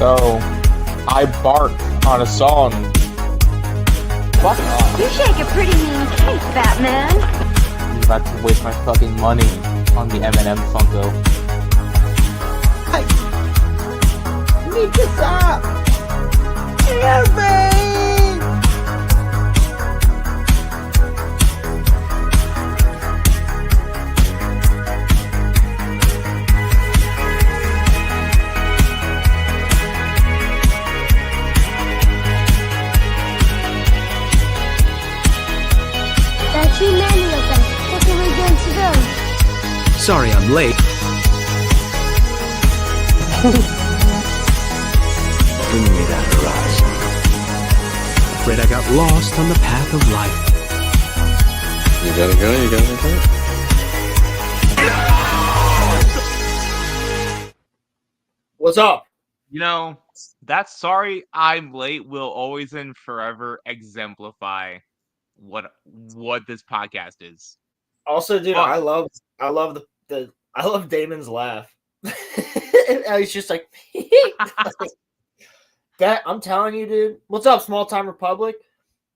So, I barked on a song. Fuck off. You shake a pretty mean cake, Batman. I'm about to waste my fucking money on the M&M Funko. You need to stop! Help me! There are too many of them. What are we going to do? Sorry I'm late. Bring me that horizon. Afraid I got lost on the path of life. You gotta go. What's up? You know, that sorry I'm late will always and forever exemplify what this podcast is. Also, dude, Fuck. I love I love Damon's laugh. He's just like that. I'm telling you, dude. What's up, Small Time Republic?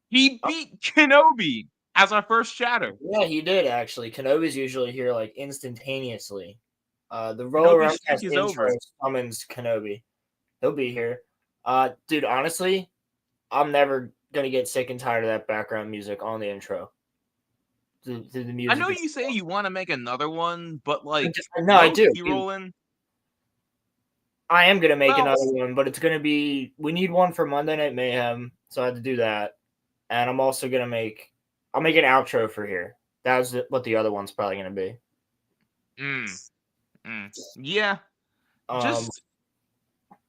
He beat Kenobi as our first chatter. Yeah, he did actually. Kenobi's usually here like instantaneously. The RoloRome streak has is intro over. summons Kenobi. He'll be here. Dude, honestly, I'm never gonna get sick and tired of that background music on the intro. The music. I know you say you want to make another one, but like, No, I do. Rolling. I am gonna make Well- another one, but it's gonna be. We need one for Monday Night Mayhem, so I had to do that. And I'm also gonna make. I'll make an outro for here. That was what the other one's probably gonna be. Yeah, Um, just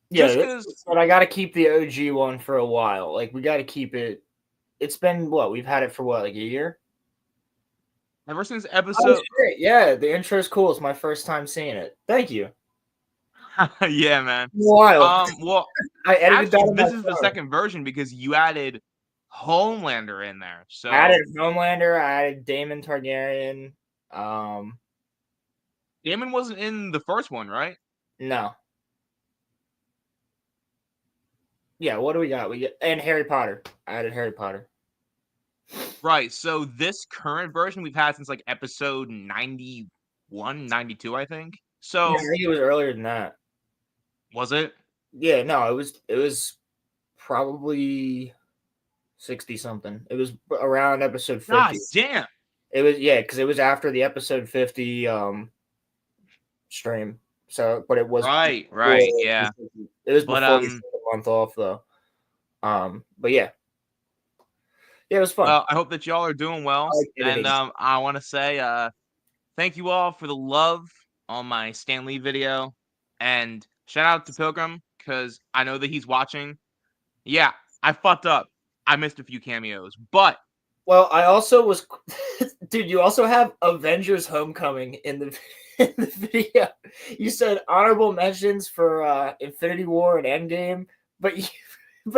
yeah, just 'cause- but I got to keep the OG one for a while. Like we got to keep it. It's been what we've had it for what, like a year. ever since Oh, episode. shit. Yeah, the intro's cool. It's my first time seeing it. Thank you. Yeah, man. Wild. Well, I edited that. actually, on my this is the phone. second version because you added Homelander in there. So I added Homelander. I added Daemon Targaryen. Damon wasn't in the first one, right? No. Yeah, what do we got? We get and Harry Potter. I added Harry Potter. Right. So this current version we've had since like episode 91, 92, I think. So Yeah, I think it was earlier than that. was it? Yeah, no, it was probably 60 something. It was around episode 50. God damn. It was because it was after the episode 50 stream. So, but it was Right, before- yeah. It was But, before we took a month off though. But yeah. Yeah, it was fun. Well, I hope that y'all are doing well. I like it. And I want to say thank you all for the love on my Stan Lee video. And shout out to Pilgrim, because I know that he's watching. Yeah, I fucked up. I missed a few cameos. But Well, I also was, dude. You also have Avengers: Homecoming in the video. You said honorable mentions for Infinity War and Endgame, but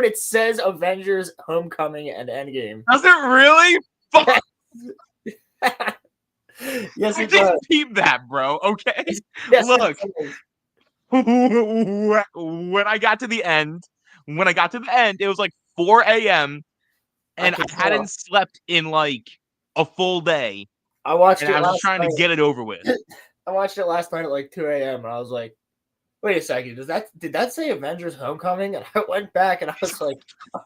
it says Avengers: Homecoming and Endgame. does it really? Fuck. Yes, I it does. just peeped that, bro. Okay. Yes, Look. it does. When I got to the end, it was like 4 a.m. and I could tell. hadn't slept in like a full day. I watched And it. I was last just trying to night. get it over with. I watched it last night at like 2 a.m. and I was like, "Wait a second, did that say Avengers: Homecoming?" And I went back and I was like,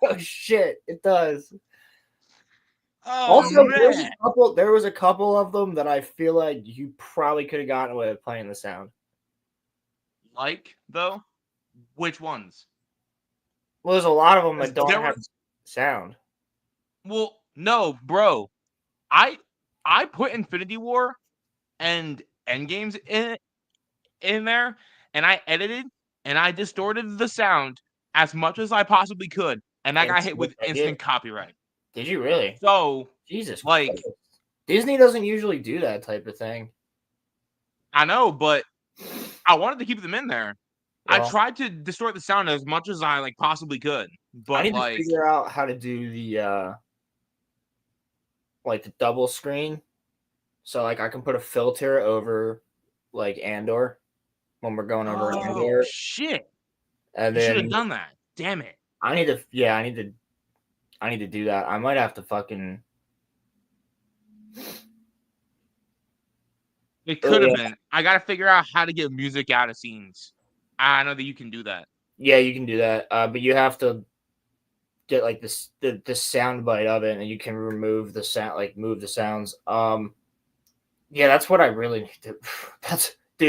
"Oh shit, it does." Oh, Also, man. there was a couple of them that I feel like you probably could have gotten away with playing the sound. Like, though? Which ones? Well, there's a lot of them that don't There have was- sound. Well, no, bro. I put Infinity War and Endgames in there, and I edited and I distorted the sound as much as I possibly could, and that got hit with instant copyright. Did you really? So, Jesus, like- Christ. Disney doesn't usually do that type of thing. I know, but I wanted to keep them in there. I Well, tried to distort the sound as much as I like possibly could, I but need like, to figure out how to do the double screen, so like I can put a filter over like Andor when we're going over oh Andor. shit, And You should have then done that. Damn it. I need to do that. I might have to fucking. It Oh could have yeah, been. I gotta figure out how to get music out of scenes. I know that you can do that. yeah, you can do that. But you have to get like this the sound bite of it, and you can remove the sound, like move the sounds. Yeah, that's what I really need to.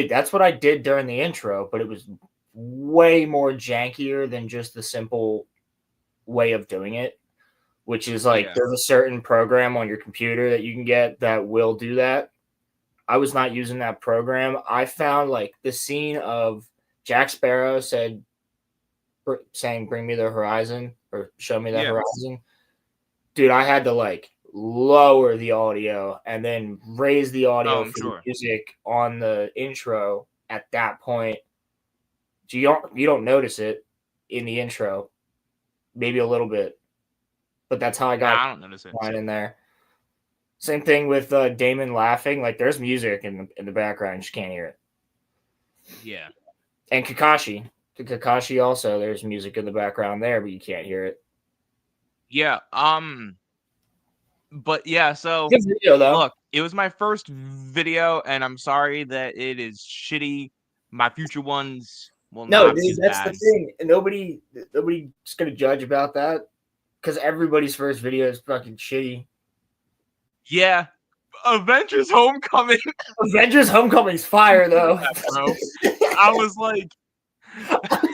That's what I did during the intro, but it was way more jankier than just the simple way of doing it, which is like Yeah. there's a certain program on your computer that you can get that will do that. I was not using that program. I found like the scene of Jack Sparrow saying "Bring me the horizon" or "Show me that Yeah. horizon." Dude, I had to like lower the audio and then raise the audio I'm for sure. the music on the intro at that point. So you don't notice it in the intro, maybe a little bit, but that's how I got Nah, I don't notice it. line in there. Same thing with Damon laughing. Like there's music in the background, you just can't hear it. Yeah. And Kakashi, to Kakashi also, there's music in the background there, but you can't hear it. Yeah. But yeah, so Good video though. look, it was my first video, and I'm sorry that it is shitty. My future ones will No, not be dude, as that's bad. the thing. Nobody's gonna judge about that because everybody's first video is fucking shitty. Yeah. Avengers Homecoming, Avengers Homecoming's fire though. bro. I was like,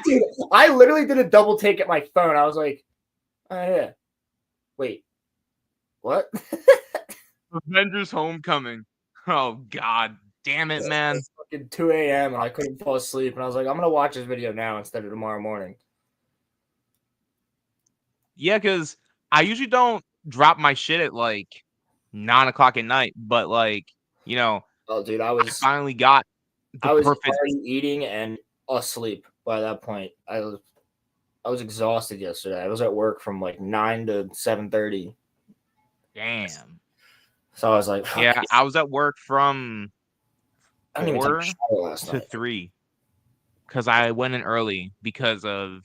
Dude, I literally did a double take at my phone. I was like, oh yeah. Wait. What? Avengers Homecoming. Oh god damn it, man. It's fucking 2 a.m. and I couldn't fall asleep. And I was like, I'm gonna watch this video now instead of tomorrow morning. Yeah, because I usually don't drop my shit at like 9 o'clock at night, but like, you know, Oh, dude, I I was finally got the perfect. already eating and asleep by that point. I was exhausted yesterday. I was at work from like 9 to 7:30. Damn. So I was like, fuck, Yeah, I was at work from I didn't even take 4 a shower last to night. 3 because I went in early because of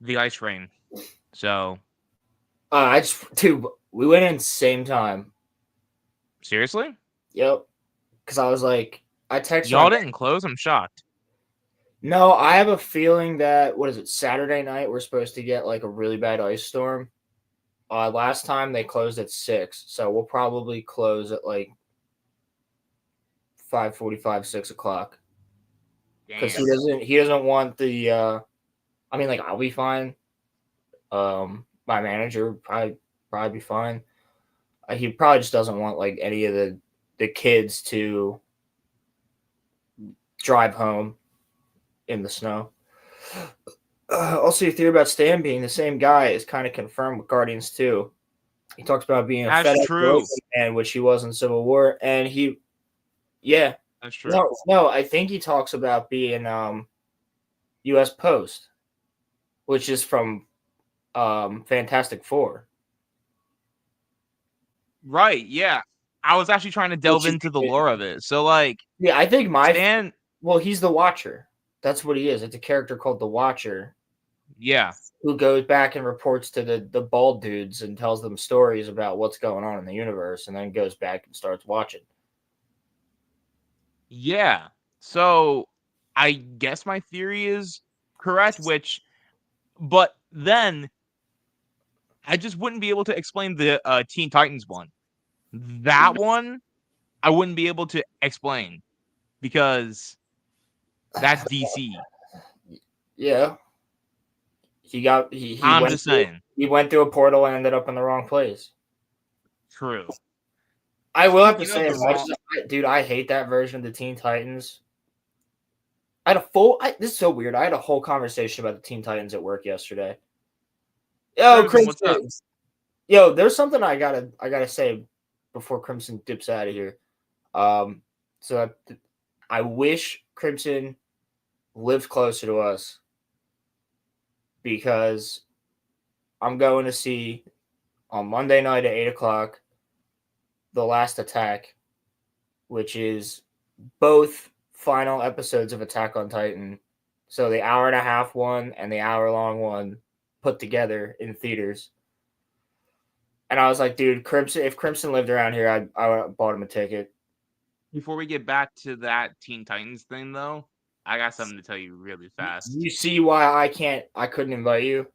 the ice rain. So Dude, we went in same time. seriously, Yep. Because I was like, I texted y'all my- didn't close. I'm shocked. No, I have a feeling that what is it? Saturday night we're supposed to get like a really bad ice storm. Last time they closed at 6, so we'll probably close at like 5:45, 6 o'clock. Because he doesn't want the. I mean, like I'll be fine. My manager probably be fine. He probably just doesn't want like any of the kids to drive home in the snow. Also, your theory about Stan being the same guy is kind of confirmed with Guardians 2. He talks about being a That's FedEx true. man, which he was in Civil War, and That's true. no, I think he talks about being U.S. Post, which is from Fantastic Four. Right? Yeah, I was actually trying to delve Which is into the good. lore of it. So like, Yeah, I think Stan. well, he's the Watcher. That's what he is. It's a character called the Watcher Yeah. who goes back and reports to the bald dudes and tells them stories about what's going on in the universe, and then goes back and starts watching. Yeah. So I guess my theory is correct, but then I just wouldn't be able to explain the Teen Titans one. That one I wouldn't be able to explain because that's DC. Yeah. He I'm went just saying. he went through a portal and ended up in the wrong place. True. I will have to You know say, the song- dude, I hate that version of the Teen Titans. This is so weird. I had a whole conversation about the Teen Titans at work yesterday. Yo, Crimson, what's up? Crimson. Yo, there's something I gotta say before Crimson dips out of here. So I wish Crimson lived closer to us because I'm going to see on Monday night at 8:00 The Last Attack, which is both final episodes of Attack on Titan So the hour and a half one and the hour long one put together in theaters. And I was like, dude, Crimson. If Crimson lived around here, I would have bought him a ticket. Before we get back to that Teen Titans thing, though, I got something to tell you really fast. You see why I couldn't invite you?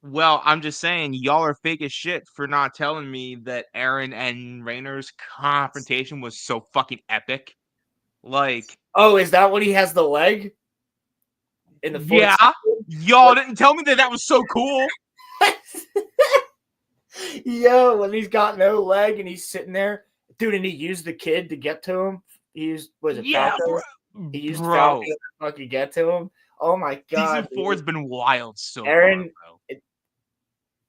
Well, I'm just saying, y'all are fake as shit for not telling me that Aaron and Rayner's confrontation was so fucking epic. Like, Oh, is that when he has the leg in the fourth? yeah, y'all didn't tell me that was so cool. Yo, when he's got no leg and he's sitting there, dude, and he used the kid to get to him. He used Yeah, Falco? He used bro. Falco to fucking get to him. Oh my god, Season 4 has been wild so Aaron, far,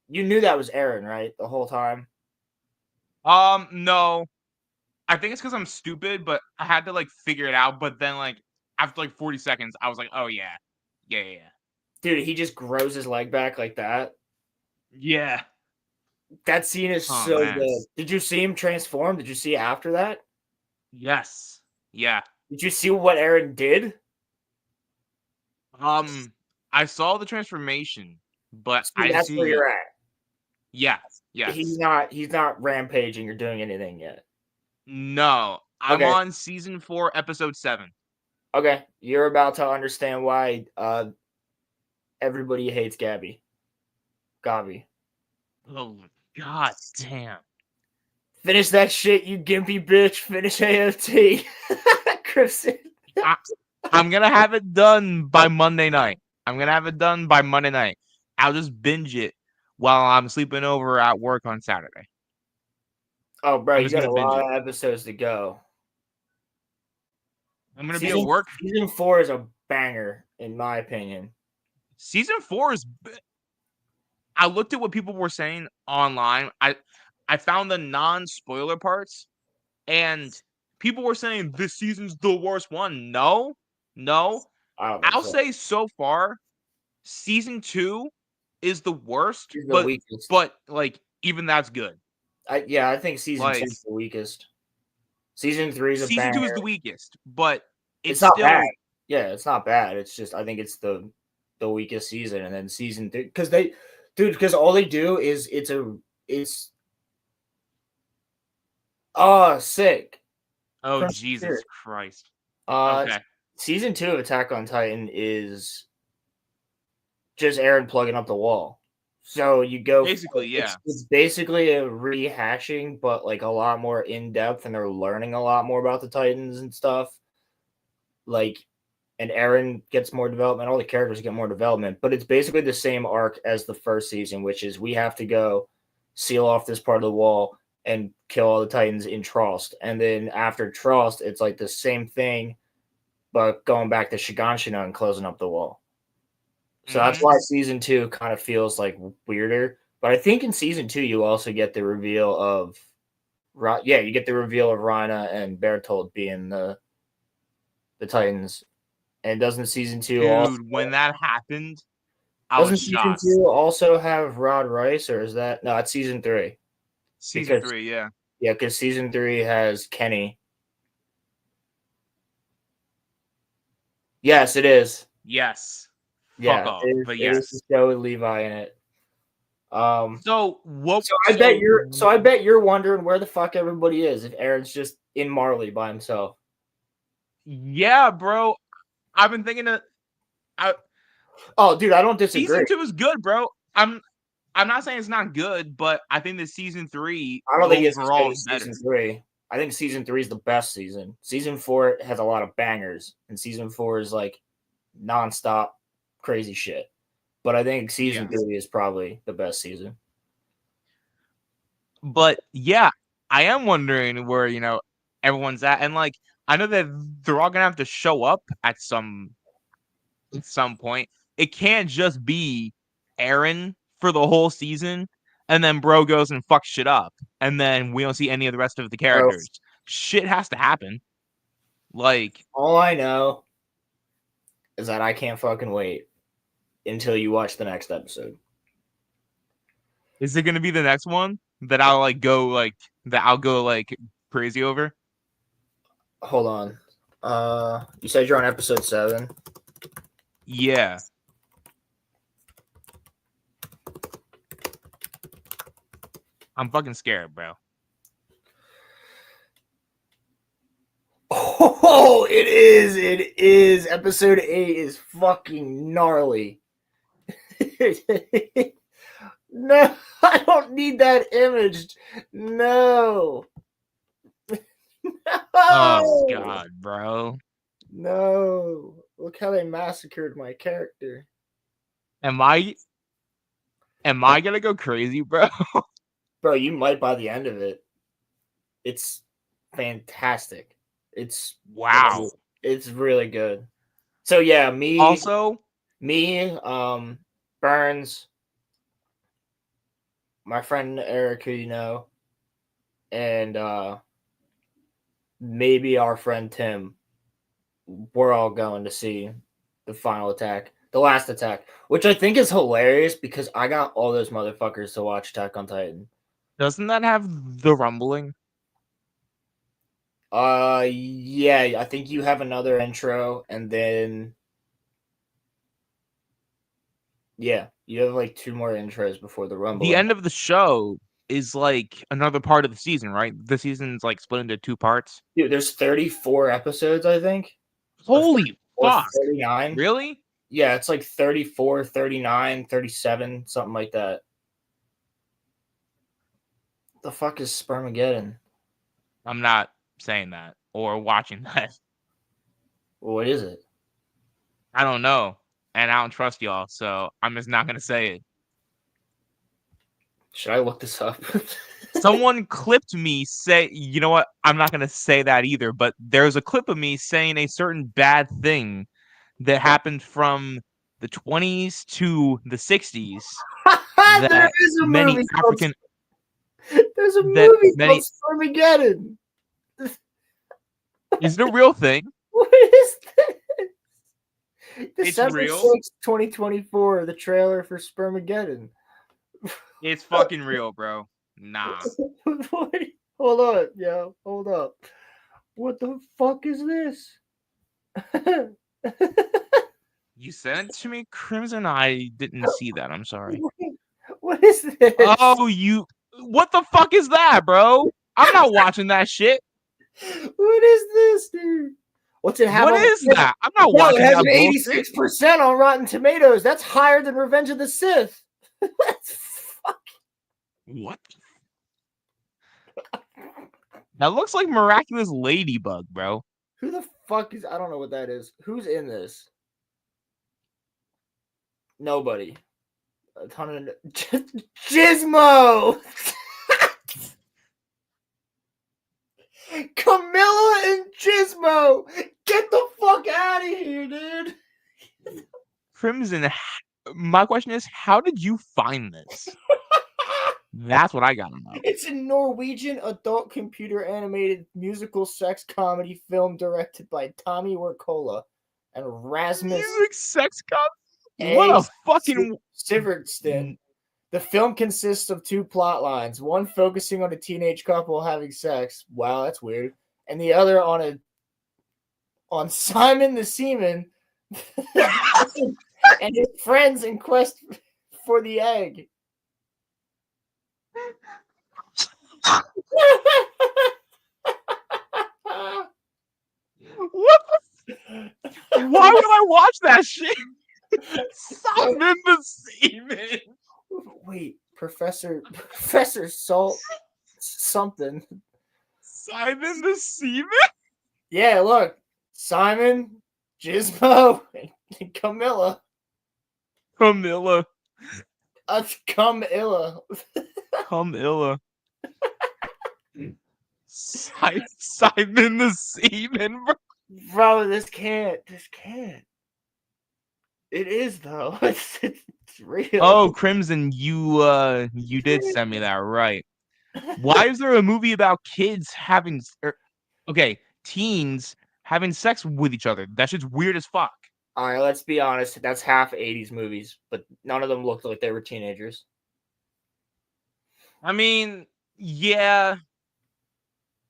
you knew that was Aaron, right? The whole time. bro. No. I think it's because I'm stupid, but I had to like figure it out. But then, like, after like 40 seconds, I was like, oh yeah. Yeah. Dude, he just grows his leg back like that. Yeah. That scene is Oh, so man. good. Did you see him transform? Did you see after that? Yes. Yeah. Did you see what Aaron did? I saw the transformation, but See, I didn't that's where see. you're at. Yeah. Yes. He's not rampaging or doing anything yet. No. I'm Okay. on season 4, episode 7. Okay, you're about to understand why everybody hates Gabi. Oh god damn. Finish that shit, you gimpy bitch. Finish AOT. Crimson. I'm gonna have it done by Monday night. I'll just binge it while I'm sleeping over at work on Saturday. Oh, bro, I'm you just got a gonna binge lot it. of episodes to go. I'm gonna be at work. Season 4 is a banger, in my opinion. Season 4 is. I looked at what people were saying online. I found the non-spoiler parts, and people were saying this season's the worst one. No. I don't think I'll so. say so far, season 2 is the worst, He's the weakest. but like even that's good. I think season Like, 2 is the weakest. Season 3 is a season banger. 2 is the weakest, but It's not still bad. Yeah, it's not bad. It's just I think it's the weakest season, and then season 3 because all they do is it's sick. Oh From Jesus Spirit. Christ. Okay. Season 2 of Attack on Titan is just Aaron plugging up the wall. So you go Basically, yeah. It's basically a rehashing, but like a lot more in depth, and they're learning a lot more about the Titans and stuff. Like, and Aaron gets more development. All the characters get more development, but it's basically the same arc as the first season, which is we have to go seal off this part of the wall and kill all the Titans in Trost. And then after Trost, it's like the same thing, but going back to Shiganshina and closing up the wall. So that's why season 2 kind of feels like weirder. But I think in season 2 you also get the reveal of you get the reveal of Rhina and Bertold being the Titans. And doesn't season 2 also, when that happened, I was shocked. Season 2 also have Rod Rice, or is that no? It's season 3. Season 3, yeah. Yeah, because season 3 has Kenny. Yes, it is. Yes. Yeah, Fuck off, it is, but it yes. is the show with Levi in it. So what? So I bet you're wondering where the fuck everybody is if Aaron's just in Marley by himself. Yeah, bro. I've been thinking that. Oh, dude, I don't disagree. Season 2 is good, bro. I'm not saying it's not good, but I think that season 3 I don't think it's overall as is good as better. season 3. I think season 3 is the best season. Season 4 has a lot of bangers, and season 4 is like nonstop crazy shit. But I think season 3 is probably the best season. But yeah, I am wondering where everyone's at, and like I know that they're all gonna have to show up at some point. It can't just be Aaron for the whole season, and then bro goes and fucks shit up, and then we don't see any of the rest of the characters. Shit has to happen. Like, all I know is that I can't fucking wait until you watch the next episode. Is it gonna be the next one that I'll go crazy over? Hold on. You said you're on episode 7. Yeah. I'm fucking scared, bro. Oh, it is. It is. Episode 8 is fucking gnarly. No, I don't need that image. No. Oh No. god, bro. No. Look how they massacred my character. Am I gonna go crazy, bro? Bro, you might by the end of it. It's fantastic. It's Wow. It's really good. So yeah, Also, Burns, my friend Eric, who you know, and maybe our friend Tim, we're all going to see the last attack, which I think is hilarious because I got all those motherfuckers to watch Attack on Titan. doesn't that have the rumbling? Yeah, I think you have another intro, and then yeah, you have like 2 more intros before the rumble. The end of the show is like another part of the season, right? The season's like split into 2 parts. Dude, there's 34 episodes, I think. Holy Or fuck. 39. Really? Yeah, it's like 34, 39, 37, something like that. The fuck is Spermageddon? I'm not saying that or watching that. What is it? I don't know. And I don't trust y'all, so I'm just not gonna say it. Should I look this up? Someone clipped me say, you know what? I'm not gonna say that either, but there's a clip of me saying a certain bad thing that happened from the 20s to the 60s. There is a many movie African There's a that movie many- called Spermageddon. is it a real thing. What is this? It's December real? 6th, 2024, the trailer for Spermageddon. It's fucking real, bro. Nah. What? Hold on, yo. Hold up. What the fuck is this? You sent it to me, Crimson? I didn't see that. I'm sorry. What is this? Oh, what the fuck is that, bro? I'm not watching that shit. What is this, dude? What's it have? What on- is that? I'm not No, it watching has that an bullshit. 86% on Rotten Tomatoes. That's higher than Revenge of the Sith. What? That looks like Miraculous Ladybug, bro. Who the fuck is? I don't know what that is. Who's in this? Nobody. A ton of Gizmo. Camilla and Gizmo. Get the fuck out of here, dude. Crimson, my question is, how did you find this? That's what I gotta know. It's a Norwegian adult computer animated musical sex comedy film directed by Tommy Wirkola and Rasmus Music sex cop? What a fucking Sigurdsson. The film consists of 2 plot lines, one focusing on a teenage couple having sex. Wow, that's weird. And the other on Simon the Seaman and his friends in quest for the egg. what the why would I watch that shit? Simon the Seaman. Wait, Professor Salt something. Simon the Seaman? Yeah, look. Simon, Gizmo, and Camilla. Camilla. Camilla. Camilla. Simon the Seaman, bro. Bro, this can't. It is though. It's real. Oh, Crimson, you did send me that, right? Why is there a movie about kids having teens having sex with each other? That shit's weird as fuck. All right, let's be honest. That's half 80s movies, but none of them looked like they were teenagers. I mean, yeah,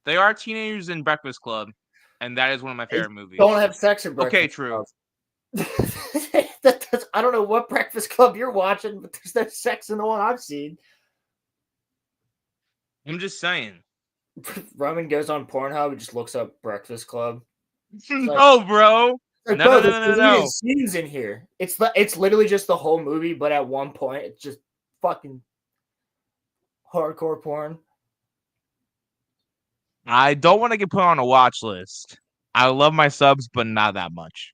they are teenagers in Breakfast Club, and that is one of my favorite movies. Don't have sex in Breakfast Okay, true. Club. I don't know what Breakfast Club you're watching, but there's no sex in the one I've seen. I'm just saying. Roman goes on Pornhub and just looks up Breakfast Club. No, bro. Like, No, bro, no, no, there's no, no, deleted no. scenes in here. It's literally just the whole movie, but at one point it's just fucking hardcore porn. I don't want to get put on a watch list. I love my subs, but not that much.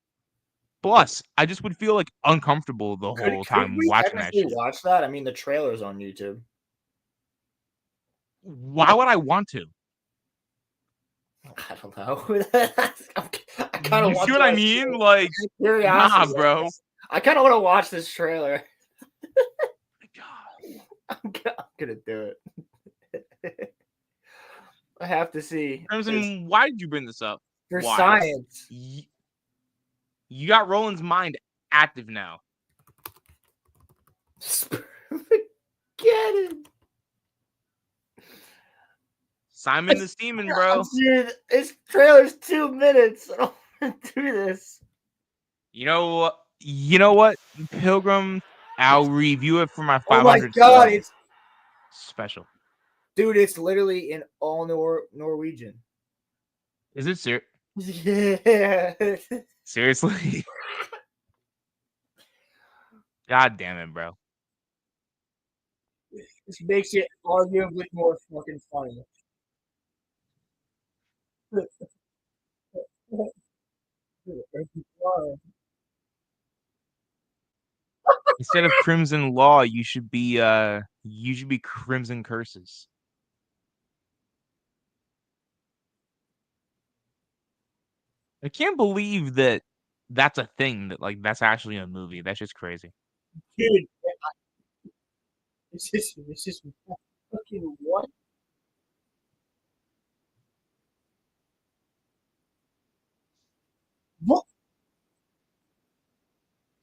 Plus, I just would feel like uncomfortable the whole Could time we watching that technically shit. watch that? I mean, the trailer's on YouTube. Why would I want to? I don't know. I kind of You want see to. what I mean? Like, nah, Curiosity. bro. I kind of want to watch this trailer. God. I'm gonna do it. I have to see. Crimson, why did you bring this up? For Why? science. You got Roland's mind active now. Get him. Simon the Steamin', bro. Dude, this trailer's 2 minutes. I don't want to do this. You know what? Pilgrim, I'll review it for my 500 Oh my god, it's special. dude, it's literally in all Norwegian. Is it serious? Yeah. Seriously? God damn it, bro. This makes it arguably more fucking funny. Instead of Crimson Law, you should be Crimson Curses. I can't believe that that's a thing, that like that's actually a movie. That's just crazy. Dude, this is fucking what? What?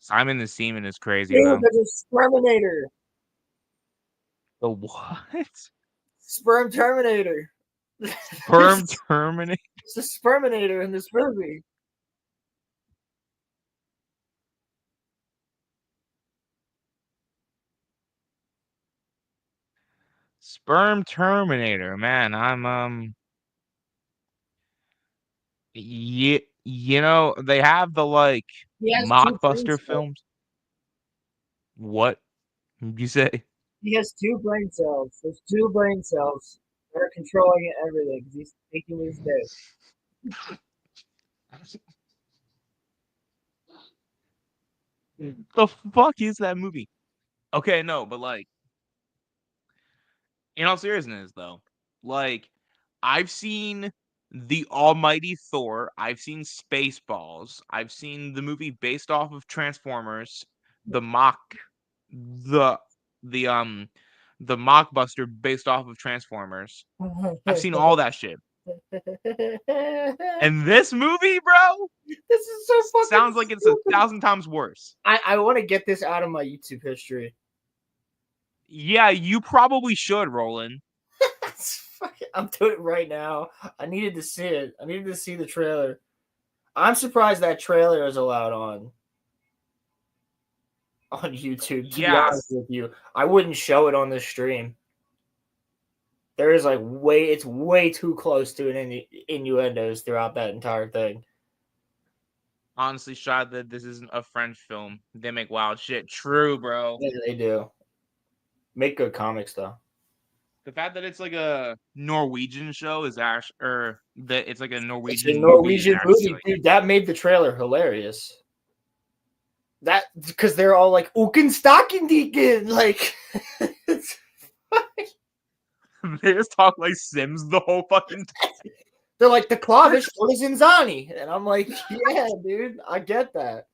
Simon the Seaman is crazy, Dude, though. there's a Sperminator. The what? Sperm Terminator. Sperm Terminator? It's a Sperminator in this movie. Sperm Terminator, man. I'm you know, they have the like He has 2 brain mockbuster cells. films. What did you say? He has 2 brain cells. There's 2 brain cells that are controlling everything because he's taking his dick. The fuck is that movie? Okay, no, but like, in all seriousness, though, like, I've seen the Almighty Thor, I've seen Spaceballs, I've seen the movie based off of Transformers, the the the the mockbuster based off of Transformers. I've seen all that shit. And this movie, bro, This is so fucking sounds like it's stupid. 1,000 times worse. I want to get this out of my YouTube history. Yeah, you probably should, Roland. I'm doing it right now. I needed to see it. I needed to see the trailer. I'm surprised that trailer is allowed on YouTube, to be honest with you. I wouldn't show it on the stream. There is like it's way too close to an innuendos throughout that entire thing. Honestly, shot that this isn't a French film. They make wild shit. True, bro. Yeah, they do. Make good comics though. The fact that it's like a Norwegian show is actually, or that it's like a Norwegian It's a Norwegian movie, movie, dude. That made the trailer hilarious. That because they're all like "Uken Staken Deacon," like it's they just talk like Sims the whole fucking time. they're like the Clavish is Inzani, and I'm like, yeah, dude, I get that.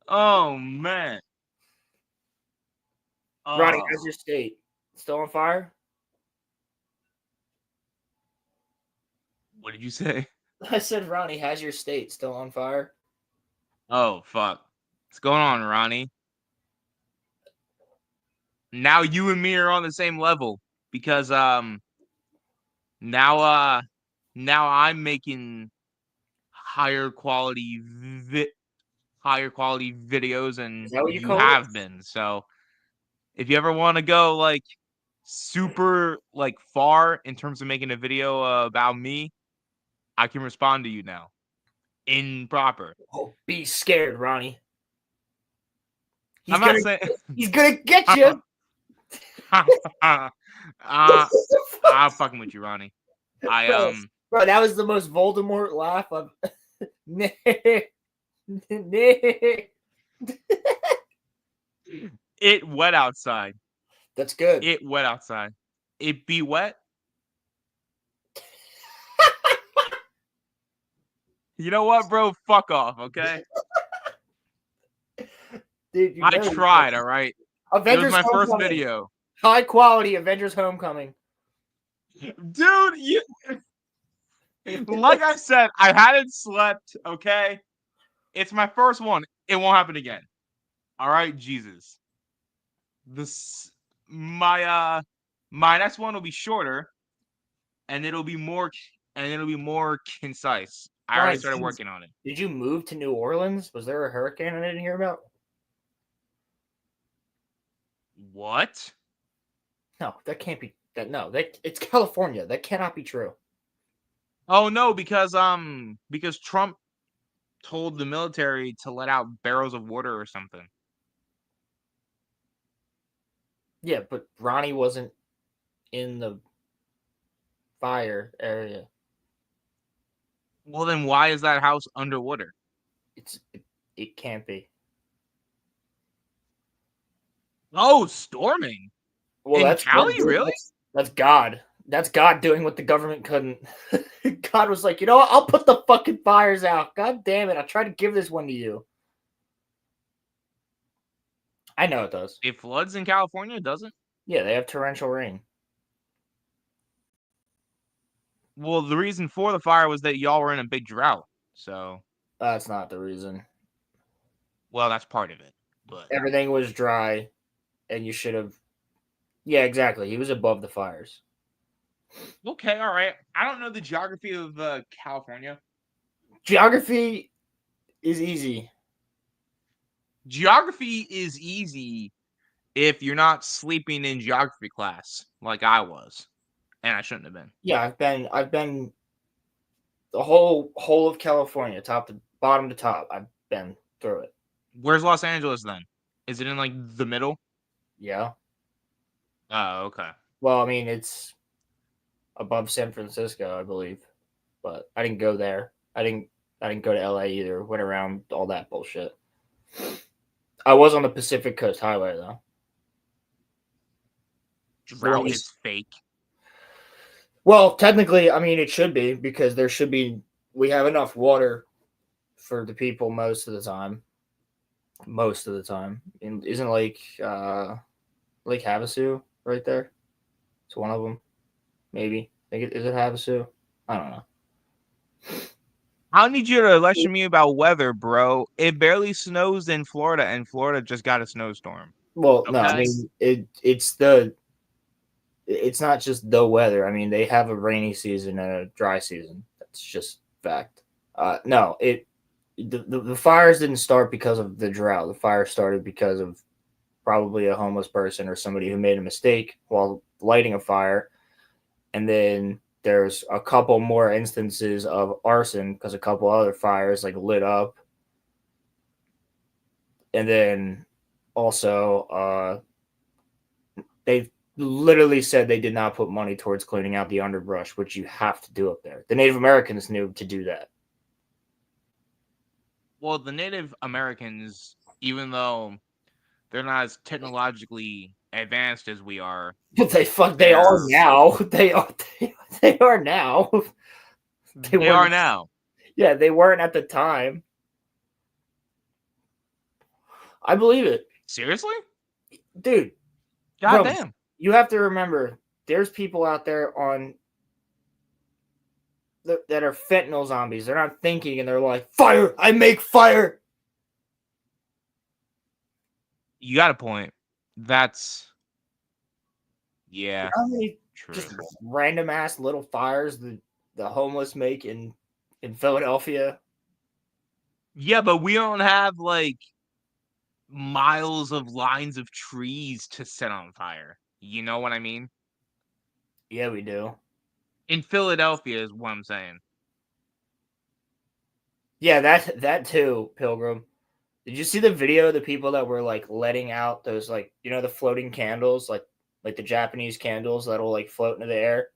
Oh man, Ronnie, how's your state? Still on fire? What did you say? I said, Ronnie, how's your state? Still on fire? Oh fuck, what's going on, Ronnie? Now you and me are on the same level because now I'm making higher quality videos, and Is that what you you call it? have been. So if you ever want to go like super like far in terms of making a video about me, I can respond to you now in proper. Oh, be scared, Ronnie. I'm not saying He's gonna get you. I'm fucking with you, Ronnie. Bro, that was the most Voldemort laugh I've. Nick. It wet outside. That's good. It wet outside. It be wet. You know what, bro? Fuck off, okay? Dude, I tried, all right? Avengers it was my first Homecoming. video. High quality Avengers Homecoming. Dude, you like I said, I hadn't slept, okay? It's my first one. It won't happen again. All right, Jesus. My next one will be shorter, and it'll be more concise. I already started working on it. Did you move to New Orleans? Was there a hurricane I didn't hear about? What? No, that can't be. It's California. That cannot be true. Oh no, because Trump told the military to let out barrels of water or something. Yeah, but Ronnie wasn't in the fire area. Well, then why is that house underwater? It can't be. Oh, storming. Well, in that's Cali, really? That's God. That's God doing what the government couldn't. God was like, you know what? I'll put the fucking fires out. God damn it! I tried to give this one to you. I know it does. It floods in California, doesn't? Yeah, they have torrential rain. Well, the reason for the fire was that y'all were in a big drought. So That's not the reason. well, that's part of it. But Everything was dry, and you should have. Yeah, exactly. He was above the fires. okay, all right. I don't know the geography of California. Geography is easy. Geography is easy if you're not sleeping in geography class like I was, and I shouldn't have been. Yeah, I've been the whole of California, top to bottom to top. I've been through it. Where's Los Angeles then? Is it in like the middle? Yeah. Oh, okay. Well, I mean, it's above San Francisco, I believe, but I didn't go there. I didn't go to LA either. Went around all that bullshit. I was on the Pacific Coast Highway though. Drought is fake. Well, technically, I mean, it should be because we have enough water for the people most of the time. Most of the time. And isn't Lake Havasu right there? It's one of them. Maybe. Is it Havasu? I don't know. I need you to lecture me about weather, bro. It barely snows in Florida, and Florida just got a snowstorm. Well, no, I Okay. mean it's not just the weather. I mean, they have a rainy season and a dry season. That's just fact. No, the fires didn't start because of the drought. The fire started because of probably a homeless person or somebody who made a mistake while lighting a fire. And then there's a couple more instances of arson because a couple other fires like lit up. And then also they literally said they did not put money towards cleaning out the underbrush, which you have to do up there. The Native Americans knew to do that. Well, the Native Americans, even though they're not as technologically advanced as we are, They are now. They are now. They are now. Yeah, they weren't at the time. I believe it. Seriously? Dude. Goddamn. You have to remember, there's people out there that are fentanyl zombies. They're not thinking, and they're like, fire! I make fire! You got a point. That's... Yeah. How many True. just random-ass little fires the homeless make in Philadelphia? Yeah, but we don't have like miles of lines of trees to set on fire. You know what I mean? Yeah, we do. In Philadelphia is what I'm saying. Yeah, that too, Pilgrim. Did you see the video of the people that were like letting out those like the floating candles, like the Japanese candles that'll like float into the air?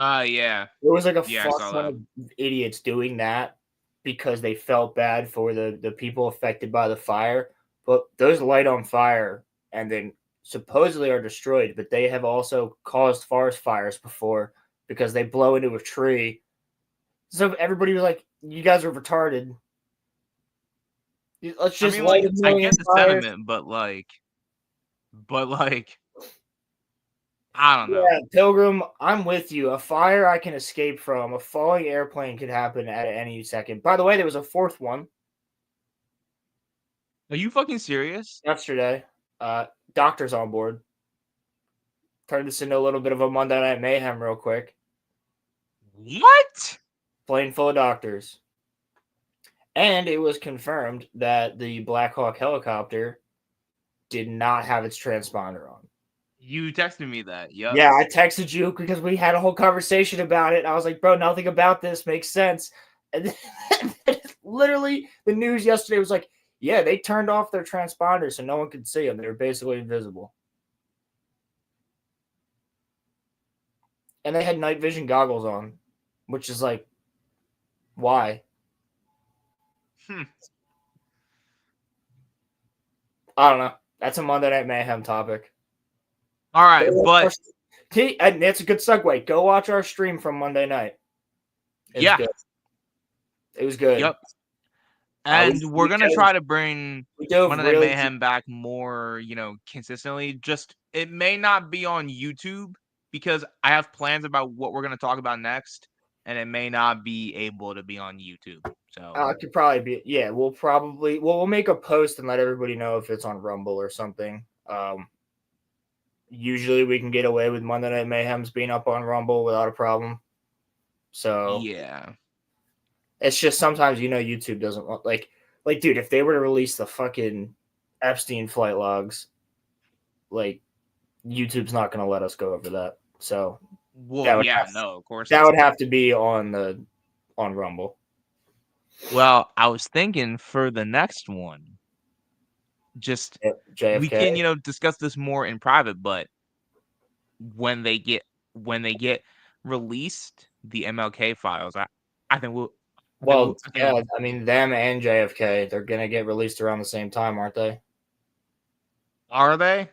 Yeah. There was like a Yeah, I fuck saw ton that. of idiots doing that because they felt bad for the people affected by the fire. But those light on fire and then supposedly are destroyed, but they have also caused forest fires before because they blow into a tree. So everybody was like, "You guys are retarded. Let's I just mean, light like, a I million get the fires." sentiment, but like, I don't know. Yeah, Pilgrim, I'm with you. A fire I can escape from. A falling airplane could happen at any second. By the way, there was a fourth one Are you fucking serious? yesterday. Uh, Doctors on board. Turn this into a little bit of a Monday Night Mayhem, real quick. What? Plane full of doctors, and it was confirmed that the Black Hawk helicopter did not have its transponder on. You texted me that. Yep. Yeah, I texted you because we had a whole conversation about it. I was like, bro, nothing about this makes sense. And then literally, the news yesterday was like, yeah, they turned off their transponders so no one could see them. They were basically invisible. And they had night vision goggles on, which is like, why? Hmm. I don't know. That's a Monday Night Mayhem topic. All right, but And it's a good segue. Go watch our stream from Monday night. It was yeah, good. It was good. yep. And we're gonna dove, try to bring we dove Monday Night really Mayhem back more, consistently. Just it may not be on YouTube because I have plans about what we're gonna talk about next, and it may not be able to be on YouTube. So it could probably be. Yeah, we'll make a post and let everybody know if it's on Rumble or something. Usually we can get away with Monday Night Mayhems being up on Rumble without a problem. So yeah, it's just sometimes YouTube doesn't want like dude, if they were to release the fucking Epstein flight logs, like YouTube's not going to let us go over that. So well, yeah, no, of course that not. would have to be on Rumble. Well, I was thinking for the next one, just JFK. we can discuss this more in private, but when they get released, the MLK files, I think we'll. Well, yeah, I mean them and JFK, they're gonna get released around the same time, aren't they? Are they?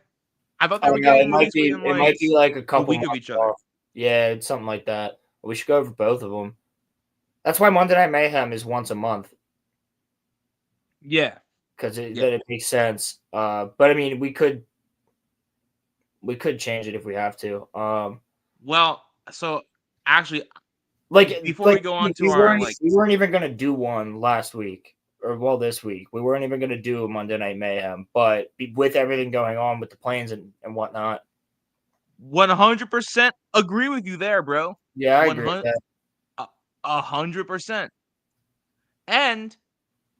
I thought they were it getting might released be. within It might be like a couple week of months each other. off. Yeah, it's something like that. We should go over both of them. That's why Monday Night Mayhem is once a month. Yeah, because then it makes sense. But I mean, we could change it if we have to. Well, so actually, before we we go on to our we weren't even gonna do one last week or this week. We weren't even gonna do a Monday Night Mayhem, but with everything going on with the planes and whatnot, 100% agree with you there, bro. yeah, I agree with that. 100%. And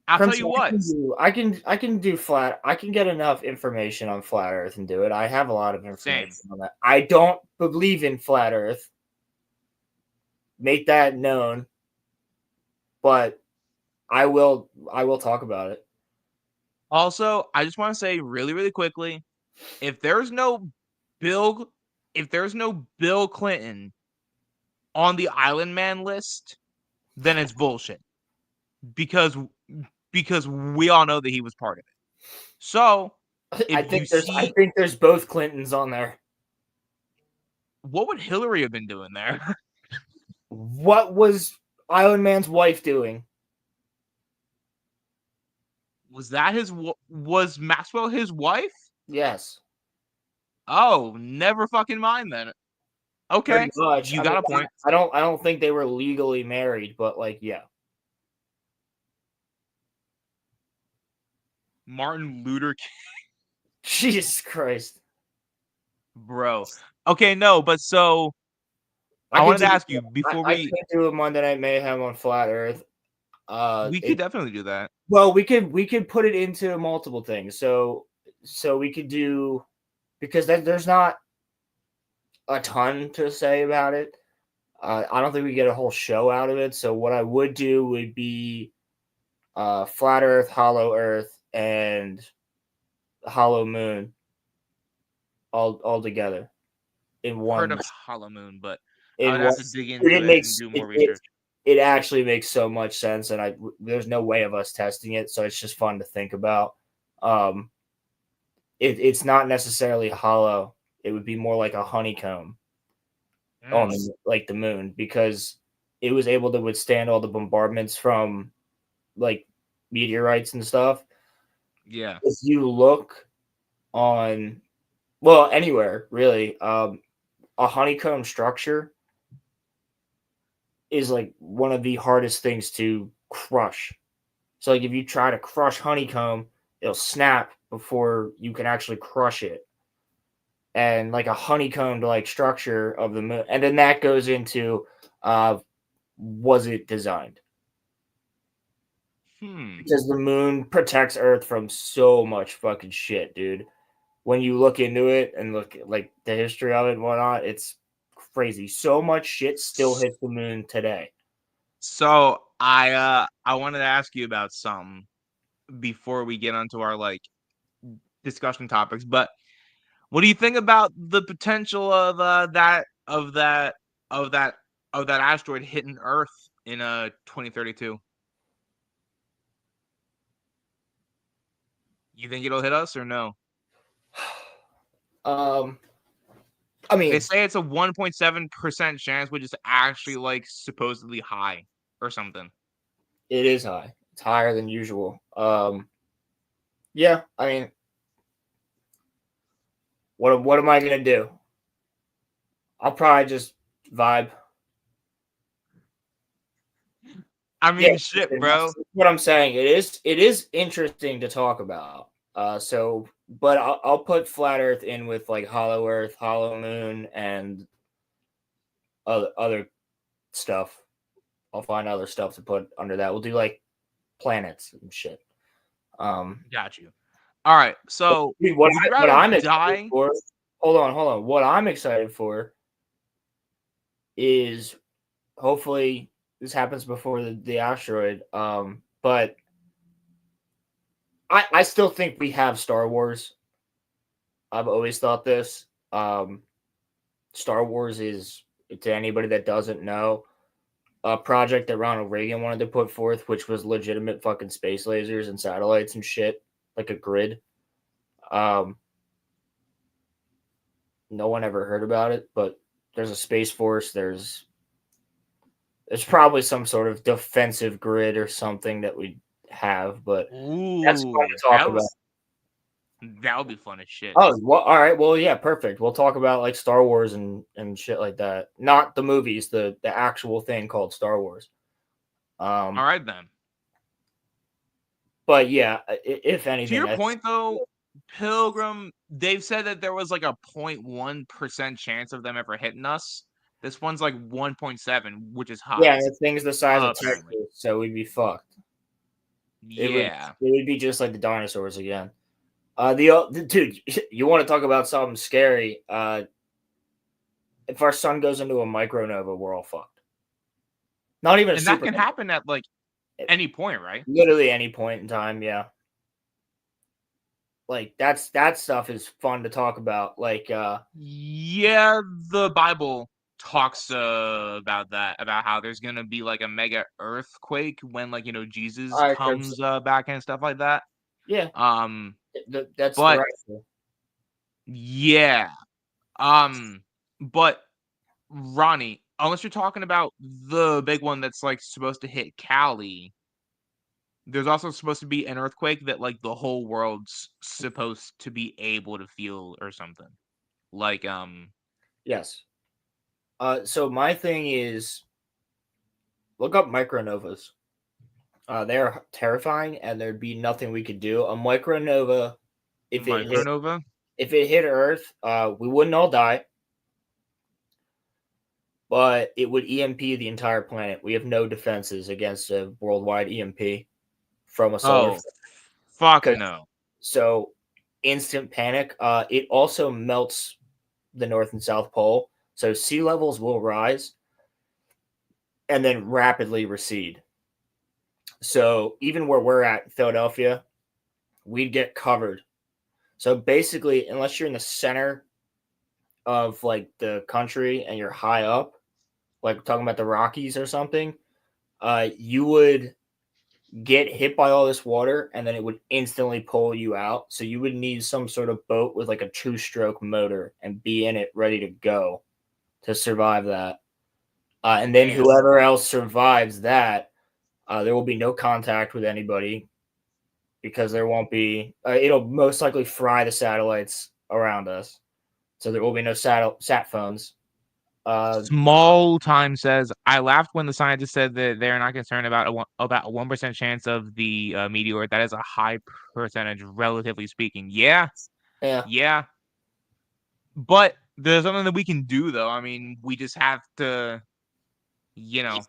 I'll tell you what, I can do flat. I can get enough information on flat Earth and do it. I have a lot of information on that. I don't believe in flat Earth. Make that known. But I will talk about it. Also, I just want to say really, really quickly, if there's no Bill Clinton on the Island Man list, then it's bullshit. Because we all know that he was part of it. So I think there's both Clintons on there. What would Hillary have been doing there? What was Island Man's wife doing? Was Maxwell his wife? Yes. Oh, never fucking mind then. Okay, you got a point. I don't think they were legally married, but yeah. Martin Luther King. Jesus Christ, bro. Okay, no, but so I wanted to ask you before I can't do a Monday Night Mayhem on flat Earth. We could definitely do that. Well, we could put it into multiple things. So we could do, because there's not a ton to say about it. I don't think we get a whole show out of it. So what I would do would be flat Earth, hollow Earth, and hollow moon all together in one. Heard of Hollow Moon, but I In would one. have to dig It into it and makes do more research. it actually makes so much sense, and there's no way of us testing it, so it's just fun to think about. It's not necessarily hollow. It would be more like a honeycomb on like the moon, because it was able to withstand all the bombardments from like meteorites and stuff. Yeah. If you look on, well, anywhere really, a honeycomb structure is like one of the hardest things to crush. So like if you try to crush honeycomb, it'll snap before you can actually crush it. And like a honeycombed like structure of the moon, and then that goes into was it designed? Because the moon protects Earth from so much fucking shit, dude. When you look into it and look at like the history of it and whatnot, it's crazy. So much shit still hits the moon today. So I wanted to ask you about something before we get onto our like discussion topics, but what do you think about the potential of that asteroid hitting Earth in 2032? You think it'll hit us or no? I mean, they say it's a 1.7% chance, which is actually like supposedly high or something. It is high. It's higher than usual. Yeah, I mean, what am I gonna do? I'll probably just vibe. I mean, shit, bro. That's what I'm saying. It is interesting to talk about. So, but I'll put flat Earth in with like hollow Earth, hollow moon, and other stuff. I'll find other stuff to put under that. We'll do like planets and shit. Got you. All right. So dude, what I'm excited for? Hold on. What I'm excited for is hopefully this happens before the asteroid. But I still think we have Star Wars. I've always thought this. Star Wars is, to anybody that doesn't know, a project that Ronald Reagan wanted to put forth, which was legitimate fucking space lasers and satellites and shit, like a grid. No one ever heard about it, but there's a space force. There's probably some sort of defensive grid or something that we have, but that's fun to talk about. That would be fun as shit. Oh, well, all right. Well, yeah, perfect. We'll talk about like Star Wars and shit like that. Not the movies, the actual thing called Star Wars. All right then. But yeah, if anything, to your point though, Pilgrim, they've said that there was like a 0.1% chance of them ever hitting us. This one's like 1.7, which is high. Yeah, the thing's the size of Texas, so we'd be fucked. Yeah, it would be just like the dinosaurs again. Dude, you want to talk about something scary? If our sun goes into a micronova, we're all fucked. Not even, and that can happen at like any point, right? Literally any point in time, yeah. Like that stuff is fun to talk about. Like, yeah, the Bible talks about that, about how there's gonna be like a mega earthquake when like Jesus comes back and stuff like that. Yeah. That's but delightful. Yeah. But Ronnie, unless you're talking about the big one that's like supposed to hit Cali, there's also supposed to be an earthquake that like the whole world's supposed to be able to feel or something. Like yes. So my thing is, look up micronovas. They're terrifying, and there'd be nothing we could do. A micronova, if it hit Earth, we wouldn't all die. but it would EMP the entire planet. We have no defenses against a worldwide EMP from a solar Oh, flare. fuck 'Cause- no. So instant panic. It also melts the North and South Pole, so sea levels will rise and then rapidly recede. So even where we're at, Philadelphia, we'd get covered. So basically, unless you're in the center of like the country and you're high up, like talking about the Rockies or something, you would get hit by all this water and then it would instantly pull you out. So you would need some sort of boat with like a 2-stroke motor and be in it ready to go to survive that. And then Damn. whoever else survives that, there will be no contact with anybody because there won't be, it'll most likely fry the satellites around us. So there will be no sat phones. Small time says, I laughed when the scientists said that they're not concerned about about a 1% chance of the meteor. That is a high percentage, relatively speaking. Yeah, Yeah. yeah. But there's something that we can do, though. I mean, we just have to, you know.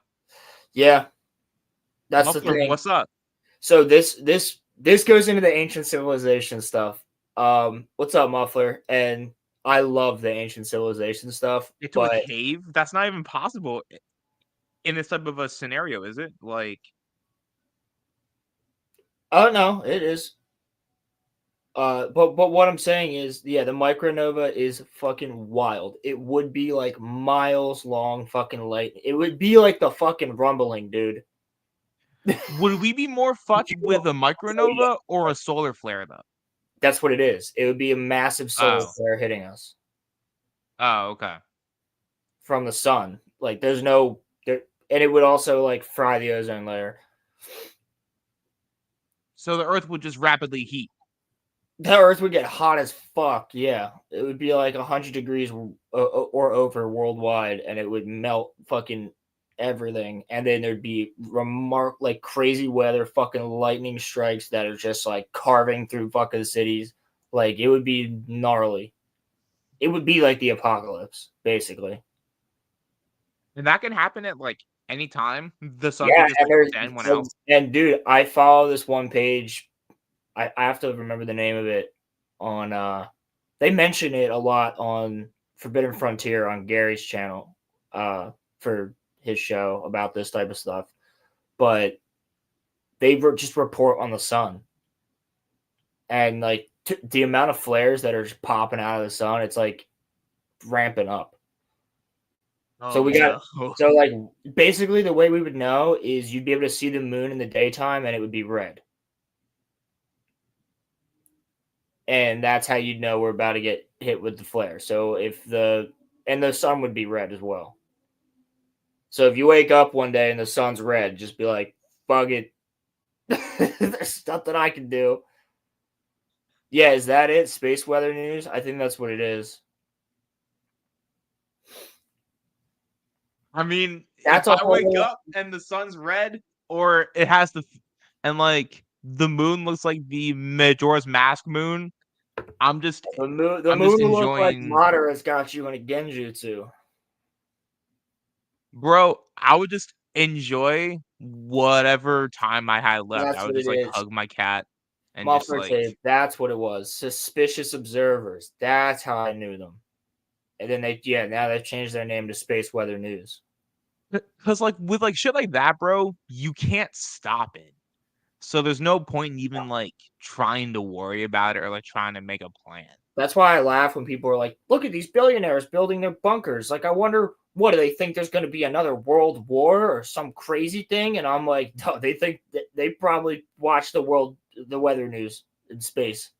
Yeah. That's Muffler, the thing. what's up? So this goes into the ancient civilization stuff. What's up, Muffler? And I love the ancient civilization stuff, Into a but cave? That's not even possible in this type of a scenario, is it? Like, oh no, it is. But what I'm saying is, yeah, the micronova is fucking wild. It would be like miles long fucking light. It would be like the fucking rumbling, dude. would we be more fucked with a micronova or a solar flare, though? That's what it is. It would be a massive solar Oh. flare hitting us Oh, okay. from the sun. Like there's no there, and it would also like fry the ozone layer. So the Earth would just rapidly heat. The Earth would get hot as fuck. Yeah, it would be like 100 degrees or over worldwide, and it would melt fucking everything. And then there'd be like crazy weather, fucking lightning strikes that are just like carving through fucking cities. Like it would be gnarly. It would be like the apocalypse, basically. And that can happen at like any time. The sun Yeah, could just and like, there's send one out. and dude, I follow this one page. I have to remember the name of it on they mention it a lot on Forbidden Frontier on Gary's channel for his show about this type of stuff. But they just report on the sun. And like the amount of flares that are just popping out of the sun, it's like ramping up. So we got so like basically the way we would know is you'd be able to see the moon in the daytime and it would be red. And that's how you'd know we're about to get hit with the flare. So the sun would be red as well. So if you wake up one day and the sun's red, just be like, fuck it. There's nothing I can do. Yeah, is that it? Space weather news? I think that's what it is. I mean, That's if a I wake whole- up and the sun's red, or it has and like the moon looks like the Majora's Mask moon, I'm just The moon I'm just will look like enjoying. Madara's got you in a genjutsu. Bro, I would just enjoy whatever time I had left. That's I would what just it like is. hug my cat and just Muffler like tape. That's what it was. Suspicious observers. That's how I knew them. And then now they've changed their name to Space Weather News. because like with like shit like that, bro, you can't stop it. So there's no point in even like trying to worry about it or like trying to make a plan. That's why I laugh when people are like, look at these billionaires building their bunkers. Like, I wonder, what do they think there's going to be another world war or some crazy thing? And I'm like, no, they think that they probably watch the weather news in space.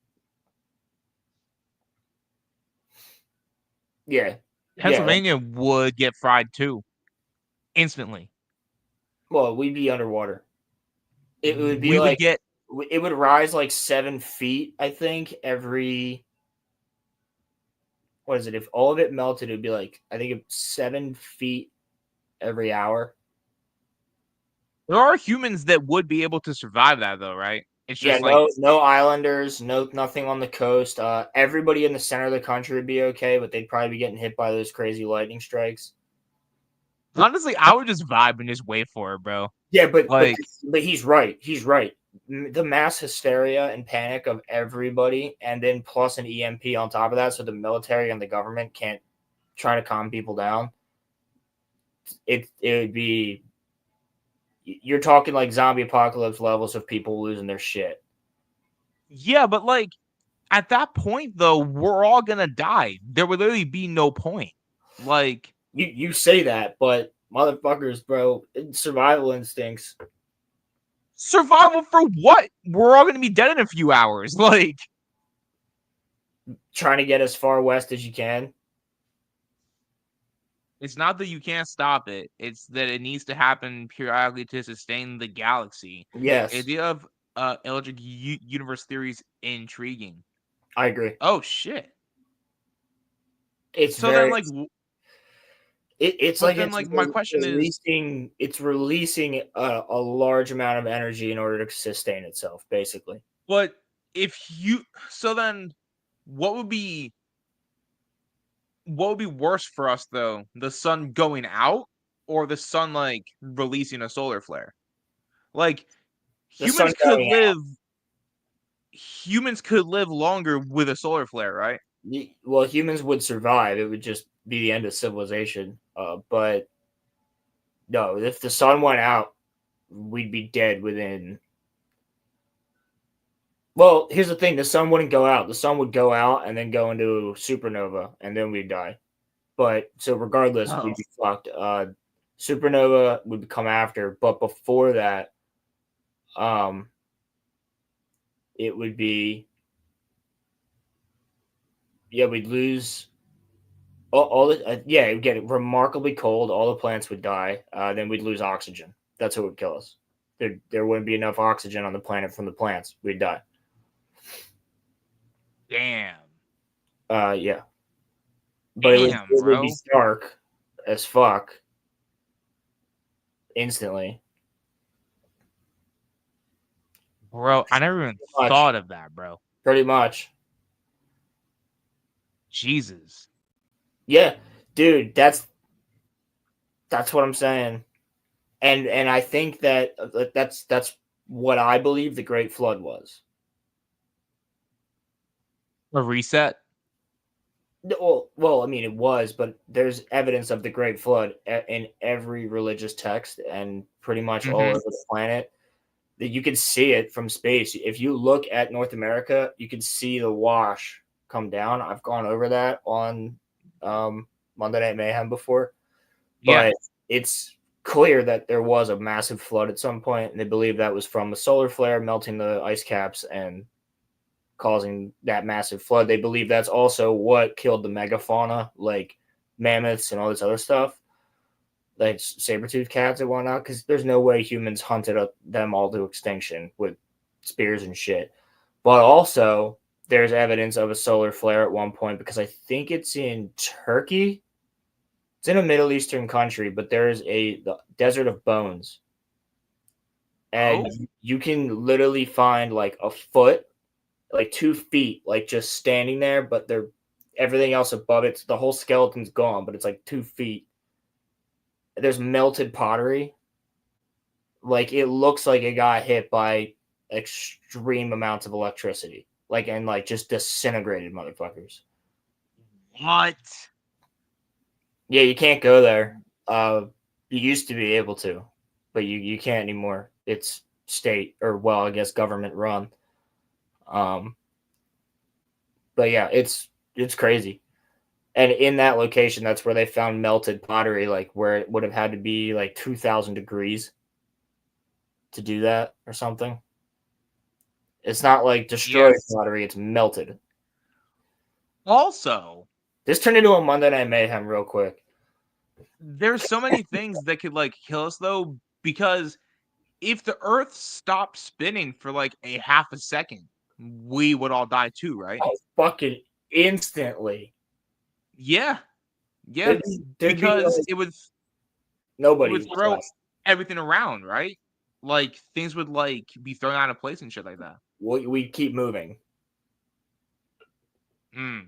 Yeah. Pennsylvania would get fried too. Instantly. Well, we'd be underwater. It would be it would rise like 7 feet, I think, every. What is it? If all of it melted, it would be like, I think 7 feet every hour. There are humans that would be able to survive that though, right? It's just no islanders, nothing on the coast. Everybody in the center of the country would be okay, but they'd probably be getting hit by those crazy lightning strikes. Honestly, I would just vibe and just wait for it, bro. Yeah, but Like, he's right. He's right. The mass hysteria and panic of everybody, and then plus an EMP on top of that, so the military and the government can't try to calm people down. It would be, you're talking like zombie apocalypse levels of people losing their shit. yeah, but like at that point though, we're all gonna die. There would literally be no point. Like, You say that, but motherfuckers, bro, survival instincts. survival for what? We're all gonna be dead in a few hours. Like, Trying to get as far west as you can. it's not that you can't stop it. It's that it needs to happen periodically to sustain the galaxy. Yes, The idea of electric universe theory is intriguing. I agree. Oh shit! It's So very. then, like, It's but like then, it's like, my question is, releasing. It's releasing a large amount of energy in order to sustain itself, basically. but if you, so then, what would be worse for us though? The sun going out or the sun like releasing a solar flare? Like, The sun humans could live longer with a solar flare, right? well, humans would survive. It would just be the end of civilization. But no, if the sun went out, we'd be dead within. Well, here's the thing: the sun wouldn't go out. The sun would go out and then go into supernova, and then we'd die. But so regardless, we'd be fucked. Supernova would come after, but before that, it would be, yeah, we'd lose all the yeah, it would get remarkably cold. All the plants would die. Then we'd lose oxygen. That's what would kill us. There wouldn't be enough oxygen on the planet from the plants. We'd die. Damn. Yeah. But it would be dark as fuck instantly. Bro, I never even thought of that, bro. Pretty much. Jesus. Yeah, dude, that's what I'm saying. And I think that's what I believe the Great Flood was. A reset? Well, I mean, it was, but there's evidence of the Great Flood in every religious text and pretty much all over the planet. That you can see it from space. If you look at North America, you can see the wash come down. I've gone over that on Monday Night Mayhem before. Yeah. But it's clear that there was a massive flood at some point, and they believe that was from a solar flare melting the ice caps and causing that massive flood. They believe that's also what killed the megafauna, like mammoths and all this other stuff, like saber-toothed cats and whatnot, because there's no way humans hunted them all to extinction with spears and shit. But also, there's evidence of a solar flare at one point, because I think it's in Turkey. It's in a Middle Eastern country, but there's the Desert of Bones. And you can literally find like a foot, like 2 feet, like just standing there, but everything else above it, the whole skeleton's gone, but it's like 2 feet. There's melted pottery. Like, it looks like it got hit by extreme amounts of electricity. Like, and like just disintegrated motherfuckers. What? Yeah, you can't go there. You used to be able to, but you can't anymore. It's state, or well, I guess government run. But yeah, it's crazy. And in that location, that's where they found melted pottery, like where it would have had to be like 2,000 degrees to do that or something. It's not like destroyed pottery, it's melted. Also, this turned into a Monday Night Mayhem real quick. There's so many things that could like kill us though, because if the Earth stopped spinning for like a half a second, we would all die too, right? Oh, fucking instantly. Yeah. Yeah. Because it would throw everything around, right? Like things would like be thrown out of place and shit like that. We keep moving. Mm.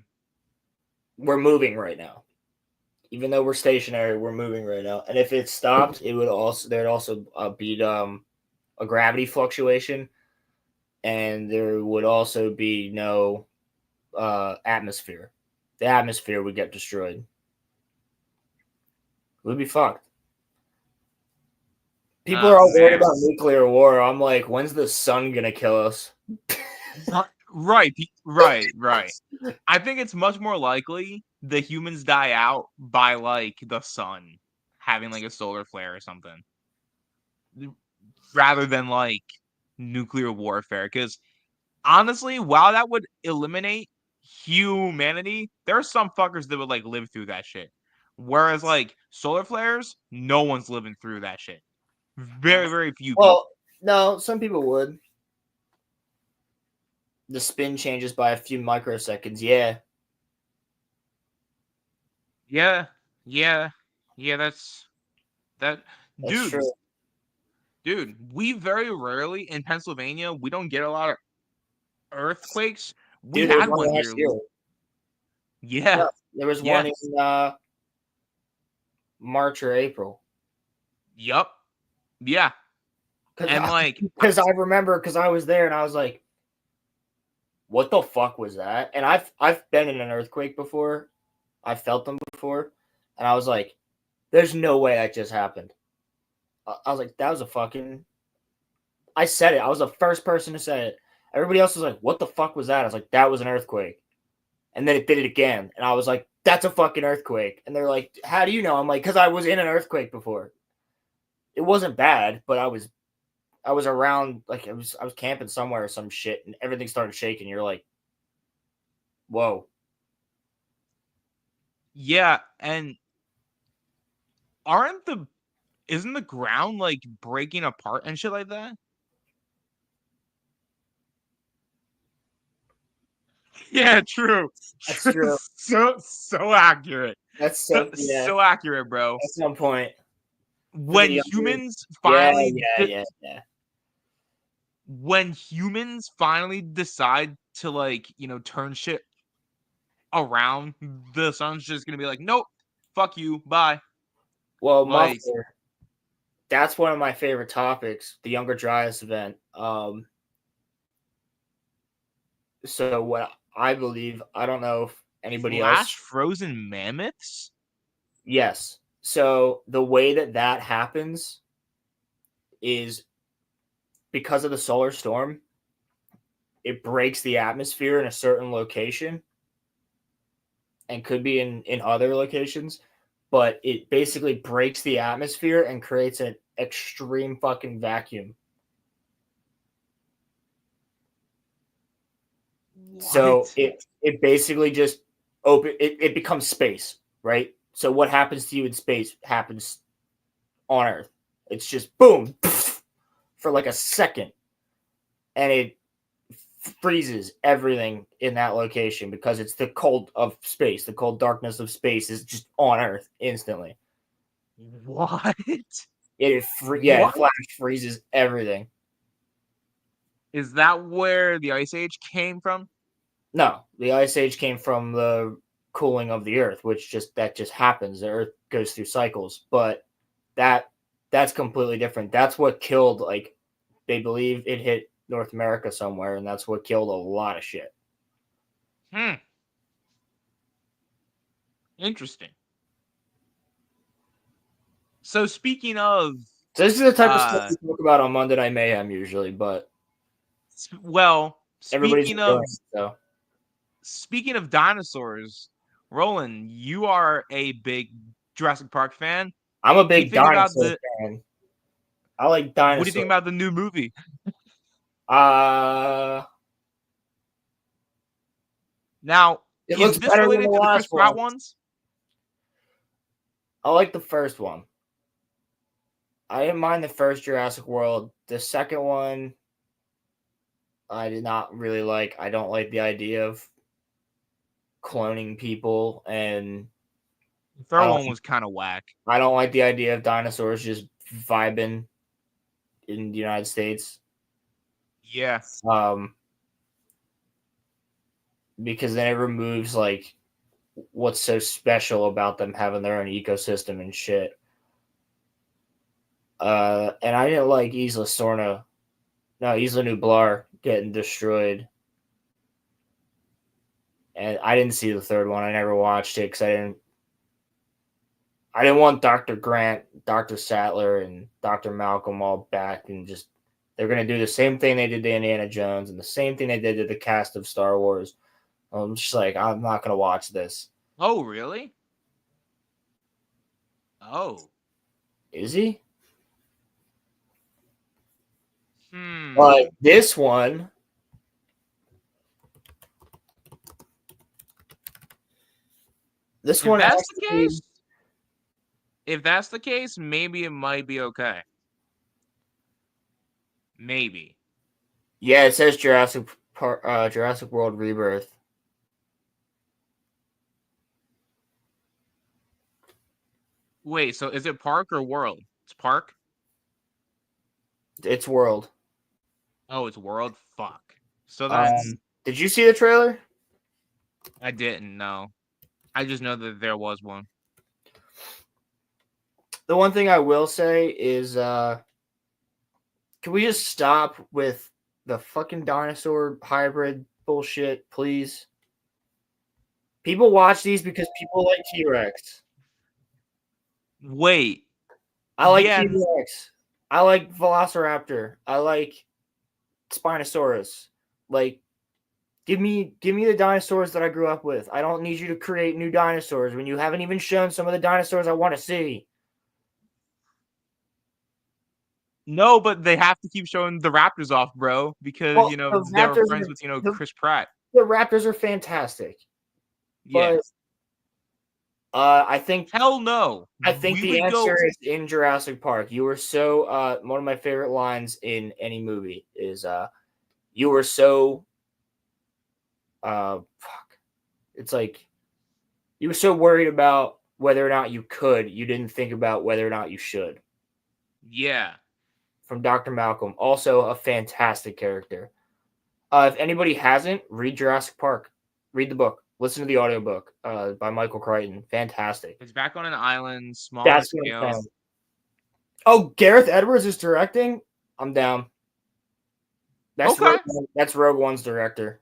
We're moving right now. Even though we're stationary, we're moving right now. And if it stopped, there'd also be a gravity fluctuation, and there would also be no atmosphere. The atmosphere would get destroyed. We'd be fucked. People are all worried about nuclear war. I'm like, when's the sun gonna kill us? Right. I think it's much more likely the humans die out by like the sun having like a solar flare or something, rather than like nuclear warfare. Because honestly, while that would eliminate humanity, there are some fuckers that would like live through that shit. Whereas like solar flares, no one's living through that shit. Very, very few people. Well, no, some people would. The spin changes by a few microseconds. Yeah. That's that. That's true. Dude, we very rarely in Pennsylvania, we don't get a lot of earthquakes. We had one here. Yeah. There was one in March or April. Yup. Yeah. And like, because I remember, because I was there and I was like, what the fuck was that? And I've been in an earthquake before. I felt them before. And I was like, there's no way that just happened. I was like, that was a fucking... I said it. I was the first person to say it. Everybody else was like, what the fuck was that? I was like, that was an earthquake. And then it did it again. And I was like, that's a fucking earthquake. And they're like, how do you know? I'm like, because I was in an earthquake before. It wasn't bad, but I was around, like, I was camping somewhere or some shit, and everything started shaking. You're like, whoa. Yeah, and isn't the ground like breaking apart and shit like that? Yeah, true. That's true. so accurate. That's so accurate, bro. At some point, when humans finally when humans finally decide to like, turn shit around, the sun's just gonna be like, nope, fuck you, bye. Well, like, that's one of my favorite topics, the Younger Dryas event. So what I believe, I don't know if anybody else... frozen mammoths? Yes. So the way that happens is because of the solar storm. It breaks the atmosphere in a certain location, and could be in other locations, but it basically breaks the atmosphere and creates an extreme fucking vacuum. What? So it basically just it becomes space, right? So what happens to you in space happens on Earth. It's just boom for like a second, and it freezes everything in that location because it's the cold of space. The cold darkness of space is just on Earth instantly. What? It flash freezes everything. Is that where the Ice Age came from? No, the Ice Age came from the cooling of the Earth, which just happens. The Earth goes through cycles, but that's completely different. That's what killed, like, they believe it hit North America somewhere, and that's what killed a lot of shit. Interesting. So speaking of... So this is the type of stuff we talk about on Monday Night Mayhem usually, but... Well, so. Speaking of dinosaurs, Roland, you are a big Jurassic Park fan. I'm a big dinosaur fan. I like dinosaurs. What do you think about the new movie? Now, it looks better than the last one. Ones? I like the first one. I didn't mind the first Jurassic World. The second one, I did not really like. I don't like the idea of cloning people, and the third one was kind of whack. I don't like the idea of dinosaurs just vibing in the United States. Yeah. Because then it removes, like, what's so special about them having their own ecosystem and shit. And I didn't like Isla Nublar getting destroyed. And I didn't see the third one. I never watched it because I didn't want Dr. Grant, Dr. Sattler, and Dr. Malcolm all back and just they're gonna do the same thing they did to Indiana Jones and the same thing they did to the cast of Star Wars. I'm just like, I'm not gonna watch this. Oh, really? Oh. Is he? Hmm. But this one, If that's the case, maybe it might be okay. Maybe. Yeah, it says Jurassic World Rebirth. Wait, so is it Park or World? It's Park? It's World. Oh, it's World? Fuck. So that's... Did you see the trailer? I didn't, no. I just know that there was one. The one thing I will say is, can we just stop with the fucking dinosaur hybrid bullshit, please? People watch these because people like T-Rex. Wait. I like T-Rex. I like Velociraptor. I like Spinosaurus. Like, give me the dinosaurs that I grew up with. I don't need you to create new dinosaurs when you haven't even shown some of the dinosaurs I want to see. No, but they have to keep showing the Raptors off, bro, because Well, they were friends with Chris Pratt. The Raptors are fantastic. Yeah. I think hell no. I think the answer is in Jurassic Park. You were so one of my favorite lines in any movie is you were so it's like you were so worried about whether or not you could, you didn't think about whether or not you should. Yeah. From Dr. Malcolm, also a fantastic character. If anybody hasn't, read Jurassic Park. Read the book. Listen to the audiobook by Michael Crichton. Fantastic. It's back on an island, small scale. Oh, Gareth Edwards is directing? I'm down. That's okay. That's Rogue One's director.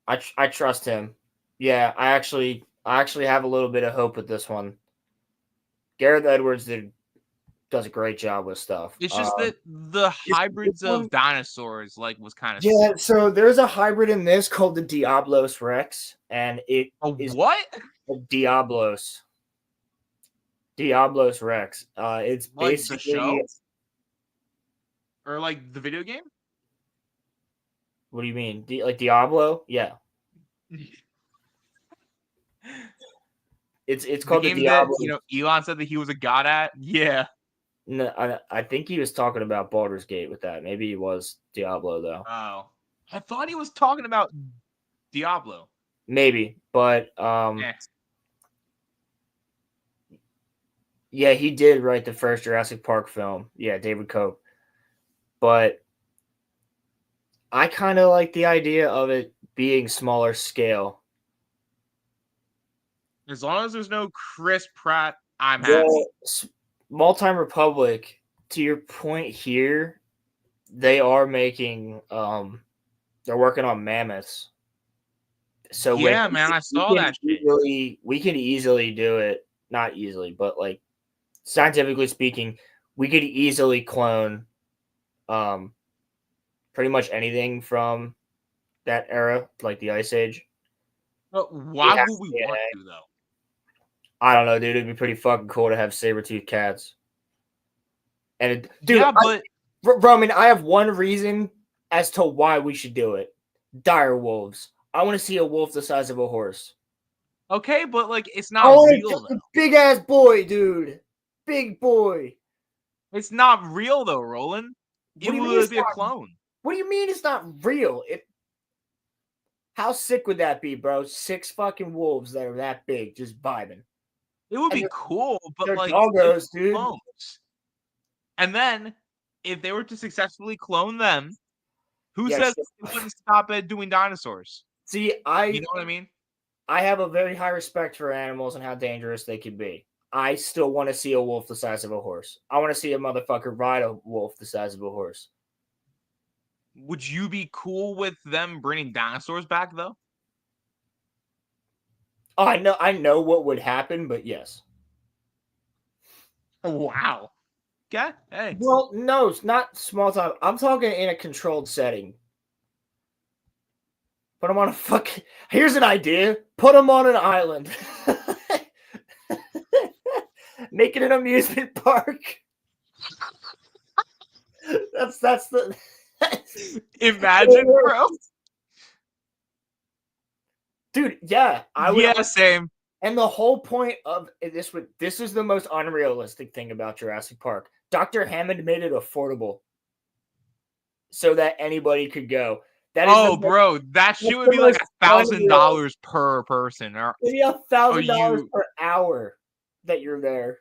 I trust him. Yeah, I actually have a little bit of hope with this one. Gareth Edwards does a great job with stuff. It's just that the hybrids of dinosaurs was kind of sick. So there's a hybrid in this called the Diablos Rex, and it is what? Diablos Rex. It's basically the show? Or the video game? What do you mean? Like Diablo? Yeah. It's called the Diablo. That, Elon said that he was a god at. Yeah. No, I think he was talking about Baldur's Gate with that. Maybe he was Diablo though. Oh, I thought he was talking about Diablo. Maybe, but yeah, he did write the first Jurassic Park film. Yeah, David Koch. But I kind of like the idea of it being smaller scale. As long as there's no Chris Pratt, I'm happy. Multi Republic, to your point here, they are making they're working on mammoths. So yeah, man, I saw that shit. We can easily do it. Not easily, but scientifically speaking, we could easily clone pretty much anything from that era, like the Ice Age. But why would we want to, though? I don't know, dude. It'd be pretty fucking cool to have saber-toothed cats. And Roman, I have one reason as to why we should do it. Dire wolves. I want to see a wolf the size of a horse. Okay, but it's not real. A big ass boy, dude. Big boy. It's not real though, Roland. It would be a clone. What do you mean it's not real? How sick would that be, bro? 6 fucking wolves that are that big, just vibing. It would be cool, but they're doggos, dude. Clones. And then, if they were to successfully clone them, who says they wouldn't stop at doing dinosaurs? See, you know what I mean? I have a very high respect for animals and how dangerous they can be. I still want to see a wolf the size of a horse. I want to see a motherfucker ride a wolf the size of a horse. Would you be cool with them bringing dinosaurs back though? Oh, I know what would happen, but yes. Wow. Okay. Hey. Well, no, it's not small time. I'm talking in a controlled setting. Put them on a fuck. Here's an idea. Put them on an island. Make it an amusement park. That's the. Imagine, bro. Dude, yeah, I would. Yeah, same. And the whole point of this is the most unrealistic thing about Jurassic Park. Dr. Hammond made it affordable so that anybody could go. That is bro, that shit would be like $1,000 per person. Or maybe $1,000 per hour that you're there.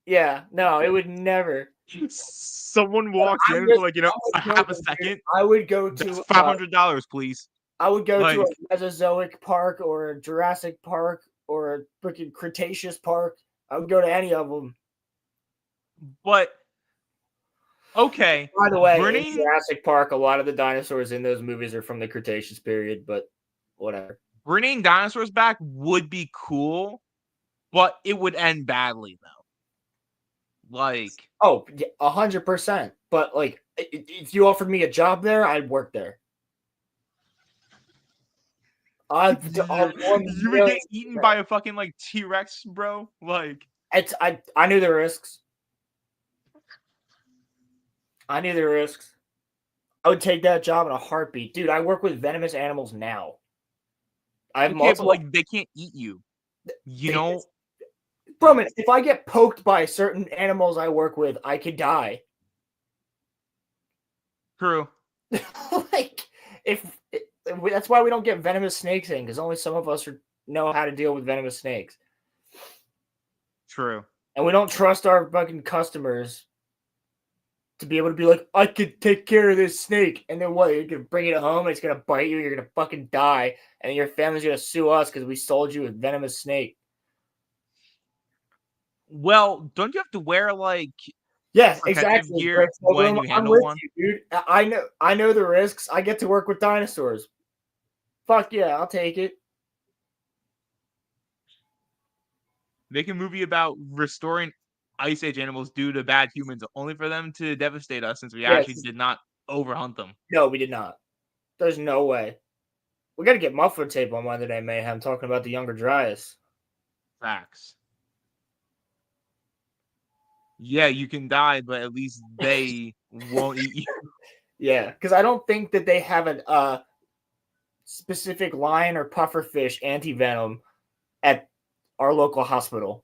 Yeah, no, it would never. Someone walks in for like a half a second. I would go to $500, please. I would go to a Mesozoic park or a Jurassic Park or a freaking Cretaceous park. I would go to any of them. But okay. By the way, in Jurassic Park, a lot of the dinosaurs in those movies are from the Cretaceous period, but whatever. Bringing dinosaurs back would be cool, but it would end badly though. Like, 100%. But like, if you offered me a job there, I'd work there. you would get eaten by a fucking like T-Rex, bro. Like, I knew the risks. I would take that job in a heartbeat, dude. I work with venomous animals now. I have multiple. But like they can't eat you. You know, bro. Man, if I get poked by certain animals I work with, I could die. True. Like, that's why we don't get venomous snakes in, because only some of us know how to deal with venomous snakes. True. And we don't trust our fucking customers to be able to be like, I could take care of this snake. And then what? You're going to bring it home and it's going to bite you. You're going to fucking die. And then your family's going to sue us because we sold you a venomous snake. Well, don't you have to wear like exactly gear when you handle one? You, dude. I know the risks. I get to work with dinosaurs. Fuck yeah, I'll take it. Make a movie about restoring Ice Age animals due to bad humans, only for them to devastate us since we actually did not overhunt them. No, we did not. There's no way. We got to get muffler tape on Monday Night Mayhem talking about the Younger Dryas. Facts. Yeah, you can die, but at least they won't eat you. Yeah, because I don't think that they have a specific lion or pufferfish anti-venom at our local hospital.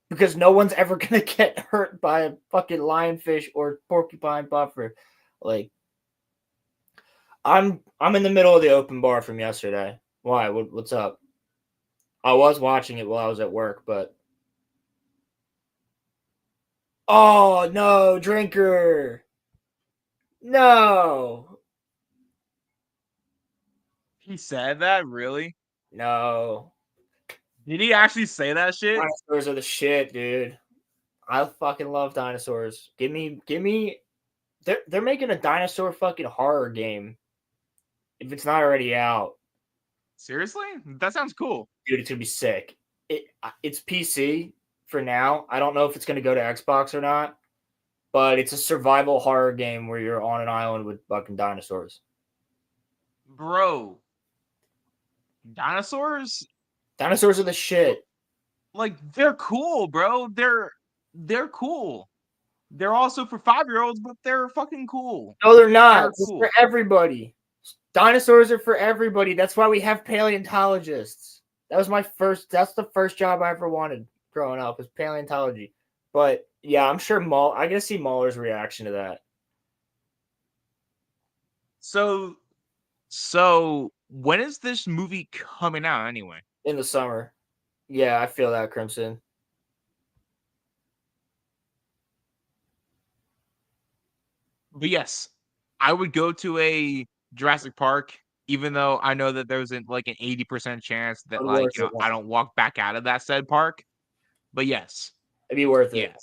Because no one's ever going to get hurt by a fucking lionfish or porcupine puffer. Like, I'm in the middle of the open bar from yesterday. Why? What's up? I was watching it while I was at work, but... Oh, no, drinker. No. He said that? Really? No. Did he actually say that shit? Dinosaurs are the shit, dude. I fucking love dinosaurs. Give me. They're making a dinosaur fucking horror game. If it's not already out. Seriously? That sounds cool. Dude, it's gonna be sick. It's PC for now. I don't know if it's gonna go to Xbox or not. But it's a survival horror game where you're on an island with fucking dinosaurs. Bro. Dinosaurs? Dinosaurs are the shit. Like, they're cool, bro. They're cool. They're also for 5-year-olds, but they're fucking cool. No, they're not. It's cool. for everybody. Dinosaurs are for everybody. That's why we have paleontologists. That's the first job I ever wanted growing up was paleontology. But yeah, I'm sure I gotta see Mahler's reaction to that. So when is this movie coming out anyway? In the summer. Yeah, I feel that, Crimson. But yes, I would go to a Jurassic Park even though I know that there's like an 80% chance that But like worth it, I don't walk back out of that said park. But yes, it'd be worth yeah.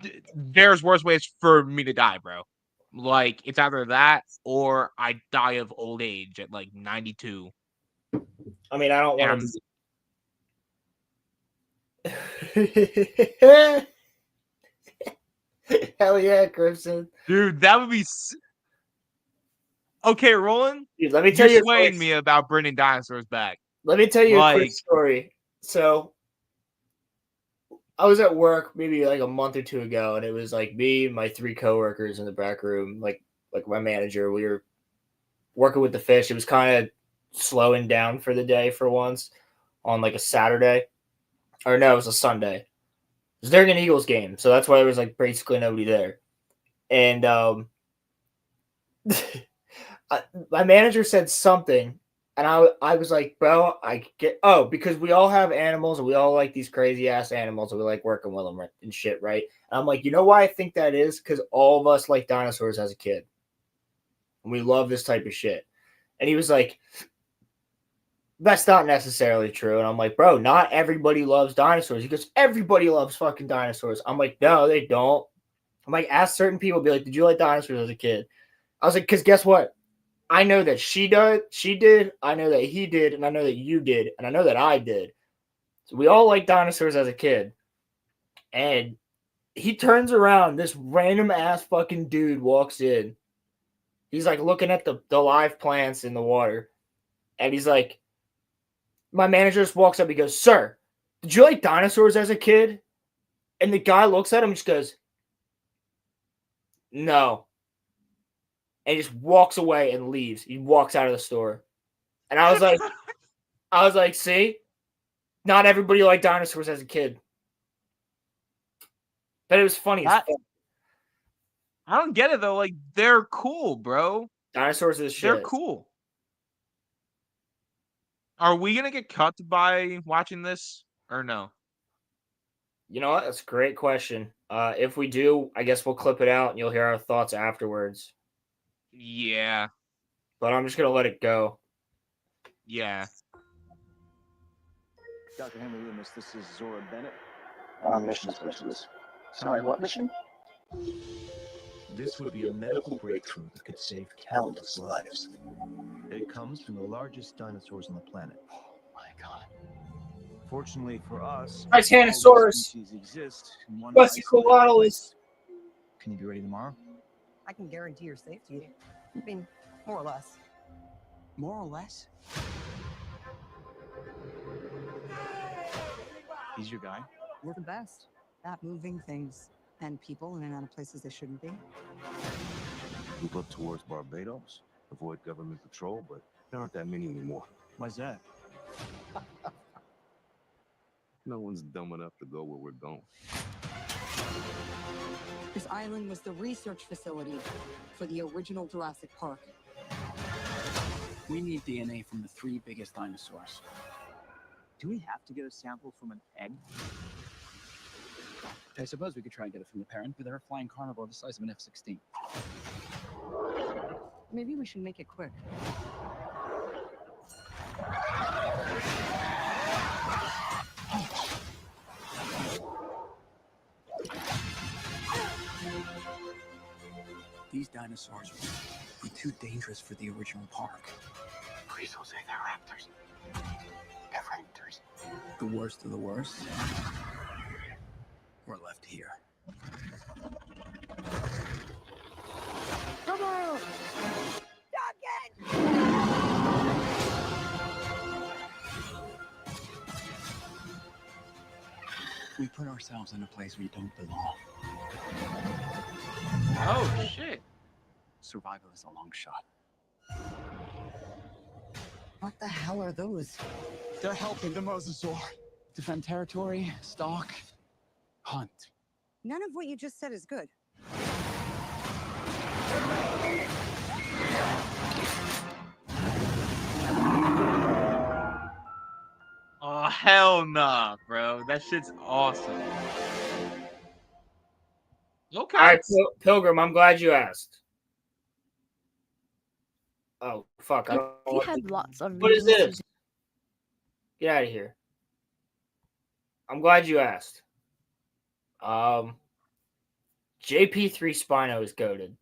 it. There's worse ways for me to die, bro. Like it's either that or I die of old age at like 92. I mean, I don't And want I'm to. Hell yeah, Crimson. dude, that would be okay, Roland. Dude, let me tell You're you. swaying me about bringing dinosaurs back. Let me tell you a quick Like, story. So, I was at work maybe like a month or two ago, and it was like me, my 3 coworkers in the back room, like my manager. We were working with the fish. It was kind of slowing down for the day for once on like a Saturday, or no, it was a Sunday. It was during an Eagles game, so that's why there was like basically nobody there. And my manager said something, and I was like, bro, I get because we all have animals and we all like these crazy ass animals and we like working with them and shit, right? And I'm like, you know why I think that is? Because all of us like dinosaurs as a kid, and we love this type of shit. And he was like, that's not necessarily true. And I'm like, bro, not everybody loves dinosaurs. He goes, everybody loves fucking dinosaurs. I'm like, no, they don't. I'm like, ask certain people, be like, did you like dinosaurs as a kid? I was like, because guess what? I know that she did, I know that he did, and I know that you did, and I know that I did. So we all like dinosaurs as a kid. And he turns around, this random ass fucking dude walks in. He's like looking at the live plants in the water. And he's like, my manager just walks up, he goes, sir, did you like dinosaurs as a kid? And the guy looks at him and just goes, no. And he just walks away and leaves. He walks out of the store. And I was like, see? Not everybody liked dinosaurs as a kid. But it was funny as fuck. I don't get it though. Like they're cool, bro. Dinosaurs is shit. They're cool. Are we gonna get cut by watching this or no? You know what? That's a great question. If we do, I guess we'll clip it out and you'll hear our thoughts afterwards. Yeah. But I'm just gonna let it go. Yeah. Dr. Henry Loomis, this is Zora Bennett. Mission specialist. Sorry, what mission? This would be a medical breakthrough that could save countless lives. It comes from the largest dinosaurs on the planet. Oh my god. Fortunately for us, Titanosaurus. all these species exist in one Vesicolatalis. Can you be ready tomorrow? I can guarantee your safety. I mean, more or less. More or less? He's your guy? We're the best at moving things and people in and out of places they shouldn't be. Move up towards Barbados, avoid government patrol, but there aren't that many anymore. Why's that? No one's dumb enough to go where we're going. This island was the research facility for the original Jurassic Park. We need DNA from the 3 biggest dinosaurs. Do we have to get a sample from an egg? I suppose we could try and get it from the parent, but they're a flying carnivore the size of an F-16. Maybe we should make it quick. These dinosaurs were too dangerous for the original park. Please don't say they're raptors. They're raptors. The worst of the worst were left here. Come on! We put ourselves in a place we don't belong. Oh shit. Survival is a long shot. What the hell are those? They're helping the mosasaur defend territory, stalk, hunt. None of what you just said is good. Oh hell nah, bro. That shit's awesome. Okay. All right, Pilgrim, I'm glad you asked. Oh fuck! I If don't know you what, had lots of what is reasons this? Get out of here! I'm glad you asked. Um, JP3 Spino is goaded,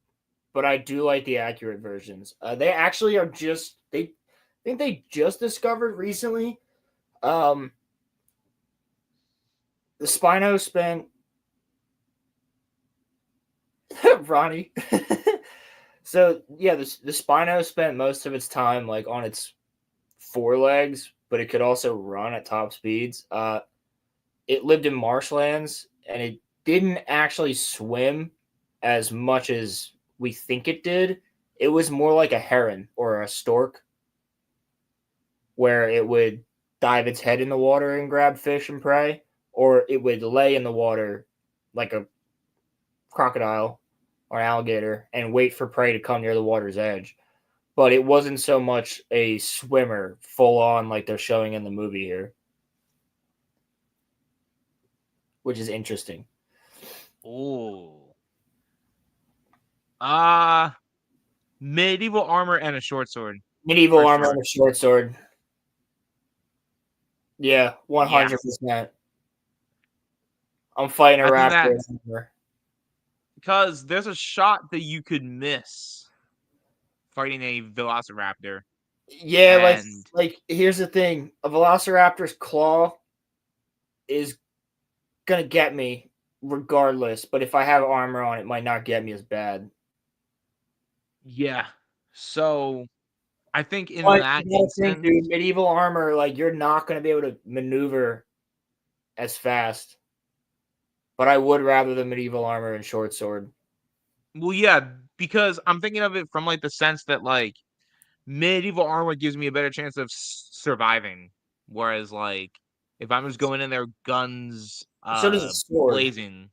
but I do like the accurate versions. They actually are just they I think they just discovered recently. Um, the Spino spent Ronnie. So yeah, the Spino spent most of its time like on its forelegs, but it could also run at top speeds. It lived in marshlands and it didn't actually swim as much as we think it did. It was more like a heron or a stork, where it would dive its head in the water and grab fish and prey, or it would lay in the water like a crocodile or an alligator and wait for prey to come near the water's edge. But it wasn't so much a swimmer full on like they're showing in the movie here, which is interesting. Oh. Medieval armor and a short sword. Medieval For armor sure. and a short sword. Yeah, 100%. Yeah. I'm fighting a I think raptor. that because there's a shot that you could miss fighting a velociraptor. Yeah, And like here's the thing: a velociraptor's claw is gonna get me regardless, but if I have armor on, it might not get me as bad. yeah. So I think in But that you gotta think, instance, dude, medieval armor, like you're not gonna be able to maneuver as fast. But I would rather the medieval armor and short sword. well, yeah, because I'm thinking of it from like the sense that like medieval armor gives me a better chance of surviving, whereas like if I'm just going in there guns So does a sword. blazing.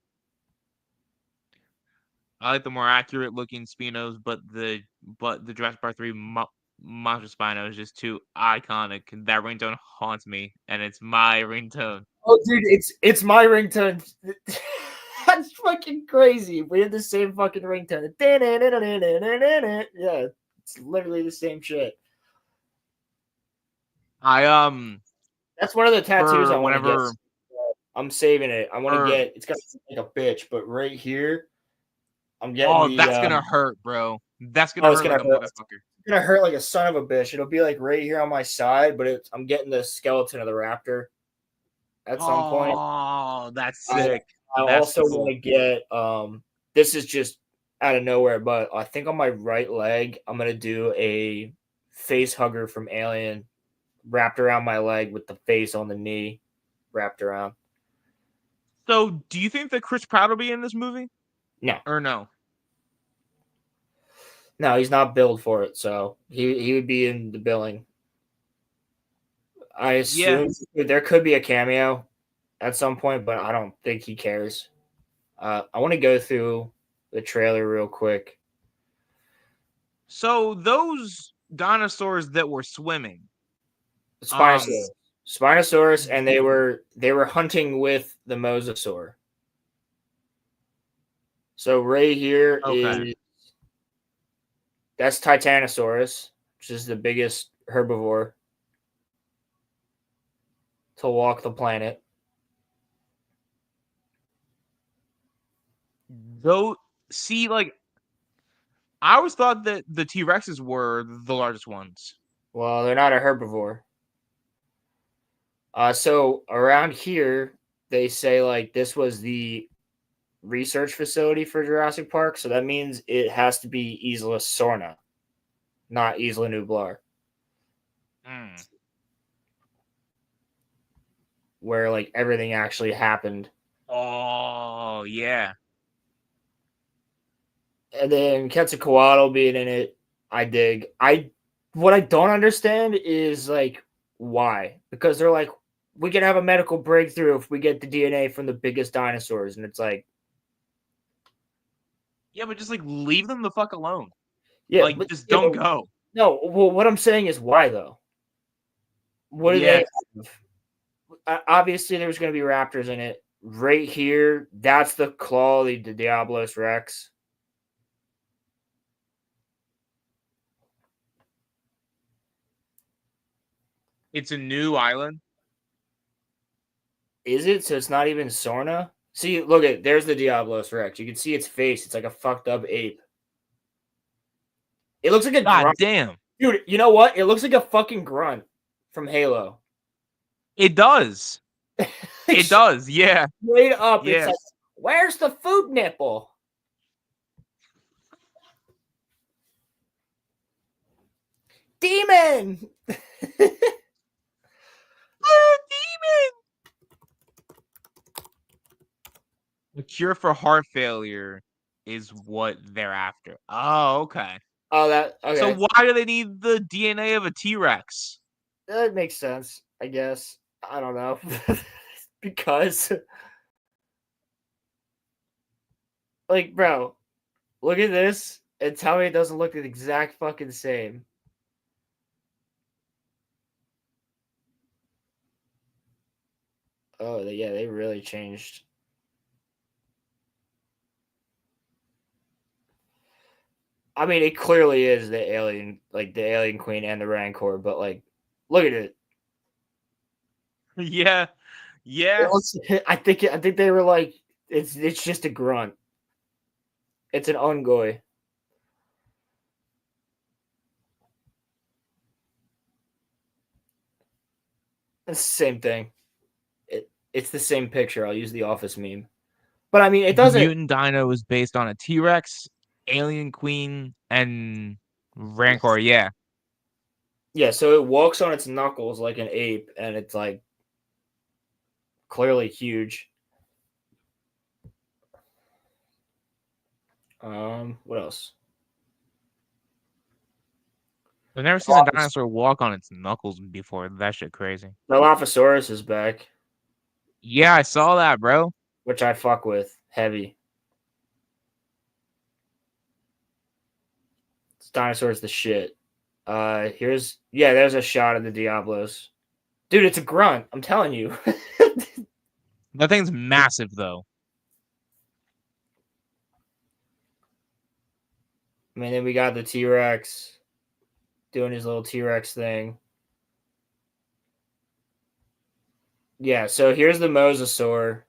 I like the more accurate looking Spinos, but the Jurassic Park 3 Monster Spino is just too iconic. That ringtone haunts me, and it's my ringtone. Oh, dude, it's my ringtone. That's fucking crazy. We have the same fucking ringtone. Yeah, it's literally the same shit. That's one of the tattoos I want to get. I'm saving it. I want to get. It's got like a bitch, but right here, I'm getting the. That's gonna hurt, bro. That's gonna Oh, it's hurt gonna like a hurt. motherfucker. It's gonna hurt like a son of a bitch. It'll be like right here on my side, but I'm getting the skeleton of the raptor at some point. Oh, that's sick. I That's also cool. want to get. This is just out of nowhere, but I think on my right leg, I'm gonna do a face hugger from Alien, wrapped around my leg with the face on the knee, wrapped around. So, do you think that Chris Pratt will be in this movie? No. Or no? No, he's not billed for it, so he would be in the billing. I assume there could be a cameo at some point, but I don't think he cares. I want to go through the trailer real quick. So those dinosaurs that were swimming, Spinosaurus, and they were hunting with the mosasaur. So right here is that's Titanosaurus, which is the biggest herbivore to walk the planet. Though, see, like, I always thought that the T-Rexes were the largest ones. Well, they're not a herbivore. So around here, they say like this was the research facility for Jurassic Park, so that means it has to be Isla Sorna, not Isla Nublar. Where like everything actually happened. Oh yeah. And then Quetzalcoatl being in it, I dig. What I don't understand is like why, because they're like we can have a medical breakthrough if we get the DNA from the biggest dinosaurs, and it's like, yeah, but just like leave them the fuck alone. Yeah, like just don't go. No, well, what I'm saying is why though? What do they have? Obviously, there's going to be raptors in it. Right here, that's the claw, the Diablos Rex. It's a new island. Is it? So it's not even Sorna? See, look at there's the Diablos Rex. You can see its face. It's like a fucked up ape. It looks like a God grunt. damn. Dude, you know what? It looks like a fucking grunt from Halo. It does. It does. Yeah. Straight up, it's Yes. like, where's the food nipple? Demon! The cure for heart failure is what they're after. Oh, okay. Oh, that okay. So why do they need the DNA of a T-Rex? That makes sense, I guess. I don't know. Because like, bro, look at this and tell me it doesn't look the exact fucking same. Oh, yeah, they really changed. I mean, it clearly is the alien, like the alien queen and the Rancor, but like, look at it. Yeah. Yeah. I think they were like, it's just a grunt. It's an Ungoy. It's the same thing. It's the same picture. I'll use the Office meme. But I mean, it doesn't. Mutant Dino is based on a T-Rex, Alien Queen, and Rancor. Yeah. Yeah, so it walks on its knuckles like an ape, and it's like clearly huge. What else? I've never seen a dinosaur walk on its knuckles before. That shit crazy. Dilophosaurus is back. Yeah, I saw that, bro. Which I fuck with heavy. This dinosaur's the shit. There's a shot of the Diablos. Dude, it's a grunt. I'm telling you. That thing's massive, though. I mean, then we got the T-Rex doing his little T-Rex thing. Yeah, so here's the Mosasaur,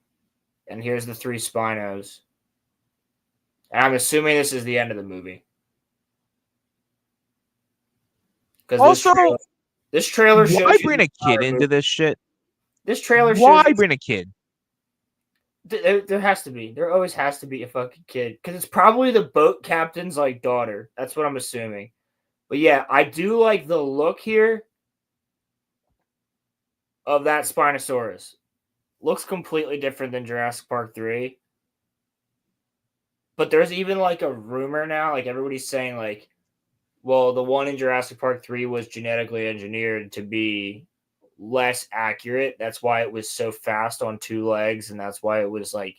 and here's the 3 Spinos. And I'm assuming this is the end of the movie. Because Also, this trailer shows why you bring the a kid entire into movie. this shit? This trailer Why shows bring a kid? There has to be. There always has to be a fucking kid. Because it's probably the boat captain's like daughter. That's what I'm assuming. But yeah, I do like the look here of that Spinosaurus. Looks completely different than Jurassic Park 3. But there's even like a rumor now, like everybody's saying like, well, the one in Jurassic Park 3 was genetically engineered to be less accurate. That's why it was so fast on 2 legs, and that's why it was like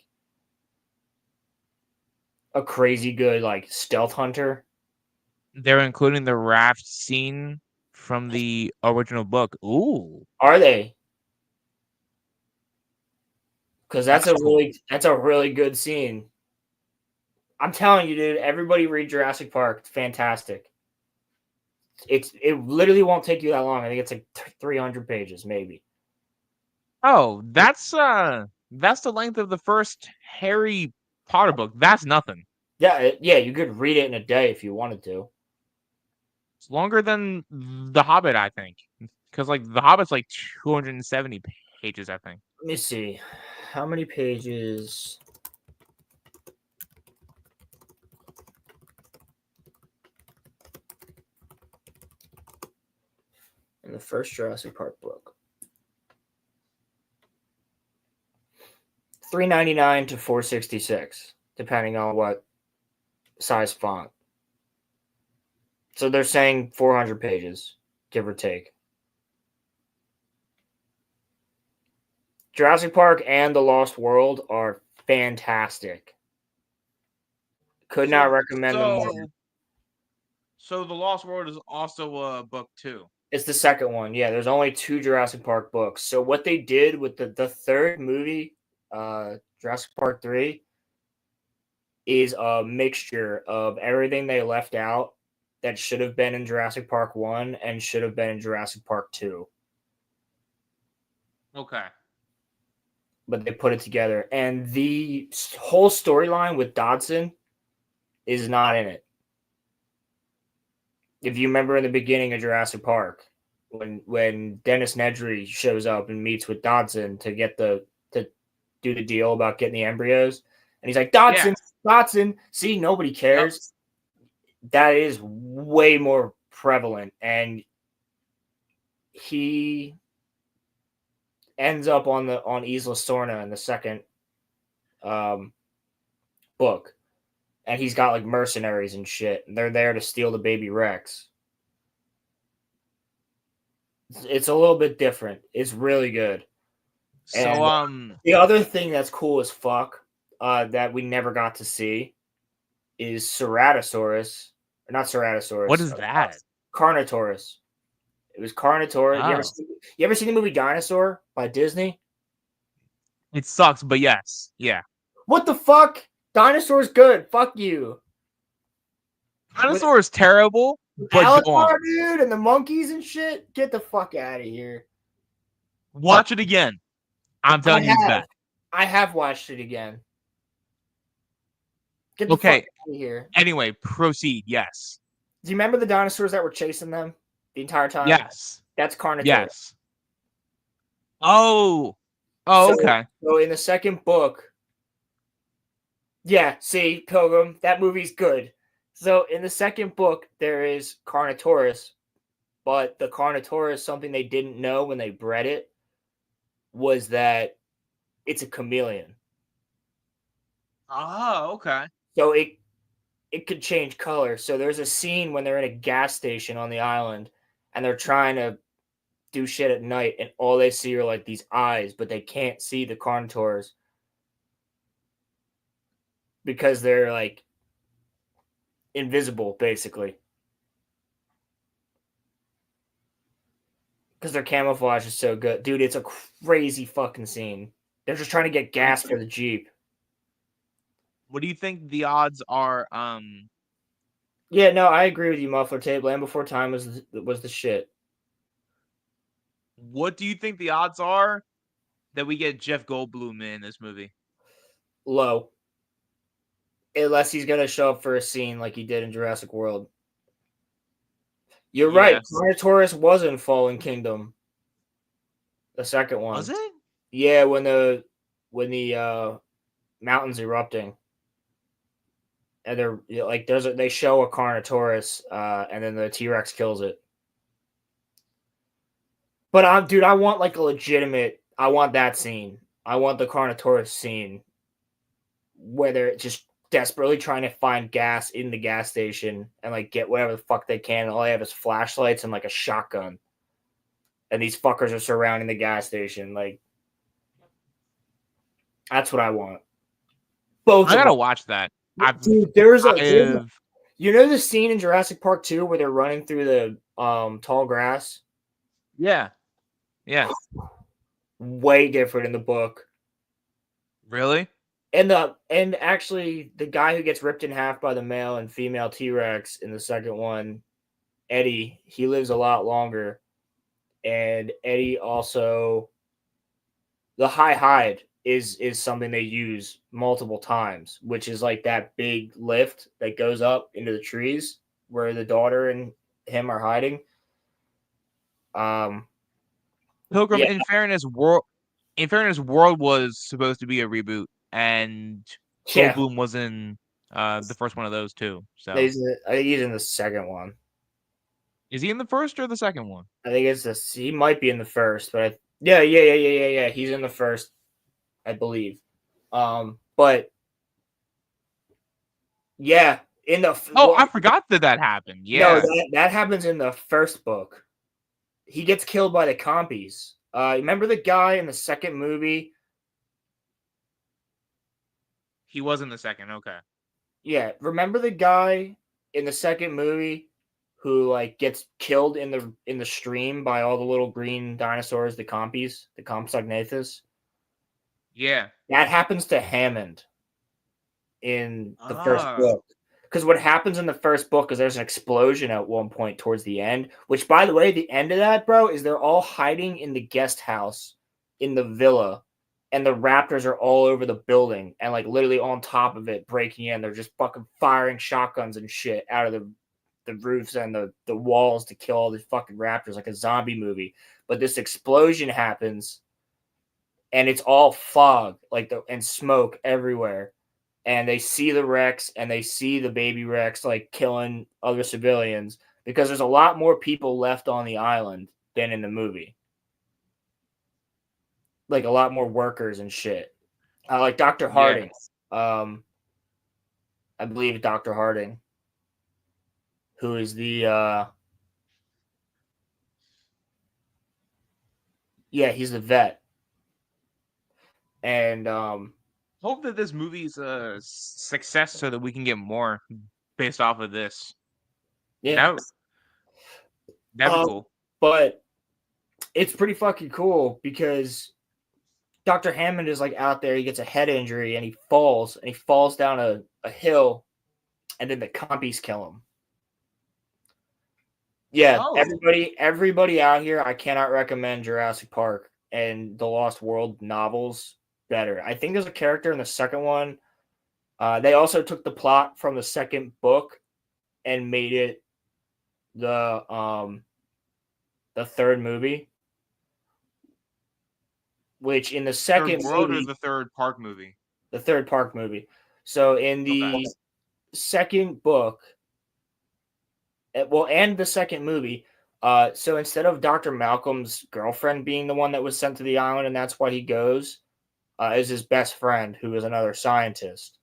a crazy good like stealth hunter. They're including the raft scene from the original book. Ooh. Are they? Because that's cool. a really good scene. I'm telling you, dude. Everybody read Jurassic Park. It's fantastic. It literally won't take you that long. I think it's like 300 pages, maybe. Oh, that's the length of the first Harry Potter book. That's nothing. Yeah, you could read it in a day if you wanted to. It's longer than The Hobbit, I think, because like The Hobbit's like 270 pages, I think. Let me see, how many pages? In the first Jurassic Park book. 399 to 466, depending on what size font. So they're saying 400 pages, give or take. Jurassic Park and The Lost World are fantastic. Could not recommend them more. So The Lost World is also a book too. It's the second one. Yeah, there's only 2 Jurassic Park books. So what they did with the third movie, Jurassic Park 3, is a mixture of everything they left out that should have been in Jurassic Park 1 and should have been in Jurassic Park 2. Okay. But they put it together, and the whole storyline with Dodson is not in it. If you remember in the beginning of Jurassic Park, when Dennis Nedry shows up and meets with Dodson to do the deal about getting the embryos, and he's like, Dodson, Dodson, see, nobody cares. Yep. That is way more prevalent, and he ends up on Isla Sorna in the second book, and he's got like mercenaries and shit, and they're there to steal the baby Rex. It's a little bit different. It's really good. So and, the other thing that's cool as fuck that we never got to see is Ceratosaurus, or not Ceratosaurus. What is that? Carnotaurus. It was Carnotaurus. Oh. You ever seen the movie Dinosaur by Disney? It sucks, but yes, yeah. What the fuck? Dinosaur's good. Fuck you. Dinosaur is terrible. But Alligator, dude, and the monkeys and shit. Get the fuck out of here. Watch it again. I'm telling you that. I have watched it again. Get the fuck out of here. Anyway, proceed. Yes. Do you remember the dinosaurs that were chasing them the entire time? Yes. That's Carnotaurus. Yes. Oh, okay. So in the second book, yeah, see, Pilgrim, that movie's good. So in the second book, there is Carnotaurus, but the Carnotaurus, something they didn't know when they bred it, was that it's a chameleon. Oh, okay. So it could change color. So there's a scene when they're in a gas station on the island, and they're trying to do shit at night, and all they see are like these eyes, but they can't see the Carnotaurs because they're like invisible, basically. Because their camouflage is so good. Dude, it's a crazy fucking scene. They're just trying to get gas for the Jeep. What do you think the odds are? Yeah, no, I agree with you, Muffler Tape. Land Before Time was the shit. What do you think the odds are that we get Jeff Goldblum in this movie? Low. Unless he's going to show up for a scene like he did in Jurassic World. You're right. Carnotaurus was in Fallen Kingdom. The second one. Was it? Yeah, when the mountain's erupting. And they're like they show a Carnotaurus and then the T-Rex kills it. But I want like a legitimate, I want that scene. I want the Carnotaurus scene where they're just desperately trying to find gas in the gas station and like get whatever the fuck they can. And all they have is flashlights and like a shotgun. And these fuckers are surrounding the gas station. Like, that's what I want. Both. I gotta watch that. Dude, there's you know the scene in Jurassic Park 2 where they're running through the tall grass? Yeah. Yeah. Way different in the book. Really? And actually the guy who gets ripped in half by the male and female T-Rex in the second one, Eddie, he lives a lot longer. And Eddie also, the high hide is something they use multiple times, which is like that big lift that goes up into the trees where the daughter and him are hiding. Pilgrim, in fairness, World was supposed to be a reboot, and Goldblum was in the first one of those too. So I think he's in the second one. Is he in the first or the second one? I think he might be in the first, but yeah. He's in the first, I believe. But yeah, in the I forgot that happened. Yeah, no, that happens in the first book. He gets killed by the compies. Remember the guy in the second movie? He was in the second. Okay. Yeah, remember the guy in the second movie who like gets killed in the stream by all the little green dinosaurs, the compies, the Compsognathus? Yeah. That happens to Hammond in the first book. Because what happens in the first book is there's an explosion at one point towards the end, which, by the way, the end of that, bro, is they're all hiding in the guest house in the villa, and the raptors are all over the building and like literally on top of it, breaking in. They're just fucking firing shotguns and shit out of the roofs and the walls to kill all these fucking raptors like a zombie movie. But this explosion happens, and it's all fog, and smoke everywhere. And they see the Rex and they see the baby Rex like killing other civilians because there's a lot more people left on the island than in the movie. Like a lot more workers and shit. Like Dr. Harding. I believe Dr. Harding, who is the he's the vet. And hope that this movie's a success so that we can get more based off of this. Yeah. That'd be cool. But it's pretty fucking cool because Dr. Hammond is like out there, he gets a head injury and he falls down a hill, and then the compies kill him. Yeah, everybody out here, I cannot recommend Jurassic Park and the Lost World novels better. I think there's a character in the second one. They also took the plot from the second book and made it the third movie. Which in the second Third World movie, is the third Park movie. The third Park movie. So in the second book, and the second movie, so instead of Dr. Malcolm's girlfriend being the one that was sent to the island, and that's why he goes, is his best friend, who is another scientist.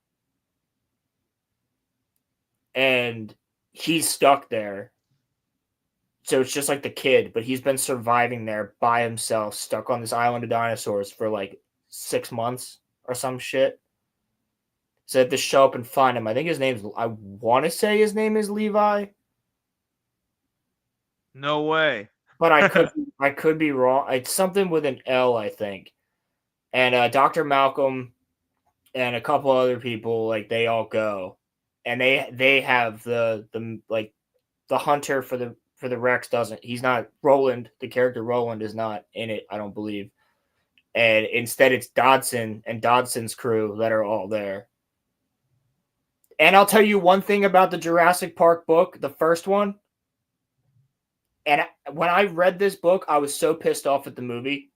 And he's stuck there. So it's just like the kid, but he's been surviving there by himself, stuck on this island of dinosaurs for like 6 months or some shit. So they have to show up and find him. I think I want to say his name is Levi. No way. But I could be wrong. It's something with an L, I think. And Dr. Malcolm and a couple other people, like, they all go. And they have the hunter for the Rex doesn't. He's not Roland. The character Roland is not in it, I don't believe. And instead it's Dodson and Dodson's crew that are all there. And I'll tell you one thing about the Jurassic Park book, the first one. And when I read this book, I was so pissed off at the movie.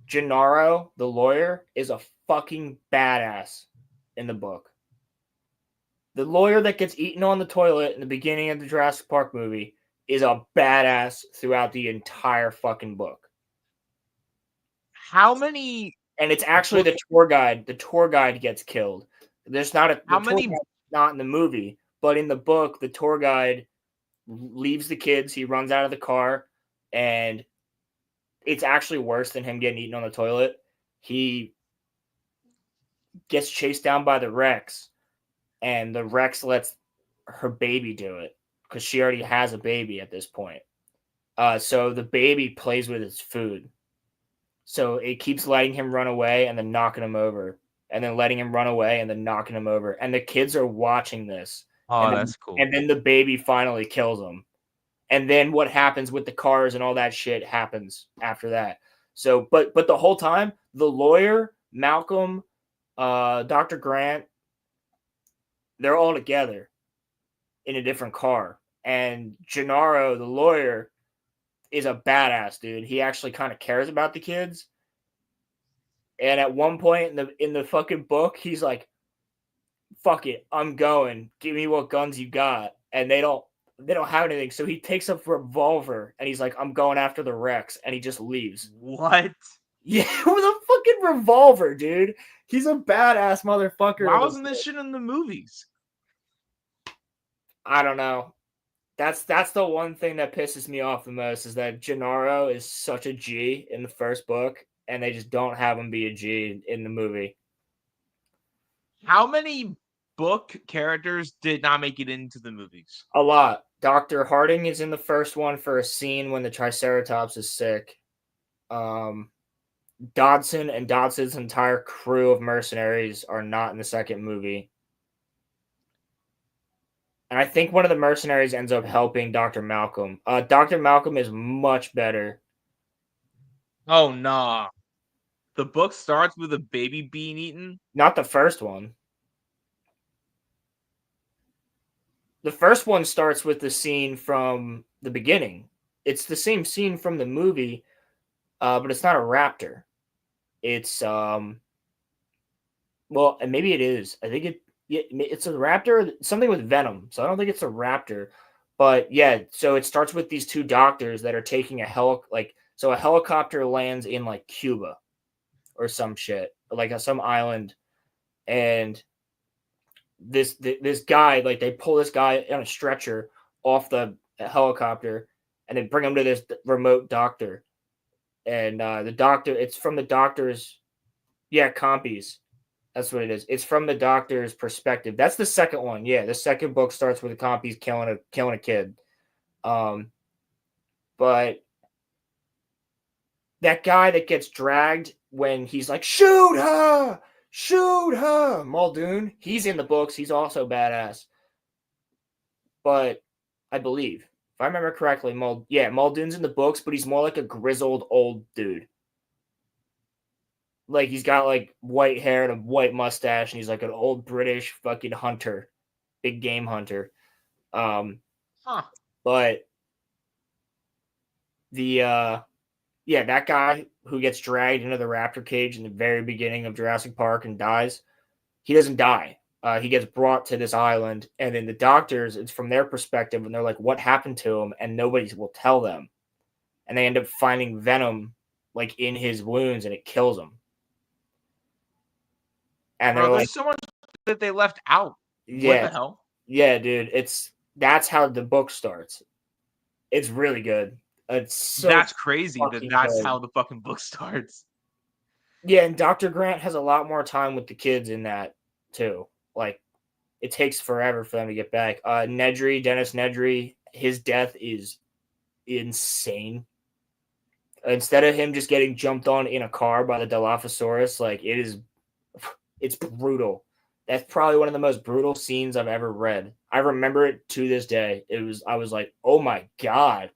Gennaro, the lawyer, is a fucking badass in the book. The lawyer that gets eaten on the toilet in the beginning of the Jurassic Park movie is a badass throughout the entire fucking book. How many? And it's actually the tour guide. The tour guide gets killed. There's not a how many? Not in the movie, but in the book, the tour guide leaves the kids. He runs out of the car, and it's actually worse than him getting eaten on the toilet. He gets chased down by the Rex, and the Rex lets her baby do it because she already has a baby at this point. So the baby plays with its food. So it keeps letting him run away and then knocking him over, and then letting him run away and then knocking him over. And the kids are watching this. Oh, and that's cool. And then the baby finally kills him. And then what happens with the cars and all that shit happens after that. So, but the whole time, the lawyer, Malcolm, Dr. Grant, they're all together in a different car. And Gennaro, the lawyer, is a badass dude. He actually kind of cares about the kids. And at one point in the fucking book, he's like, "Fuck it, I'm going. Give me what guns you got." And they don't have anything. So he takes a revolver and he's like, "I'm going after the Rex," and he just leaves. What? Yeah, with a fucking revolver, dude. He's a badass motherfucker. Why wasn't this shit in the movies? I don't know. That's the one thing that pisses me off the most is that Gennaro is such a G in the first book, and they just don't have him be a G in the movie. How many book characters did not make it into the movies? A lot. Dr. Harding is in the first one for a scene when the Triceratops is sick. Dodson and Dodson's entire crew of mercenaries are not in the second movie. And I think one of the mercenaries ends up helping Dr. Malcolm. Dr. Malcolm is much better. Oh, nah. The book starts with a baby being eaten. Not the first one. The first one starts with the scene from the beginning. It's the same scene from the movie, but it's not a raptor. It's well, and maybe it is. I think it's a raptor, something with venom. So I don't think it's a raptor. But yeah, so it starts with these two doctors that are taking so a helicopter lands in like Cuba or some shit, like some island, and this guy, like they pull this guy on a stretcher off the helicopter and they bring him to this remote doctor, and the doctor, it's from the doctor's, yeah, compies. That's what it is. It's from the doctor's perspective. That's the second one. Yeah, the second book starts with the compies killing a kid. But that guy that gets dragged when he's like, shoot her, Muldoon. He's in the books. He's also badass. But I believe, if I remember correctly, Muldoon's in the books, but he's more like a grizzled old dude. Like he's got like white hair and a white mustache, and he's like an old British fucking hunter, big game hunter. But that guy who gets dragged into the raptor cage in the very beginning of Jurassic Park and dies, he doesn't die. He gets brought to this island, and then the doctors, it's from their perspective, and they're like, what happened to him? And nobody will tell them. And they end up finding venom like in his wounds, and it kills him. And they're there's so much that they left out. Yeah, what the hell? Yeah, dude. That's how the book starts. It's really good. That's crazy that's how the fucking book starts. Yeah, and Dr. Grant has a lot more time with the kids in that too. Like, it takes forever for them to get back. Dennis Nedry, his death is insane. Instead of him just getting jumped on in a car by the Dilophosaurus, like it's brutal. That's probably one of the most brutal scenes I've ever read. I remember it to this day. I was like, oh my God.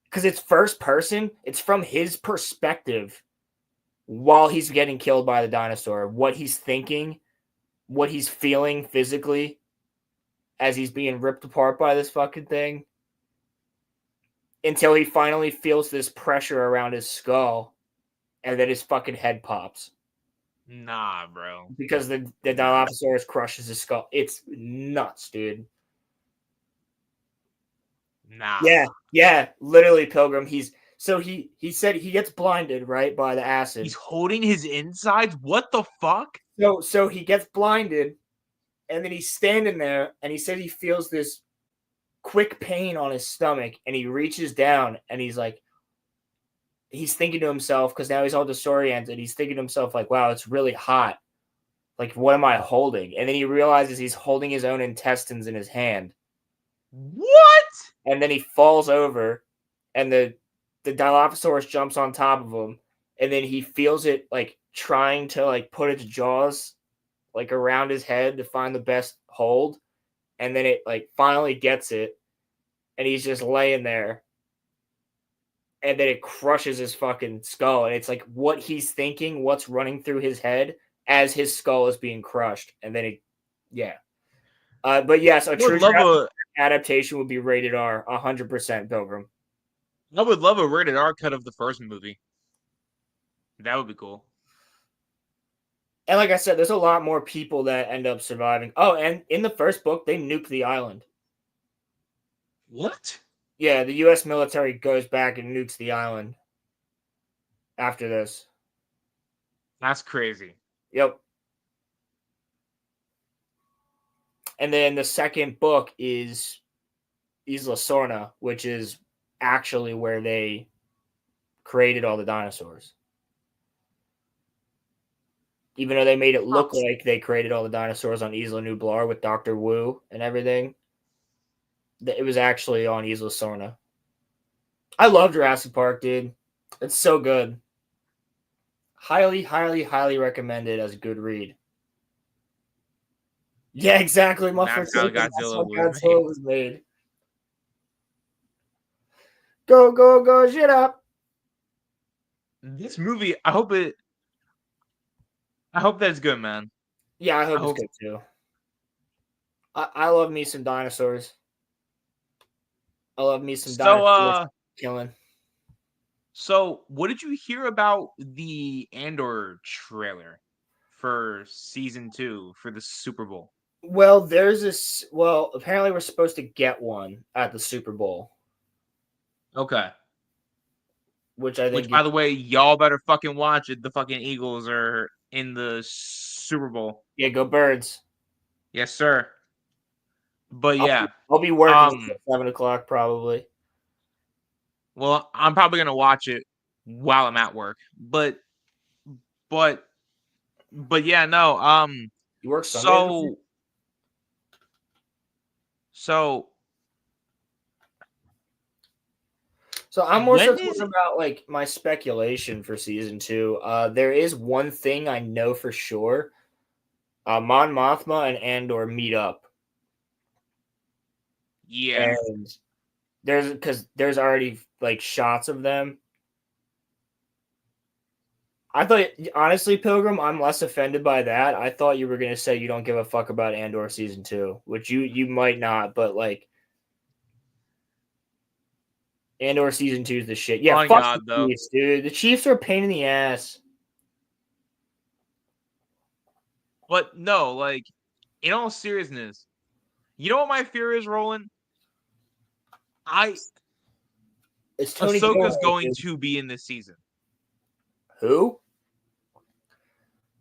Because it's first person. It's from his perspective while he's getting killed by the dinosaur. What he's thinking, what he's feeling physically as he's being ripped apart by this fucking thing. Until he finally feels this pressure around his skull and then his fucking head pops. Nah, bro. Because the Dilophosaurus crushes his skull. It's nuts, dude. Nah. Yeah, literally, Pilgrim. He said he gets blinded, right, by the acid. He's holding his insides? What the fuck? So he gets blinded, and then he's standing there, and he said he feels this quick pain on his stomach, and he reaches down, and he's thinking to himself, because now he's all disoriented, he's thinking to himself, like, wow, it's really hot. Like, what am I holding? And then he realizes he's holding his own intestines in his hand. What? And then he falls over, and the Dilophosaurus jumps on top of him, and then he feels it, like, trying to, like, put its jaws, like, around his head to find the best hold, and then it, like, finally gets it, and he's just laying there, and then it crushes his fucking skull, and it's, like, what he's thinking, what's running through his head as his skull is being crushed, and then but yes, a true adaptation would be rated R, 100%, Pilgrim. I would love a rated R cut of the first movie. That would be cool. And like I said, there's a lot more people that end up surviving. Oh, and in the first book, they nuke the island. What? Yeah, the U.S. military goes back and nukes the island after this. That's crazy. Yep. And then the second book is Isla Sorna, which is actually where they created all the dinosaurs. Even though they made it look like they created all the dinosaurs on Isla Nublar with Dr. Wu and everything, it was actually on Isla Sorna. I love Jurassic Park, dude. It's so good. Highly, highly, highly recommended as a good read. Yeah, exactly. That's how Godzilla was made. Go, go, go, shit up. This movie, I hope it I hope that's good, man. Yeah, I hope I it's hope- good too. I love me some dinosaurs. I love me some dinosaurs killing. So what did you hear about the Andor trailer for season 2 for the Super Bowl? Well, there's this. Well, apparently we're supposed to get one at the Super Bowl, Okay. which I Which, think. by the way, y'all better fucking watch it. The fucking Eagles are in the Super Bowl. Yeah, go Birds. Yes, sir. But yeah, I'll be working at 7 o'clock probably. well, I'm probably gonna watch it while I'm at work. But yeah, no. You work Sunday? So I'm more so talking about like my speculation for season 2. There is one thing I know for sure. Mon Mothma and Andor meet up. Yeah. And there's already like shots of them. I thought, honestly, Pilgrim, I'm less offended by that. I thought you were gonna say you don't give a fuck about Andor season 2, which you might not, but like Andor season 2 is the shit. Yeah, Oh my fuck God, the though. Chiefs, dude. The Chiefs are a pain in the ass. But no, like, in all seriousness, you know what my fear is, Roland? It's Tony Ahsoka's Gilroy, going dude. to be in this season. Who?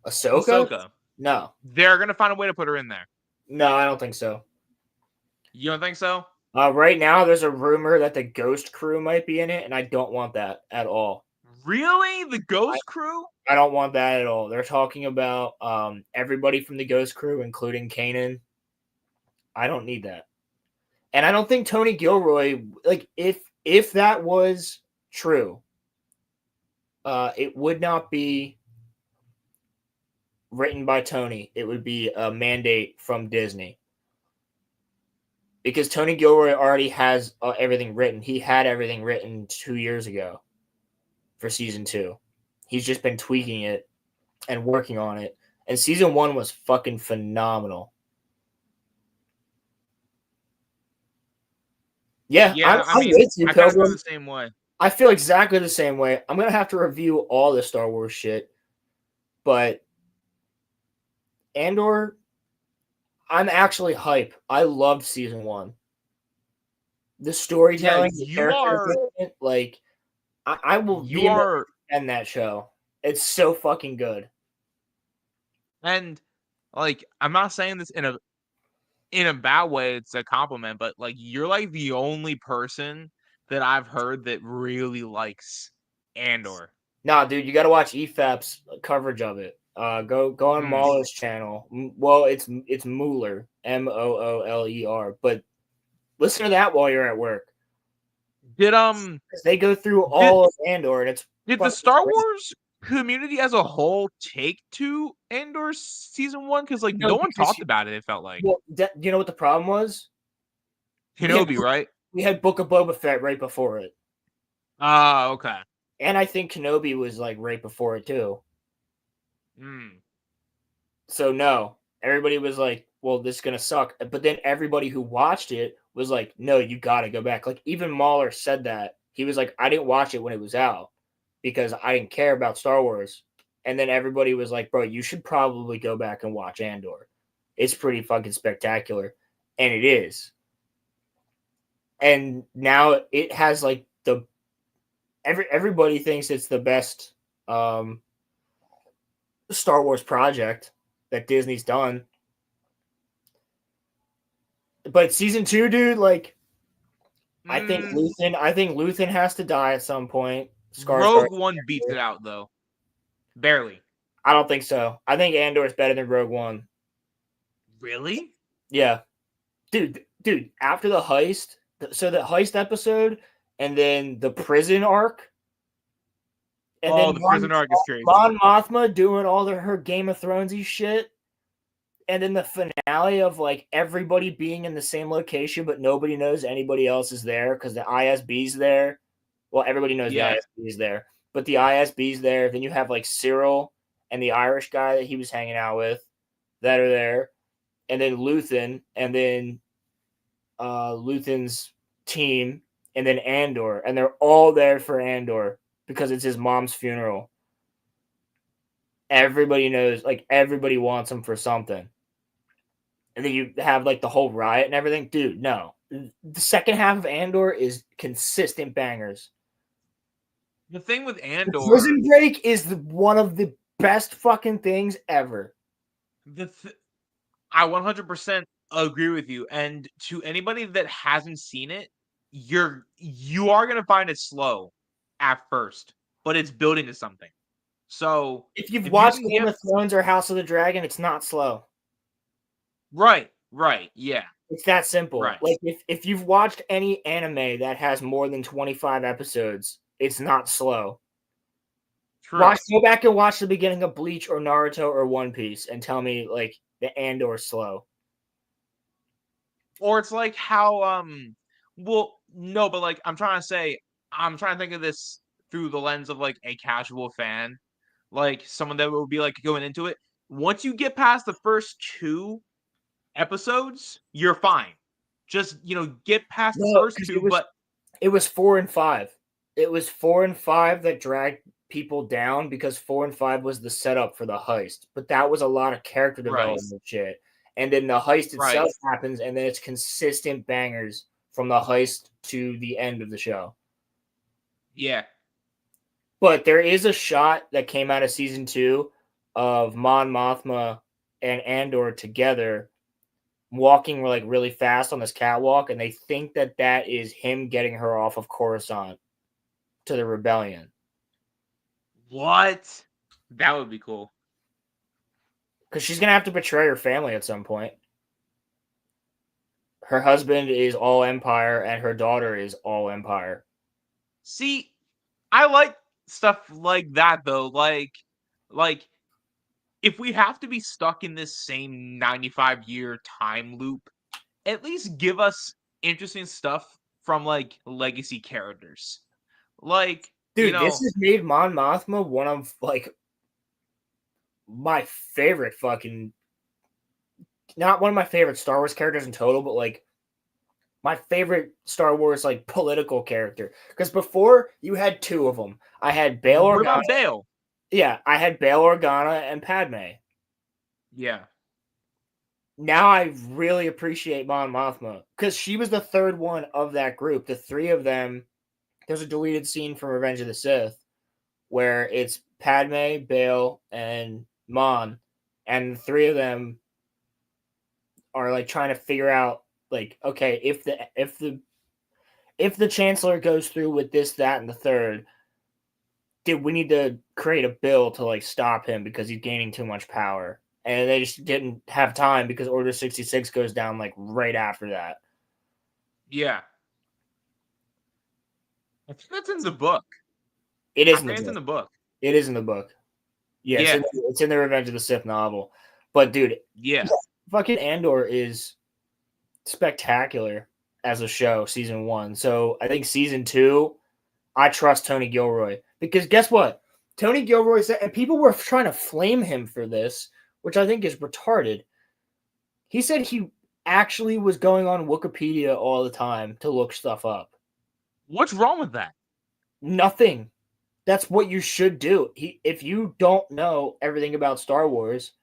Ahsoka? Ahsoka. No. They're gonna find a way to put her in there. No, I don't think so. You don't think so? Right now, there's a rumor that the Ghost Crew might be in it, and I don't want that at all. Really? The Ghost Crew? I don't want that at all. They're talking about everybody from the Ghost Crew, including Kanan. I don't need that. And I don't think Tony Gilroy, like, if that was true, it would not be written by Tony. It would be a mandate from Disney. Because Tony Gilroy already has everything written. He had everything written 2 years ago for season 2. He's just been tweaking it and working on it. And season 1 was fucking phenomenal. Yeah, I mean, with you, I kind of feel Pilgrim. the same way. I feel exactly the same way. I'm gonna have to review all the Star Wars shit, but Andor, I'm actually hype. I loved season 1. The storytelling, the character development, like I will end that show. It's so fucking good. And like, I'm not saying this in a bad way. It's a compliment, but like, you're like the only person that I've heard that really likes Andor. Nah, dude, you got to watch EFAP's coverage of it. Go on Mauler's channel. Well, it's Mooler, Mooler, but listen to that while you're at work. They go through all of Andor, and it's did the Star Wars community as a whole take to Andor season 1? Because like no one talked about it. It felt like. Well, you know what the problem was? Kenobi, right? We had Book of Boba Fett right before it. Okay. And I think Kenobi was like right before it too. So no, everybody was like, well, this is gonna suck. But then everybody who watched it was like, no, you gotta go back. Like even Mauler said that. He was like, I didn't watch it when it was out because I didn't care about Star Wars. And then everybody was like, bro, you should probably go back and watch Andor. It's pretty fucking spectacular. And it is. And now it has like everybody thinks it's the best Star Wars project that Disney's done. But season 2, dude, like I think Luthen has to die at some point. Rogue One beats it out though. Barely. I don't think so. I think Andor is better than Rogue One. Really? Yeah. Dude, after the heist, so the heist episode and then the prison arc. And then the prison arc is crazy. Mon Mothma doing all her Game of Thronesy shit. And then the finale of like everybody being in the same location, but nobody knows anybody else is there because the ISB's there. Well, everybody knows the ISB is there, but the ISB's there. Then you have like Cyril and the Irish guy that he was hanging out with that are there, and then Luthen, and then Luthen's team, and then Andor, and they're all there for Andor because it's his mom's funeral. Everybody knows, like everybody wants him for something. And then you have like the whole riot and everything. Dude, no. The second half of Andor is consistent bangers. The thing with The Andor, Prison Break is one of the best fucking things ever. I 100% agree with you. And to anybody that hasn't seen it, you are gonna find it slow at first, but it's building to something. So if you've watched Game get... of Thrones or House of the Dragon, it's not slow. Right, yeah. It's that simple. Right. Like if you've watched any anime that has more than 25 episodes, it's not slow. True. Go back and watch the beginning of Bleach or Naruto or One Piece and tell me like the Andor slow. Or it's like how well, no, but like I'm trying to think of this through the lens of like a casual fan, like someone that would be like going into it. Once you get past the first 2 episodes, you're fine. Just, get past the first 2, but it was 4 and 5. It was 4 and 5 that dragged people down because 4 and 5 was the setup for the heist. But that was a lot of character development shit. And then the heist itself happens, and then it's consistent bangers from the heist to the end of the show. Yeah. But there is a shot that came out of season 2 of Mon Mothma and Andor together walking like really fast on this catwalk, and they think that is him getting her off of Coruscant to the rebellion. What? That would be cool. Because she's gonna have to betray her family at some point. Her husband is all Empire, and her daughter is all Empire. See, I like stuff like that though. Like if we have to be stuck in this same 95-year time loop, at least give us interesting stuff from like legacy characters. Like, dude, this has made Mon Mothma one of like my favorite fucking, not one of my favorite Star Wars characters in total, but like my favorite Star Wars like political character. Because before you had 2 of them. I had Bail Organa. What about Bail? Yeah, I had Bail Organa and Padme. Yeah. Now I really appreciate Mon Mothma because she was the third one of that group. The 3 of them, there's a deleted scene from Revenge of the Sith where it's Padme, Bail, and Mon, and the 3 of them are like trying to figure out like, okay, if the Chancellor goes through with this, that, and the third, did we need to create a bill to like stop him because he's gaining too much power? And they just didn't have time because Order 66 goes down like right after that. Yeah. I think that's in the book. It is in the book. It is in the book. Yeah, it's in the Revenge of the Sith novel. But dude, fucking Andor is spectacular as a show, season 1. So I think season 2, I trust Tony Gilroy. Because guess what? Tony Gilroy said, and people were trying to flame him for this, which I think is retarded. He said he actually was going on Wikipedia all the time to look stuff up. What's wrong with that? Nothing. That's what you should do. If you don't know everything about Star Wars,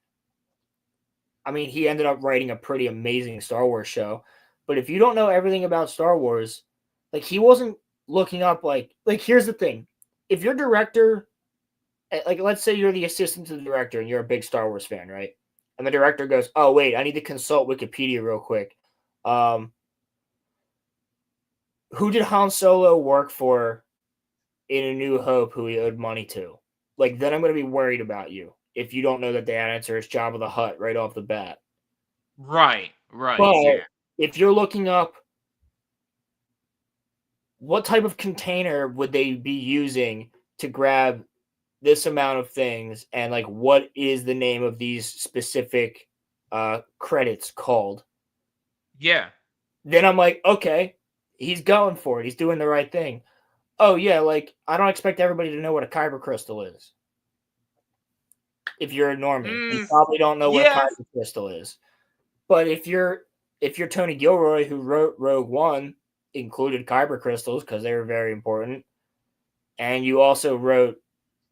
I mean, he ended up writing a pretty amazing Star Wars show. But if you don't know everything about Star Wars, like he wasn't looking up like here's the thing. If your director, like let's say you're the assistant to the director and you're a big Star Wars fan, right? And the director goes, "Oh wait, I need to consult Wikipedia real quick. Who did Han Solo work for in A New Hope who he owed money to?" Like then I'm going to be worried about you if you don't know that the answer is Jabba the Hutt right off the bat. Right. But if you're looking up what type of container would they be using to grab this amount of things, and like what is the name of these specific credits called? Yeah. Then I'm like, okay, he's going for it. He's doing the right thing. Oh yeah, like I don't expect everybody to know what a kyber crystal is. If you're a normie, you probably don't know what a kyber crystal is. But if you're Tony Gilroy, who wrote Rogue One, included kyber crystals because they were very important, and you also wrote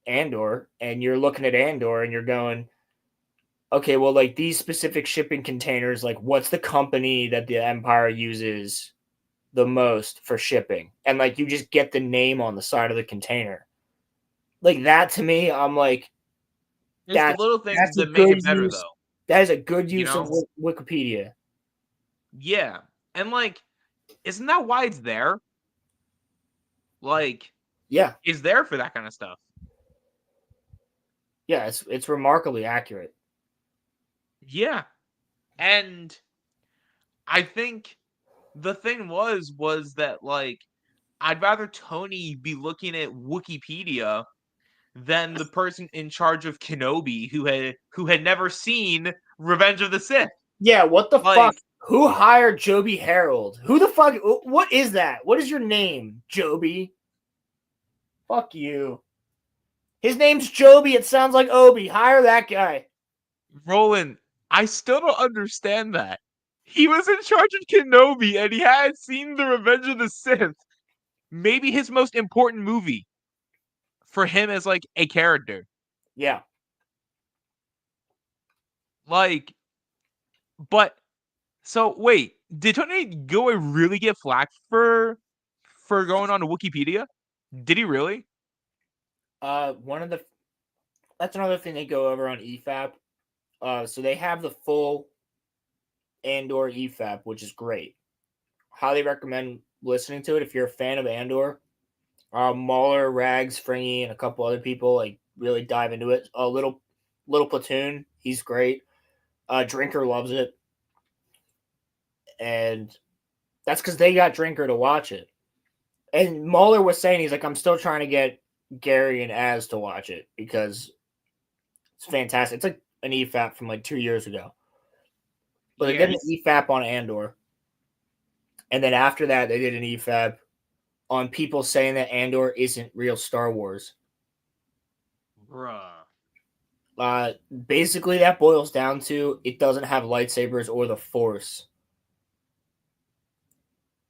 Andor, and you're looking at Andor and you're going, okay, well, like these specific shipping containers, like what's the company that the Empire uses the most for shipping? And like you just get the name on the side of the container. Like that to me, I'm like, It's the little things that's a that make good it better, use. though. That is a good You use of know? Wikipedia. Yeah. And, like, isn't that why it's there? Like, Yeah. It's there for that kind of stuff. Yeah, it's remarkably accurate. Yeah. And I think the thing was that, like, I'd rather Tony be looking at Wikipedia than the person in charge of Kenobi who had never seen Revenge of the Sith. Yeah, what the Like, fuck? Who hired Joby Harold? Who the fuck? What is that? What is your name, Joby? Fuck you. His name's Joby. It sounds like Obi. Hire that guy. Roland, I still don't understand that. He was in charge of Kenobi and he had seen the Revenge of the Sith. Maybe his most important movie for him as like a character. Yeah. Like, but so wait, did Tony Gilroy really get flack for going on to Wikipedia? Did he really? That's another thing they go over on EFAP. So they have the full Andor EFAP, which is great. Highly recommend listening to it if you're a fan of Andor. Mauler, Rags, Fringy, and a couple other people like really dive into it. A little platoon, he's great. Drinker loves it, and that's because they got Drinker to watch it. And Mauler was saying he's like, I'm still trying to get Gary and Az to watch it because it's fantastic. It's like an EFAP from like 2 years ago, but they did an EFAP on Andor, and then after that they did an EFAP on people saying that Andor isn't real Star Wars. Bruh. Basically, that boils down to it doesn't have lightsabers or the Force.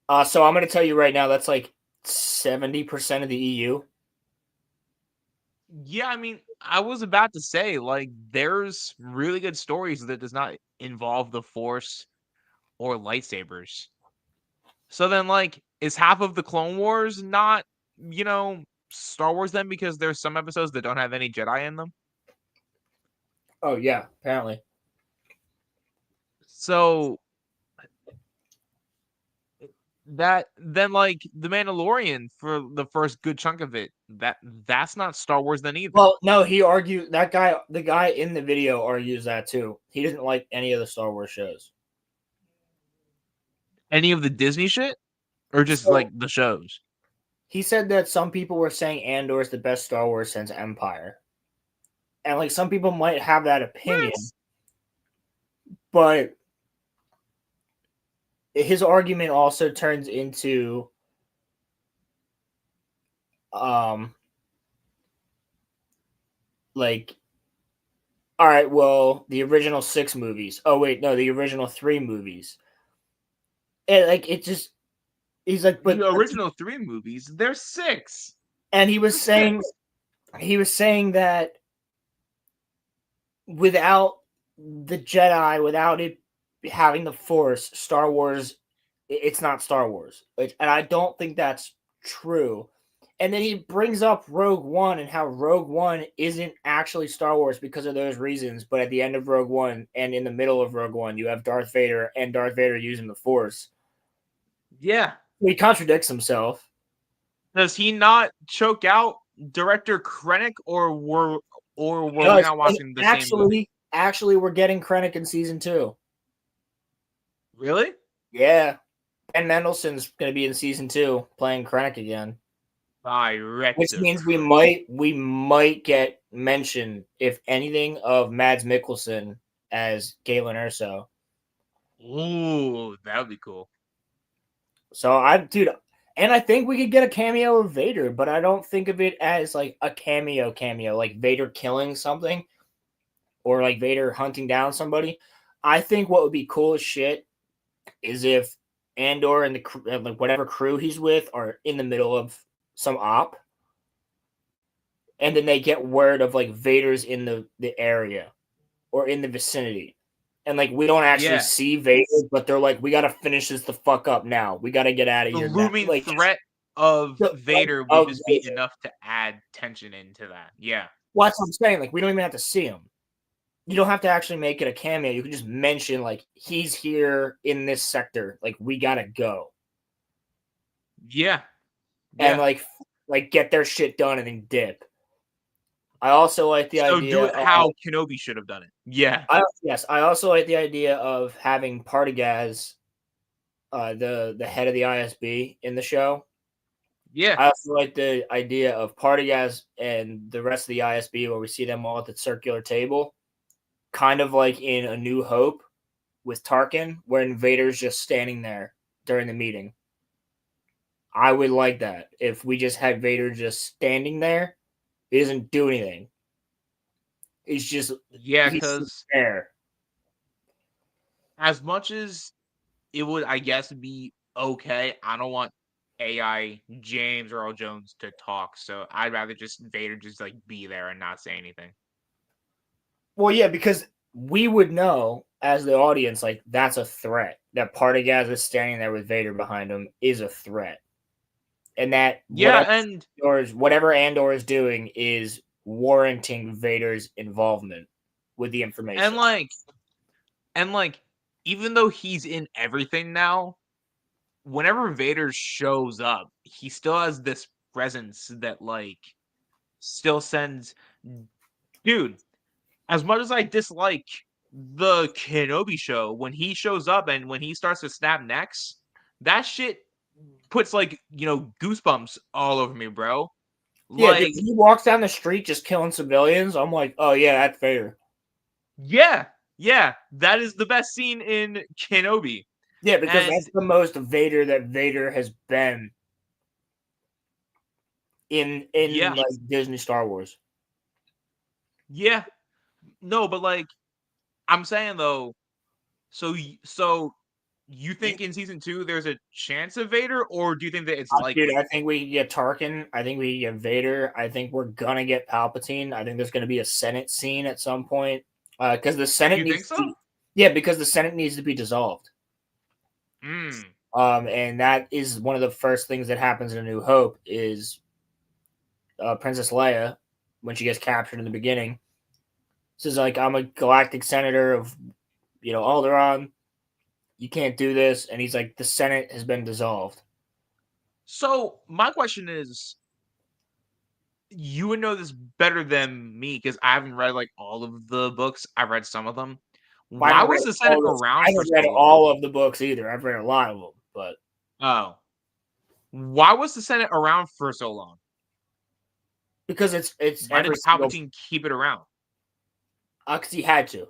So I'm going to tell you right now, that's like 70% of the EU. Yeah, I mean, I was about to say, like, there's really good stories that does not involve the Force or lightsabers. So then, like, is half of the Clone Wars not, Star Wars then because there's some episodes that don't have any Jedi in them? Oh, yeah, apparently. So that then like the Mandalorian for the first good chunk of it, that's not Star Wars then either. Well, no, he argued the guy in the video argues that too. He doesn't like any of the Star Wars shows. Any of the Disney shit? Or just like the shows? He said that some people were saying Andor is the best Star Wars since Empire. And like some people might have that opinion. But his argument also turns into like, all right, well, the original 6 movies. Oh wait, no, the original 3 movies. And like it just he's like, but the original 3 movies, there's 6. And he was saying that without the Jedi, without it having the Force, Star Wars, it's not Star Wars. And I don't think that's true. And then he brings up Rogue One and how Rogue One isn't actually Star Wars because of those reasons. But at the end of Rogue One and in the middle of Rogue One, you have Darth Vader and Darth Vader using the Force. Yeah. He contradicts himself. Does he not choke out director Krennic, or were we not watching the same movie? Actually, we're getting Krennic in season 2. Really? Yeah. Ben Mendelsohn's going to be in season 2 playing Krennic again. Which means we might get mentioned, if anything, of Mads Mikkelsen as Galen Erso. Ooh, that would be cool. So and I think we could get a cameo of Vader, but I don't think of it as like a cameo, like Vader killing something. or like Vader hunting down somebody. I think what would be cool as shit is if Andor and the like whatever crew he's with are in the middle of some op, and then they get word of like Vader's in the area or in the vicinity, and like we don't actually see Vader, but they're like, we got to finish this the fuck up now. We got to get out of The here. looming like, threat of Vader would just be enough to add tension into that. Yeah. Well, that's what I'm saying. Like, we don't even have to see him. You don't have to actually make it a cameo. You can just mention like he's here in this sector. Like, we gotta go. Yeah. And like get their shit done and then dip. I also like the idea. So do it how Kenobi should have done it. Yeah. I also like the idea of having Partagaz, the head of the ISB, in the show. Yeah. I also like the idea of Partagaz and the rest of the ISB, where we see them all at the circular table, kind of like in A New Hope with Tarkin, where Vader's just standing there during the meeting. I would like that if we just had Vader just standing there. He doesn't do anything. He's just because there. As much as it would, I guess, be okay, I don't want AI James Earl Jones to talk, so I'd rather just Vader just like be there and not say anything. Well, yeah, because we would know as the audience, like, that's a threat. That Partagaz is standing there with Vader behind him is a threat. And that whatever Andor is doing is warranting Vader's involvement with the information. And like, even though he's in everything now, whenever Vader shows up, he still has this presence that like still sends. Dude, as much as I dislike the Kenobi show, when he shows up and when he starts to snap necks, that shit puts like, goosebumps all over me, bro. Yeah, like, he walks down the street just killing civilians. I'm like, oh yeah, that's Vader. Yeah, that is the best scene in Kenobi. Yeah, because that's the most Vader that Vader has been in like Disney Star Wars. Yeah. No, but like I'm saying though, so you think in season 2 there's a chance of Vader, or do you think that it's likely? Dude, I think we get Tarkin. I think we get Vader. I think we're gonna get Palpatine. I think there's gonna be a Senate scene at some point. Because the Senate needs to because the Senate needs to be dissolved. And that is one of the first things that happens in A New Hope is Princess Leia, when she gets captured in the beginning, says like, I'm a galactic senator of Alderaan. You can't do this. And he's like, the Senate has been dissolved. So my question is, you would know this better than me because I haven't read like all of the books. I've read some of them. Why was the Senate around? I haven't read all of the books either. I've read a lot of them, but why was the Senate around for so long? Because it's why did Palpatine keep it around? Because he had to.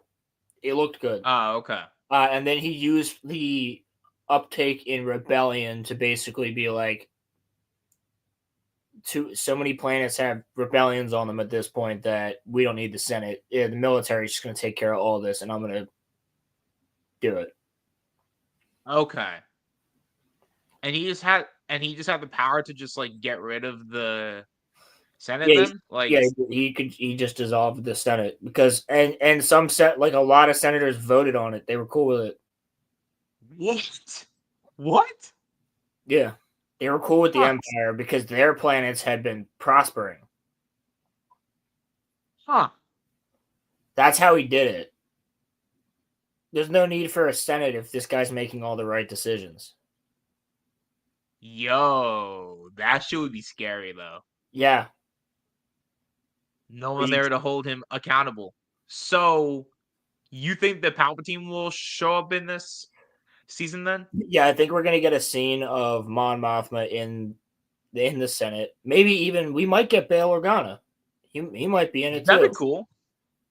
It looked good. Oh, okay. And then he used the uptake in rebellion to basically be like, so many planets have rebellions on them at this point that we don't need the Senate. The military is just going to take care of all this, and I'm going to do it. Okay. And he just had the power to just like get rid of the Senate. He just dissolved the Senate because and some like a lot of senators voted on it. They were cool with it. What? Yeah. They were cool with the Empire because their planets had been prospering. That's how he did it. There's no need for a Senate if this guy's making all the right decisions. Yo, that shit would be scary though. Yeah. No one there to hold him accountable. So, you think that Palpatine will show up in this season then? Yeah, I think we're gonna get a scene of Mon Mothma in the Senate. Maybe even we might get Bail Organa. He might be in it too. That'd be cool.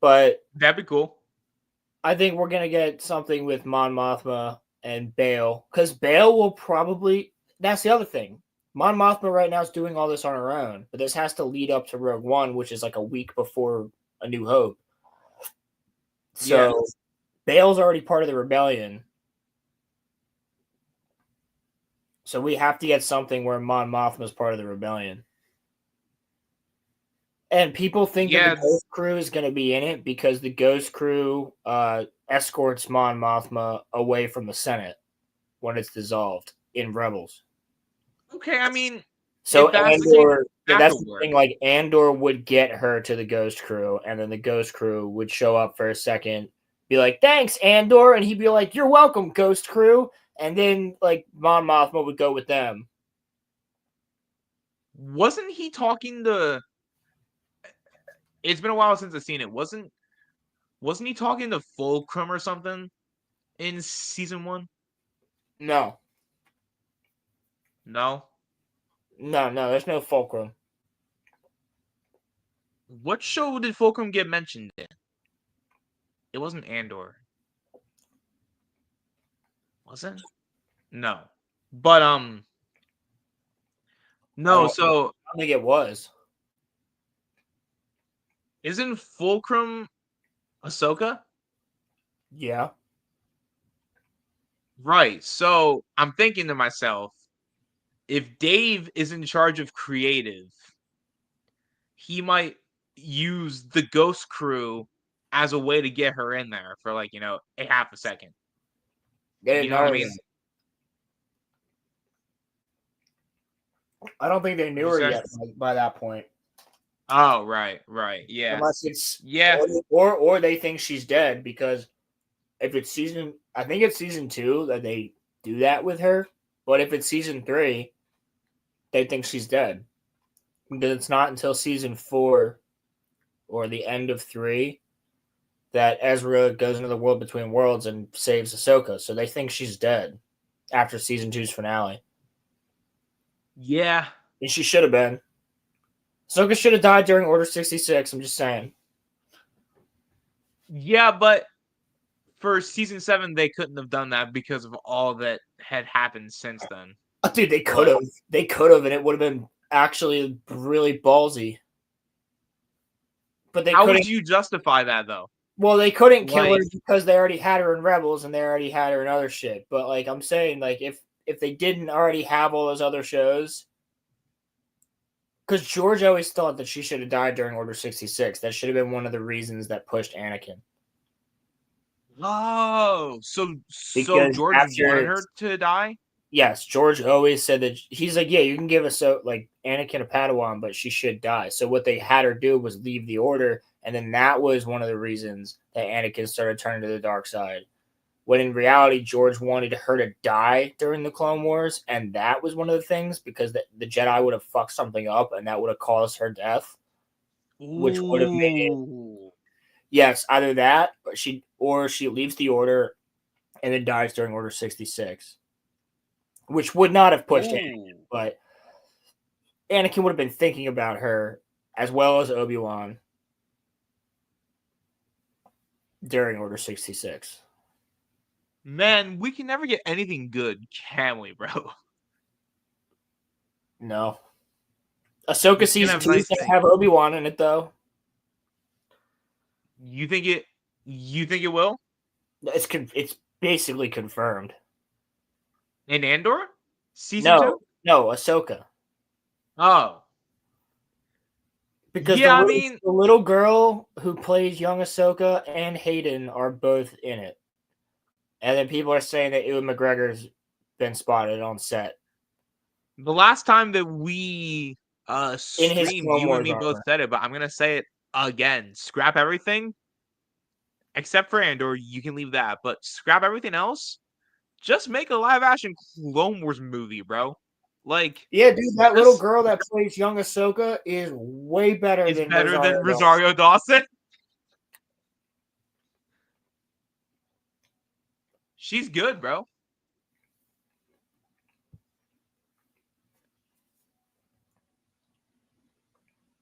But that'd be cool. I think we're gonna get something with Mon Mothma and Bail, because Bail will probably. That's the other thing. Mon Mothma right now is doing all this on her own, but this has to lead up to Rogue One, which is like a week before A New Hope. So Bale's already part of the rebellion. So we have to get something where Mon Mothma's part of the rebellion. And people think that the Ghost Crew is going to be in it because the Ghost Crew escorts Mon Mothma away from the Senate when it's dissolved in Rebels. Okay, I mean, so that's Andor, that's the thing. Like Andor would get her to the Ghost Crew, and then the Ghost Crew would show up for a second, be like, "Thanks, Andor," and he'd be like, "You're welcome, Ghost Crew," and then like Mon Mothma would go with them. Wasn't he talking to? It's been a while since I've seen it. Wasn't he talking to Fulcrum or something in season 1? No. No. There's no Fulcrum. What show did Fulcrum get mentioned in? It wasn't Andor. Was it? No. But no, so I don't think it was. Isn't Fulcrum Ahsoka? Yeah. Right. So I'm thinking to myself, if Dave is in charge of creative, he might use the Ghost Crew as a way to get her in there for like, a half a second. You know what I mean? I don't think they knew her yet by that point. Oh, right, yeah. Unless it's or they think she's dead, because if it's I think it's season 2 that they do that with her. But if it's season 3, they think she's dead, because it's not until season 4 or the end of 3 that Ezra goes into the world between worlds and saves Ahsoka. So they think she's dead after season 2's finale. Yeah. And she should have been. Ahsoka should have died during Order 66. I'm just saying. Yeah, but for season 7, they couldn't have done that because of all that had happened since then. Dude, they could have. They could have, and it would have been actually really ballsy. But they How couldn't. would you justify that, though? Well, they couldn't kill her because they already had her in Rebels and they already had her in other shit. But like I'm saying, like if they didn't already have all those other shows, because George always thought that she should have died during Order 66. That should have been one of the reasons that pushed Anakin. Oh, so George wanted her to die? Yes, George always said that. He's like, yeah, you can give us Anakin a Padawan, but she should die. So what they had her do was leave the Order, and then that was one of the reasons that Anakin started turning to the dark side. When in reality, George wanted her to die during the Clone Wars, and that was one of the things, because the Jedi would have fucked something up, and that would have caused her death, which would have made it. Yes, either that, or she leaves the Order and then dies during Order 66, which would not have pushed Anakin, but Anakin would have been thinking about her as well as Obi-Wan during Order 66. Man, we can never get anything good, can we, bro? No. Ahsoka season 2 is gonna have Obi-Wan in it, though. You think it will? It's basically confirmed. In Andor? Season 2? No, Ahsoka. Oh. Because the little girl who plays young Ahsoka and Hayden are both in it. And then people are saying that Ewan McGregor's been spotted on set. The last time that we streamed, you and me both said it, but I'm going to say it again. Scrap everything. Except for Andor, you can leave that. But scrap everything else. Just make a live-action Clone Wars movie, bro. Like, yeah, dude, that little girl that plays young Ahsoka is way better than Rosario Dawson. She's good, bro.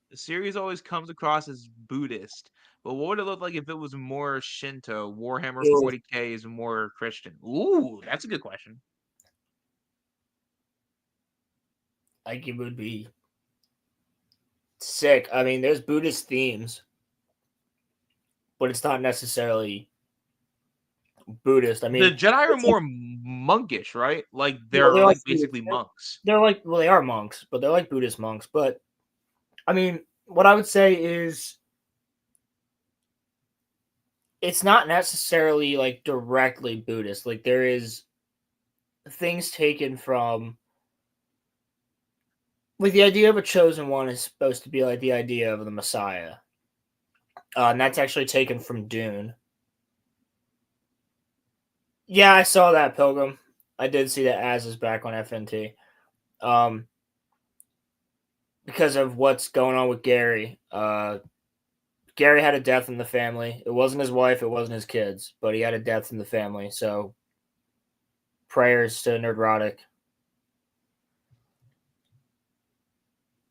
The series always comes across as Buddhist, but what would it look like if it was more Shinto? Warhammer 40K is more Christian. Ooh, that's a good question. Like, it would be sick. I mean, there's Buddhist themes, but it's not necessarily Buddhist. I The mean, Jedi are more monkish, right? Like well, they're like basically monks. they're like, well, they are monks, but they're like Buddhist monks. But I mean, what I would say is it's not necessarily like directly Buddhist. Like there is things taken from like the idea of a chosen one is supposed to be like the idea of the Messiah. And that's actually taken from Dune. Yeah, I saw that, Pilgrim. I did see that Az is back on FNT. Because of what's going on with Gary. Gary had a death in the family. It wasn't his wife, it wasn't his kids, but he had a death in the family. So prayers to Nerdrotic.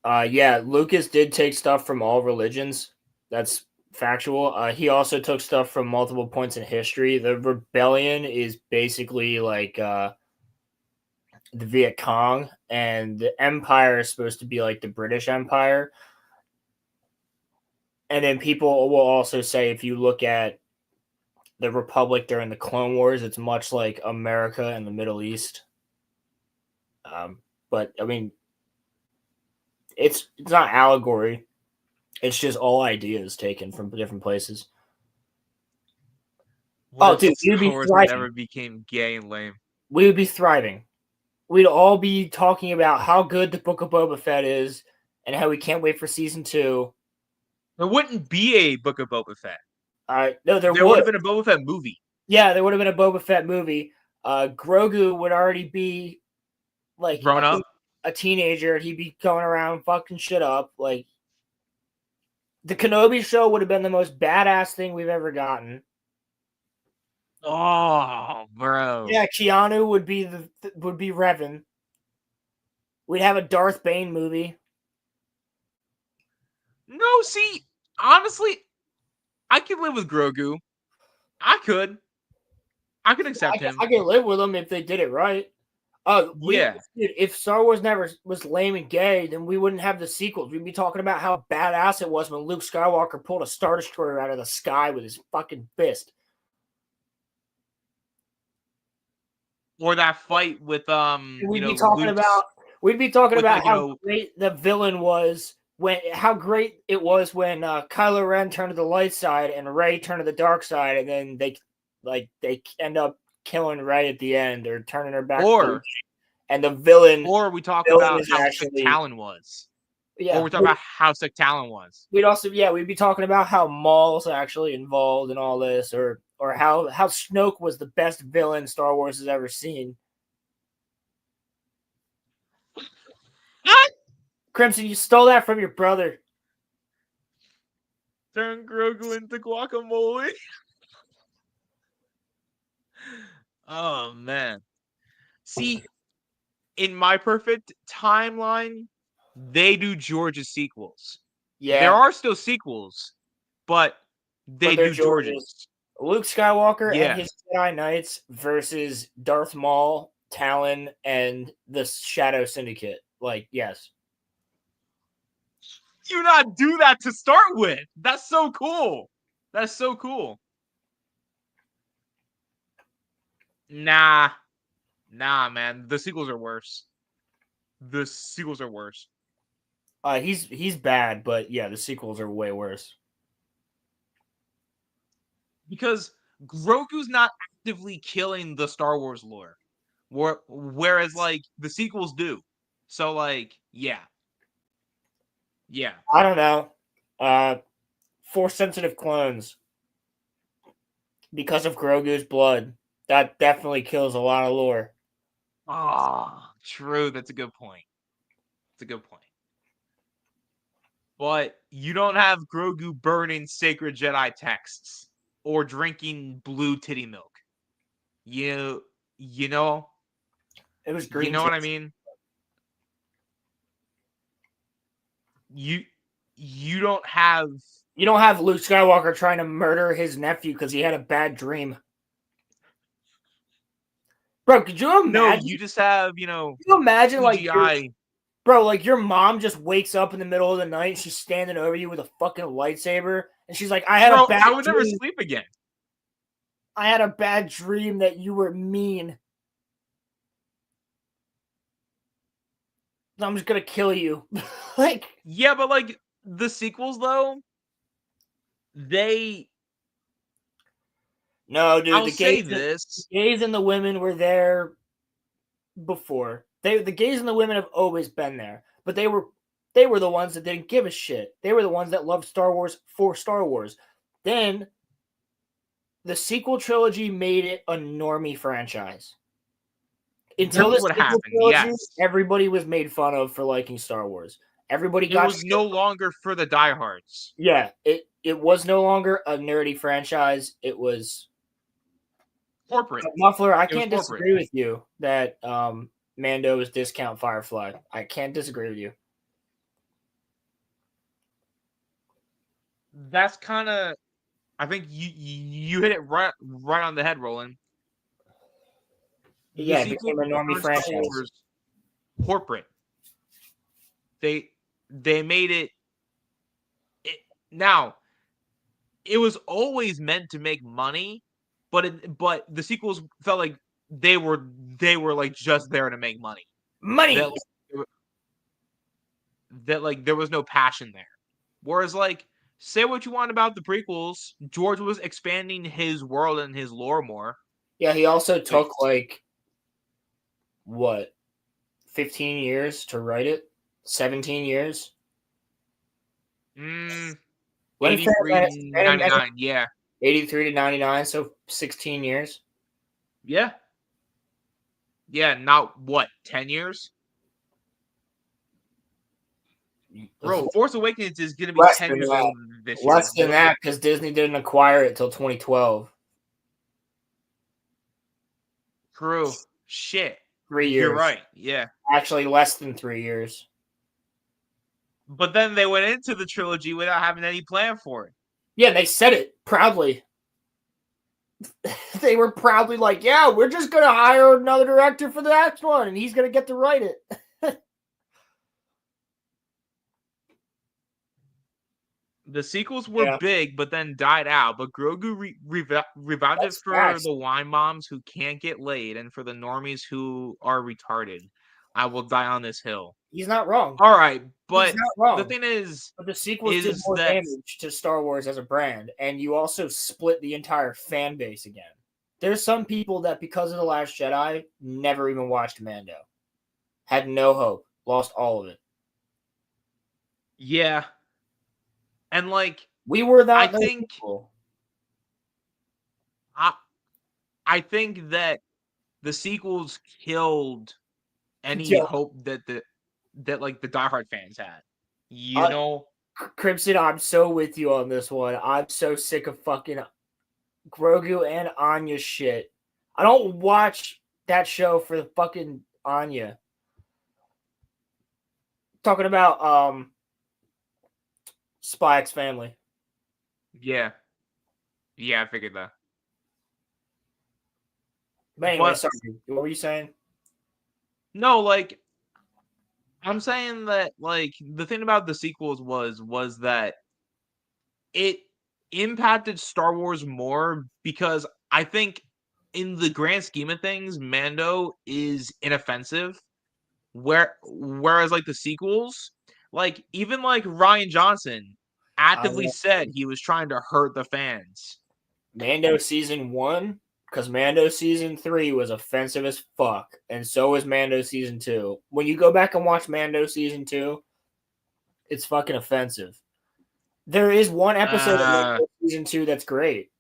Yeah, Lucas did take stuff from all religions. That's factual. He also took stuff from multiple points in history. The rebellion is basically like the Viet Cong, and the Empire is supposed to be like the British Empire. And then people will also say if you look at the Republic during the Clone Wars, it's much like America and the Middle East. But I mean, it's not allegory. It's just all ideas taken from different places. What dude, you'd be thriving. Never became gay and lame. We would be thriving. We'd all be talking about how good the Book of Boba Fett is and how we can't wait for season 2. There wouldn't be a Book of Boba Fett. No, there would have been a Boba Fett movie. Yeah, there would have been a Boba Fett movie. Grogu would already be like grown up, a teenager. He'd be going around fucking shit up. Like the Kenobi show would have been the most badass thing we've ever gotten. Oh, bro. Yeah, Keanu would be Revan. We'd have a Darth Bane movie. No, see, honestly, I could live with Grogu. I could accept him. I could live with him if they did it right. Yeah. If Star Wars never was lame and gay, then we wouldn't have the sequels. We'd be talking about how badass it was when Luke Skywalker pulled a Star Destroyer out of the sky with his fucking fist. Or that fight with We'd be talking about how great the villain was how great it was when Kylo Ren turned to the light side and Rey turned to the dark side, and then they end up killing Rey at the end or turning her back. And the villain. Or we talk about how sick Talon was. Yeah. Or we talk about how sick Talon was. We'd be talking about how Maul's actually involved in all this, or how Snoke was the best villain Star Wars has ever seen. Crimson, you stole that from your brother. Turn Grogu into guacamole. Oh, man. See, in my perfect timeline, they do George's sequels. Yeah. There are still sequels, but they do George's. Luke Skywalker and his Jedi Knights versus Darth Maul, Talon, and the Shadow Syndicate. Like, yes. You not do that to start with. That's so cool. That's so cool. Nah, man. The sequels are worse. He's bad, but yeah, the sequels are way worse. Because Grogu's not actively killing the Star Wars lore, whereas like the sequels do. So like, yeah. I don't know. Force sensitive clones. Because of Grogu's blood, that definitely kills a lot of lore. Oh, true. That's a good point. But you don't have Grogu burning sacred Jedi texts or drinking blue titty milk. You know? It was green. You know what I mean? You don't have Luke Skywalker trying to murder his nephew because he had a bad dream. Bro, could you imagine? No, you just have, Could you imagine CGI. Like your mom just wakes up in the middle of the night, she's standing over you with a fucking lightsaber, And she's like, I had Bro, a bad I would never dream. sleep again. I had a bad dream that you were mean. I'm just gonna kill you. Like, yeah, but like the sequels though, they no, dude, I'll the say gays, this. the gays and the women were there before. The gays and the women have always been there, but they were the ones that didn't give a shit. They were the ones that loved Star Wars for Star Wars. Then the sequel trilogy made it a normie franchise. Until That's the what sequel happened, trilogy, yes. everybody was made fun of for liking Star Wars. Everybody It got was no longer for the diehards. yeah. It was no longer a nerdy franchise. It was Corporate. Muffler. I It was can't corporate. disagree with you that Mando is discount Firefly. I can't disagree with you. That's kind of, I think you hit it right on the head, Roland. Yeah, it became a normie franchise. Corporate. They made it. Now, it was always meant to make money, but the sequels felt like they were like just there to make money. Money. That like there was no passion there. Whereas like, say what you want about the prequels, George was expanding his world and his lore more. Yeah, he also took like what, 15 years to write it? 17 years? 83 to 99, yeah. 83 to 99, so 16 years. Yeah. Yeah, not what, 10 years? Bro, Force Awakens is going to be less 10 than years that. old this year. Less than that, because Disney didn't acquire it till 2012. True. Shit. 3 years. You're right. Yeah. Actually, less than 3 years. But then they went into the trilogy without having any plan for it. Yeah, they said it proudly. They were proudly like, yeah, we're just going to hire another director for the next one, and he's going to get to write it. The sequels were big, but then died out. But Grogu revived it for the wine moms who can't get laid and for the normies who are retarded. I will die on this hill. He's not wrong. All right, but He's not wrong. The thing is, but the sequels did more damage to Star Wars as a brand, and you also split the entire fan base again. There's some people that, because of The Last Jedi, never even watched Mando. Had no hope. Lost all of it. Yeah. And like, we were that. I think people. I think that the sequels killed any hope that the diehard fans had. You know, Crimson, I'm so with you on this one. I'm so sick of fucking Grogu and Anya shit. I don't watch that show for the fucking Anya. Talking about Spy X Family. Yeah, I figured that. But anyway, sorry. What were you saying? No, like, I'm saying that, like, the thing about the sequels was that it impacted Star Wars more because I think in the grand scheme of things, Mando is inoffensive. Whereas like the sequels, like even like Rian Johnson actively said he was trying to hurt the fans. Mando season 1, because Mando season 3 was offensive as fuck, and so was Mando season 2. When you go back and watch Mando season 2, it's fucking offensive. There is one episode of Mando season 2 that's great.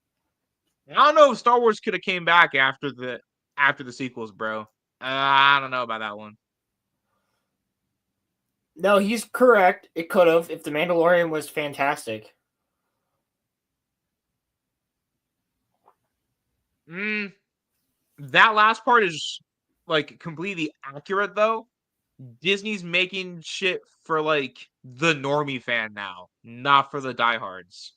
I don't know if Star Wars could have came back after the sequels, bro. I don't know about that one. No, he's correct. It could have if The Mandalorian was fantastic. That last part is like completely accurate though. Disney's making shit for like the normie fan now, not for the diehards.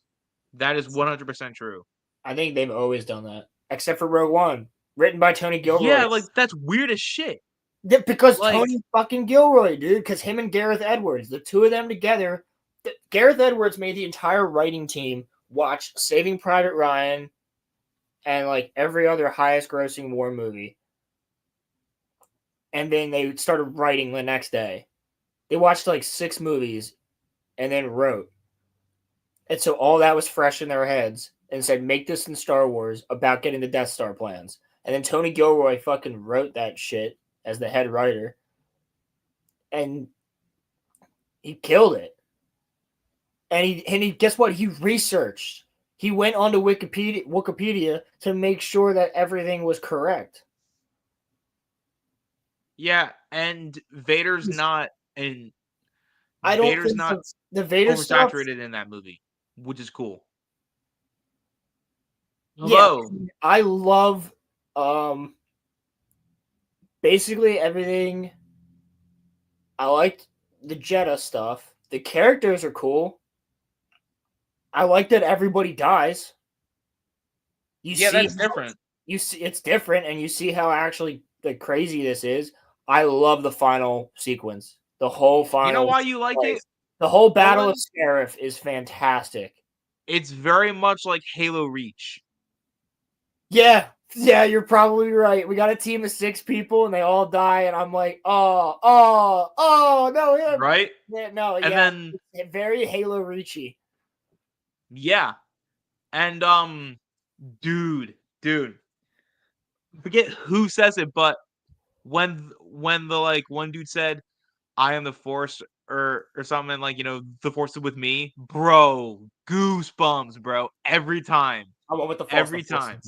That is 100% true. I think they've always done that, except for Rogue One, written by Tony Gilroy. Yeah, like that's weird as shit. Because like, Tony fucking Gilroy, dude. Because him and Gareth Edwards, the two of them together, Gareth Edwards made the entire writing team watch Saving Private Ryan and like every other highest grossing war movie. And then they started writing the next day. They watched like 6 movies and then wrote. And so all that was fresh in their heads and said, make this in Star Wars about getting the Death Star plans. And then Tony Gilroy fucking wrote that shit as the head writer. And he killed it. And he guess what? He researched. He went onto Wikipedia to make sure that everything was correct. Yeah, and Vader's not in. I don't Vader's think not the Vader stuff. oversaturated in that movie, which is cool. Yeah, Hello. I love basically everything. I liked the Jeddah stuff. The characters are cool. I like that everybody dies. That's different. You see, it's different, and you see how actually like crazy this is. I love the final sequence. The whole final. You know why you like it? The whole Battle of Scarif is fantastic. It's very much like Halo Reach. Yeah, you're probably right. We got a team of 6 people, and they all die, and I'm like, oh, no, him. Right? Yeah, no, and yeah. Then it's very Halo Reachy. Yeah. And dude. Forget who says it, but when the like one dude said, I am the Force or something, like, the Force is with me, bro, goosebumps, bro, every time. I went with the Force. Every time.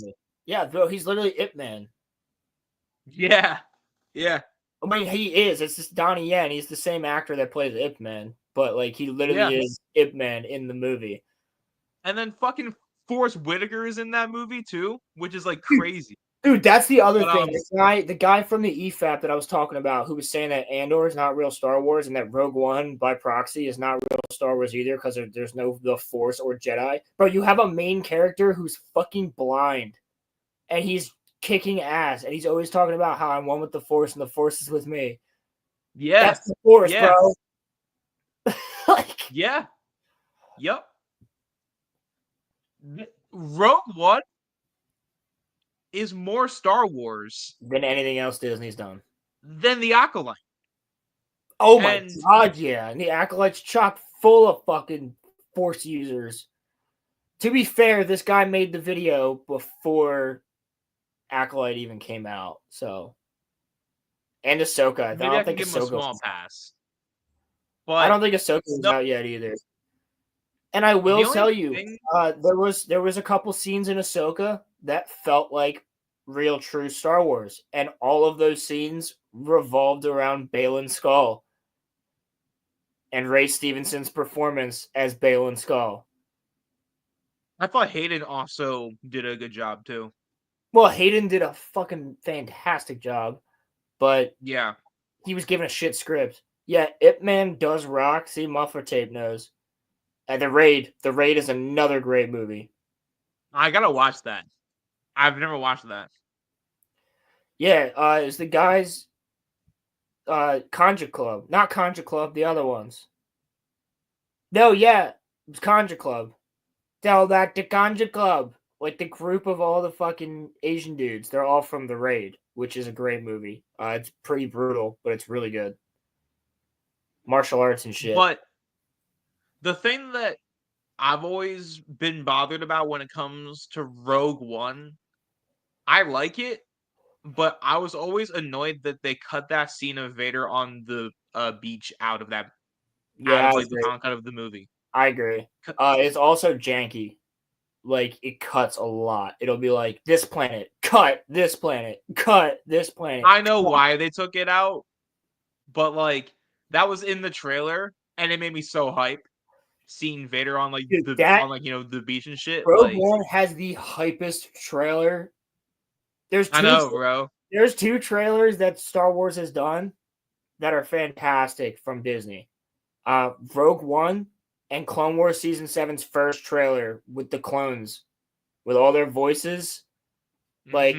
Yeah, bro, he's literally Ip Man. Yeah. I mean, he is. It's just Donnie Yen. He's the same actor that plays Ip Man, but like he literally is Ip Man in the movie. And then fucking Forrest Whitaker is in that movie too, which is like crazy. Dude, that's the other thing. The guy from the EFAP that I was talking about, who was saying that Andor is not real Star Wars and that Rogue One by proxy is not real Star Wars either because there's no the Force or Jedi. Bro, you have a main character who's fucking blind, and he's kicking ass, and he's always talking about how I'm one with the Force and the Force is with me. Yeah, that's the Force, bro. Yeah. Yep. Rogue One is more Star Wars than anything else Disney's done. Than the Acolyte. Oh my god, yeah. And the Acolyte's chock full of fucking Force users. To be fair, this guy made the video before Acolyte even came out, so. And Ahsoka. Maybe I can give him a small pass. But I don't think Ahsoka is out yet either. And I will tell you, there was a couple scenes in Ahsoka that felt like real true Star Wars, and all of those scenes revolved around Baylan Skoll and Ray Stevenson's performance as Baylan Skoll. I thought Hayden also did a good job too. Well, Hayden did a fucking fantastic job, but yeah, he was given a shit script. Yeah, Ip Man does rock. See, Muffler Tape knows. And The Raid is another great movie. I gotta watch that. I've never watched that. Yeah, it's the guys, Conja Club. Not Conja Club, the other ones. No, yeah, it's Conja Club. Tell that to Conja Club. Like the group of all the fucking Asian dudes. They're all from The Raid, which is a great movie. It's pretty brutal, but it's really good. Martial arts and shit. But the thing that I've always been bothered about when it comes to Rogue One, I like it, but I was always annoyed that they cut that scene of Vader on the beach out of that. Yeah, out of, the final cut of the movie. I agree. It's also janky. Like, it cuts a lot. It'll be like, this planet, cut this planet, cut this planet. I know why they took it out, but like that was in the trailer, and it made me so hype seeing Vader on the beach and shit. Rogue One has the hypest trailer. I know, bro. There's 2 trailers that Star Wars has done that are fantastic from Disney. Rogue One and Clone Wars Season 7's first trailer with the clones, with all their voices. Like,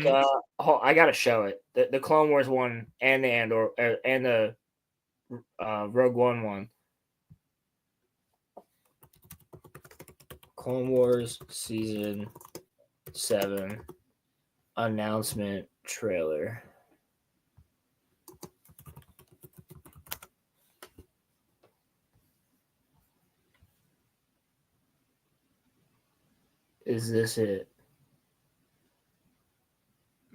I gotta show it. The Clone Wars one and the Andor and the Rogue One one. Clone Wars Season 7 announcement trailer. Is this it?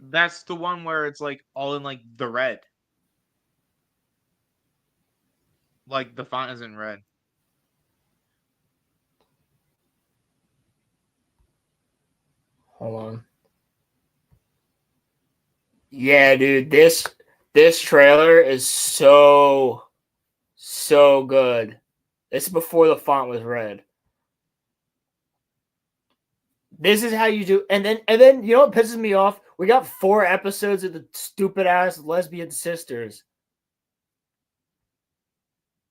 That's the one where it's like all in like the red. Like the font is in red. Hold on. Yeah, dude, this trailer is so good. This is before the font was red. This is how you do, and then you know what pisses me off? We got 4 episodes of the stupid ass lesbian sisters,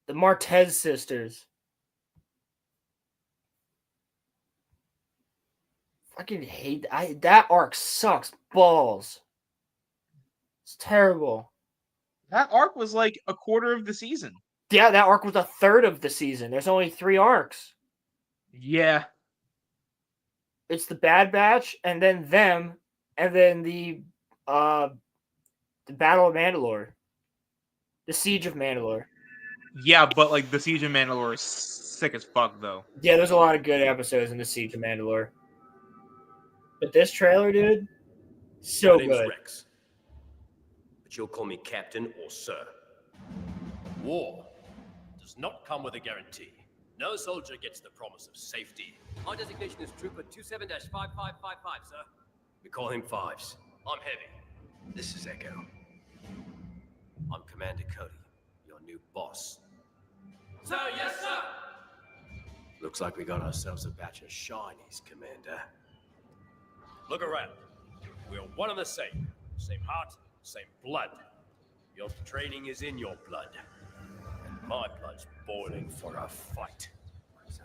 the Martez sisters. Fucking hate that arc sucks balls. It's terrible. That arc was like a quarter of the season. Yeah, that arc was a third of the season. There's only 3 arcs. Yeah. It's the Bad Batch, and then them, and then the Battle of Mandalore, the Siege of Mandalore. Yeah, but like the Siege of Mandalore is sick as fuck though. Yeah, there's a lot of good episodes in the Siege of Mandalore. But this trailer, dude, so My name's good. Rex, but you'll call me Captain or Sir. War does not come with a guarantee. No soldier gets the promise of safety. Our designation is Trooper 27-5555, sir. We call him Fives. I'm Heavy. This is Echo. I'm Commander Cody, your new boss. Sir, yes, sir! Looks like we got ourselves a batch of shinies, Commander. Look around. We're one and the same. Same heart, same blood. Your training is in your blood. And my blood's boiling for a fight.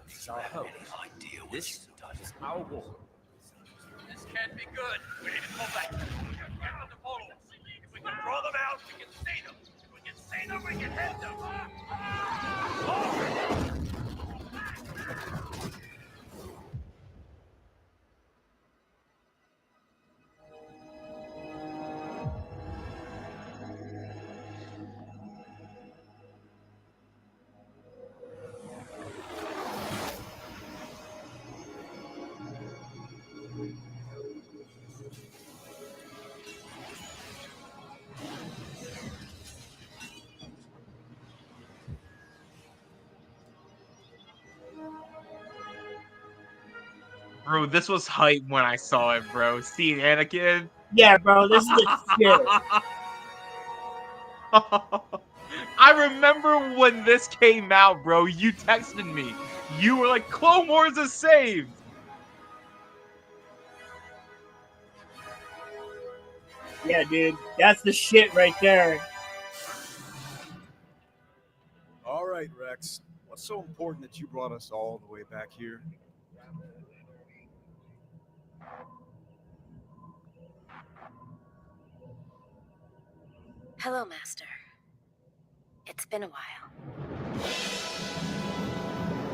So I have any idea what this is our war. This can't be good. We need to pull back. Get on the follow us. If we can draw them out, we can see them. If we can see them, we can hit them. Bro, this was hype when I saw it, bro. Seeing Anakin. Yeah, bro, this is the shit. I remember when this came out, bro. You texted me. You were like, Clone Wars is saved. Yeah, dude, that's the shit right there. All right, Rex. What's so important that you brought us all the way back here? Hello, Master. It's been a while.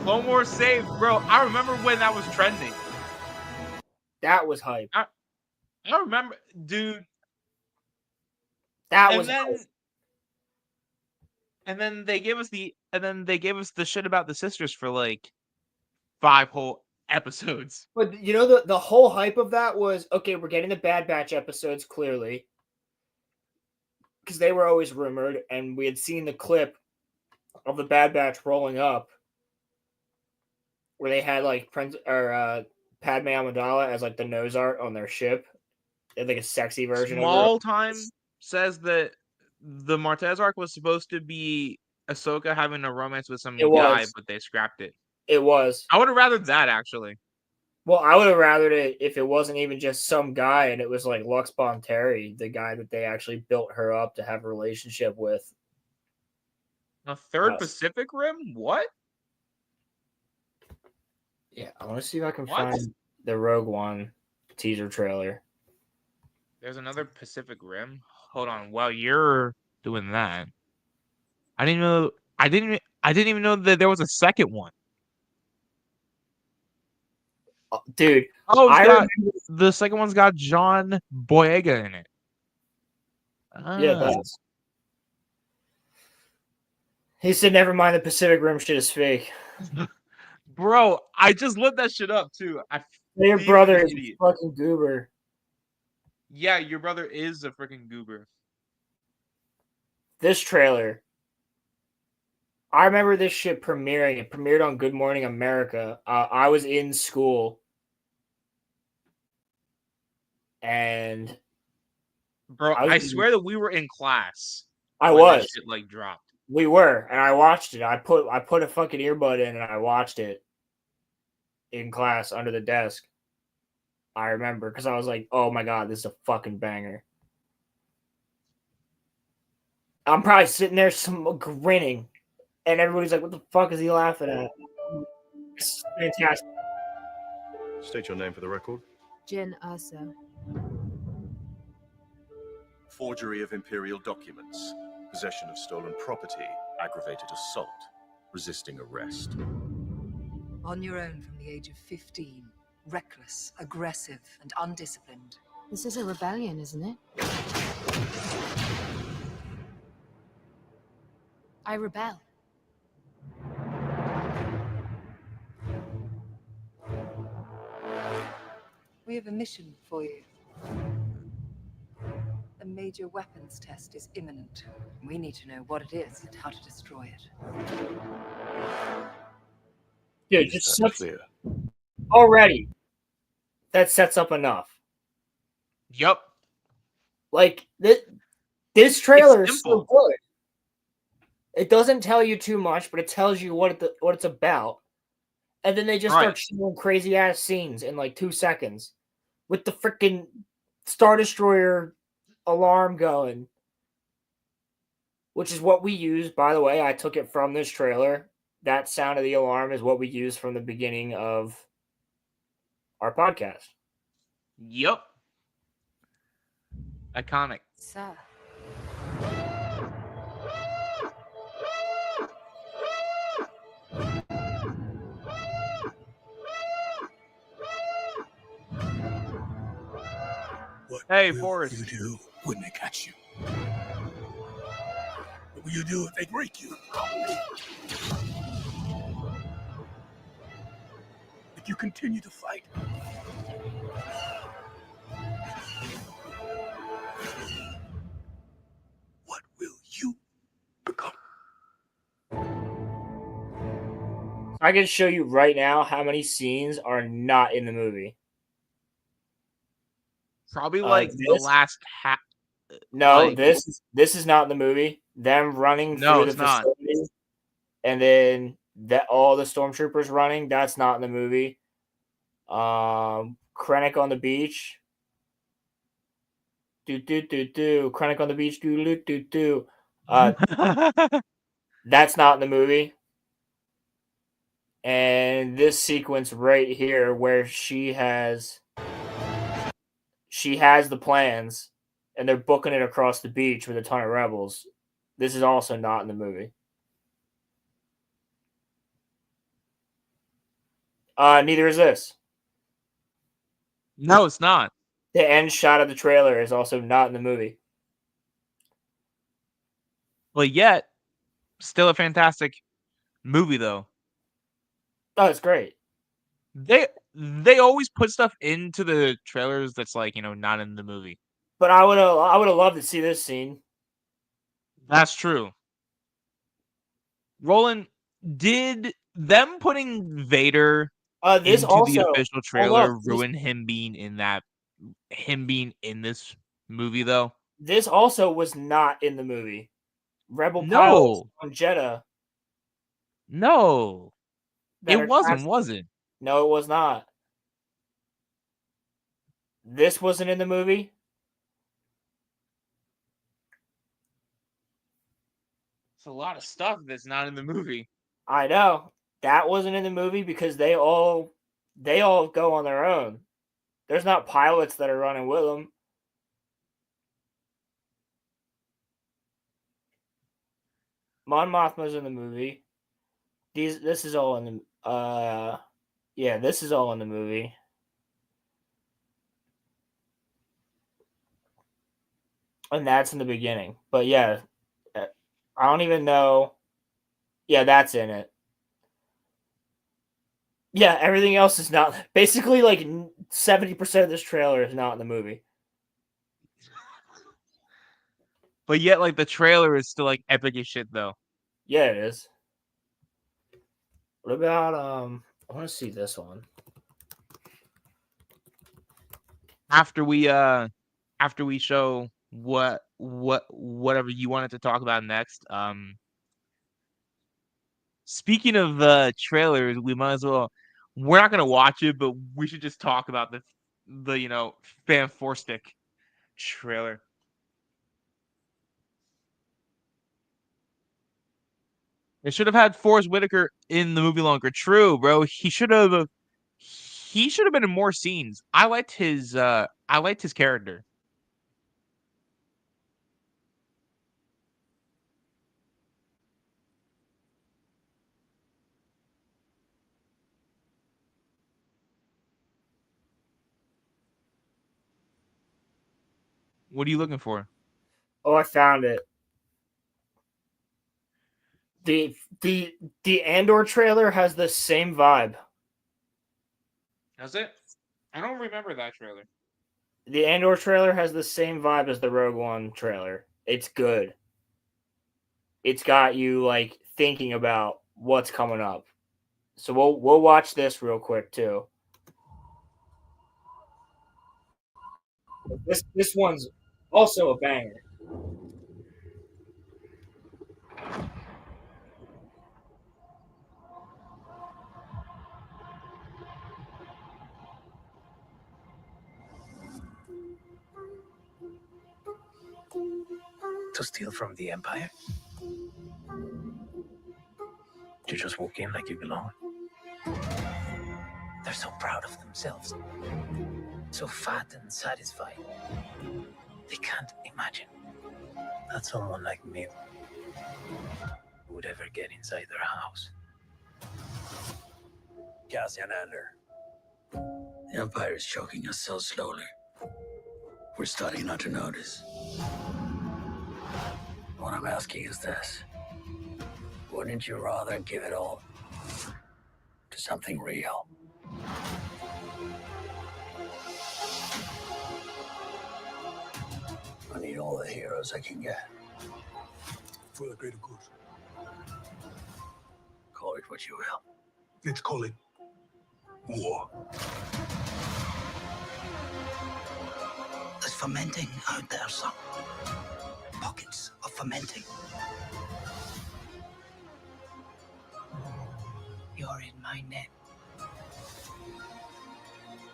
Clone Wars saved, bro. I remember when that was trending. That was hype. I remember, dude. That was hype. And then they gave us the shit about the sisters for like 5 whole episodes. But you know the whole hype of that was okay, we're getting the Bad Batch episodes clearly. Because they were always rumored, and we had seen the clip of the Bad Batch rolling up, where they had like Padme Amidala as like the nose art on their ship. They had like a sexy version. Small Time says that the Martez arc was supposed to be Ahsoka having a romance with some guy, but they scrapped it. It was. I would have rathered that actually. Well, I would have rathered it if it wasn't even just some guy and it was like Lux Bonteri, the guy that they actually built her up to have a relationship with. A third Pacific Rim? What? Yeah, I want to see if I can find the Rogue One teaser trailer. There's another Pacific Rim? Hold on. While you're doing that, I didn't even know that there was a second one. dude. Oh, I remember, the second one's got John Boyega in it. yeah, it does. He said, "Never mind, the Pacific Rim shit is fake." Bro, I just looked that shit up too. Your Being brother an is a idiot. fucking goober. Yeah, your brother is a freaking goober. This trailer. I remember this shit premiering. It premiered on Good Morning America. I was in school. And Bro, I swear that we were in class I when was. this shit like dropped. We were, and I watched it. I put a fucking earbud in and I watched it in class under the desk. I remember because I was like, "Oh my god, this is a fucking banger." I'm probably sitting there grinning, and everybody's like, "What the fuck is he laughing at?" It's fantastic. State your name for the record. Jin Ursa. Forgery of imperial documents, possession of stolen property, aggravated assault, resisting arrest. On your own from the age of 15. Reckless, aggressive, and undisciplined. This is a rebellion, isn't it? I rebel. We have a mission for you. A major weapons test is imminent. We need to know what it is and how to destroy it. Dude, just clear. Already. That sets up enough. Yep. Like this trailer is so good. It doesn't tell you too much, but it tells you what it's about. And then they just start showing crazy ass scenes in like 2 seconds with the freaking Star Destroyer alarm going, which is what we use. By the way, I took it from this trailer. That sound of the alarm is what we use from the beginning of our podcast. Yep. Iconic. Sir. Hey, Forrest. What will you do when they catch you? What will you do if they break you? If you continue to fight? What will you become? I can show you right now how many scenes are not in the movie. Probably like the last half. No, like, this is not in the movie. Them running through the facility, and then that all the stormtroopers running. That's not in the movie. Krennic on the beach. Krennic on the beach. That's not in the movie. And this sequence right here, where she has the plans, and they're booking it across the beach with a ton of rebels. This is also not in the movie. Neither is this. No, it's not. The end shot of the trailer is also not in the movie. But yet, still a fantastic movie, though. Oh, it's great. They always put stuff into the trailers that's like, not in the movie. But I would have loved to see this scene. That's true. Roland, did them putting Vader this into also, the official trailer ruin him being in this movie though? This also was not in the movie. Rebel pilots on Jeddah. No. It wasn't, was it? No, it was not. This wasn't in the movie. It's a lot of stuff that's not in the movie. I know. That wasn't in the movie because they all go on their own. There's not pilots that are running with them. Mon Mothma's in the movie. This is all in the this is all in the movie. And that's in the beginning. But yeah, I don't even know. Yeah, that's in it. Yeah, everything else is not. Basically, like 70% of this trailer is not in the movie. But yet, like, the trailer is still like epic as shit, though. Yeah, it is. What about I want to see this one. After we show whatever you wanted to talk about next. Speaking of trailers, we might as well. We're not gonna watch it, but we should just talk about the Fan Four Stick trailer. They should have had Forrest Whitaker in the movie longer. True, bro. He should have been in more scenes. I liked his character. What are you looking for? Oh, I found it. The Andor trailer has the same vibe. Does it? I don't remember that trailer. The Andor trailer has the same vibe as the Rogue One trailer. It's good. It's got you like thinking about what's coming up. So we'll watch this real quick too. This one's also a banger. To steal from the Empire? To just walk in like you belong? They're so proud of themselves. So fat and satisfied. They can't imagine that someone like me would ever get inside their house. Cassian Andor. The Empire is choking us so slowly. We're starting not to notice. What I'm asking is this. Wouldn't you rather give it all to something real? I need all the heroes I can get. For the greater good. Call it what you will. Let's call it war. There's fermenting out there, son. Pockets of fermenting. You're in my net.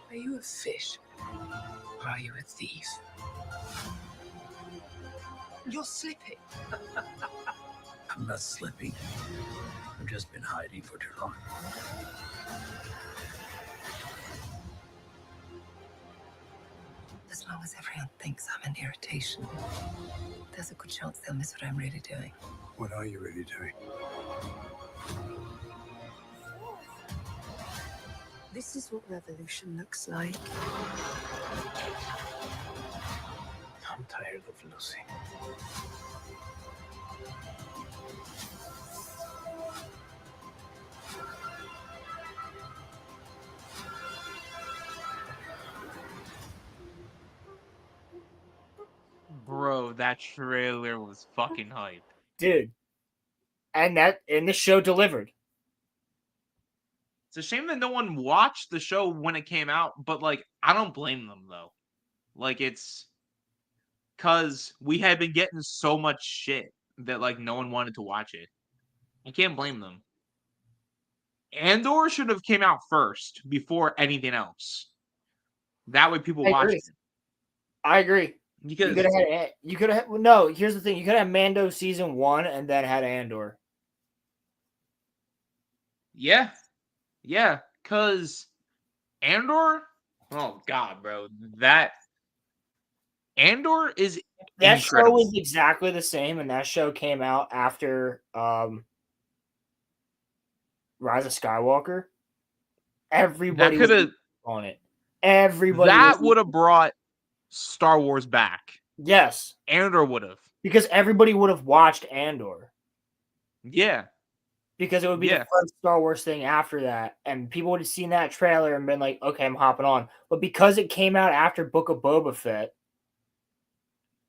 Are you a fish? Or are you a thief? You're slipping. I'm not slipping. I've just been hiding for too long. As long as everyone thinks I'm an irritation, there's a good chance they'll miss what I'm really doing. What are you really doing? This is what revolution looks like. I'm tired of losing. Bro, that trailer was fucking hype. Dude. And the show delivered. It's a shame that no one watched the show when it came out, but like I don't blame them though. Like it's cause we had been getting so much shit that like no one wanted to watch it. I can't blame them. Andor should have came out first before anything else. That way people watch it. I agree. Because you could have no. Here's the thing: you could have Mando season 1 and then had Andor. Yeah, cause Andor. Oh god, bro, that Andor is that incredible. show is exactly the same, and that show came out after Rise of Skywalker. Everybody was on it. Everybody that would have brought Star Wars back. Yes. Andor would have. Because everybody would have watched Andor. Yeah. Because it would be the first Star Wars thing after that. And people would have seen that trailer and been like, okay, I'm hopping on. But because it came out after Book of Boba Fett,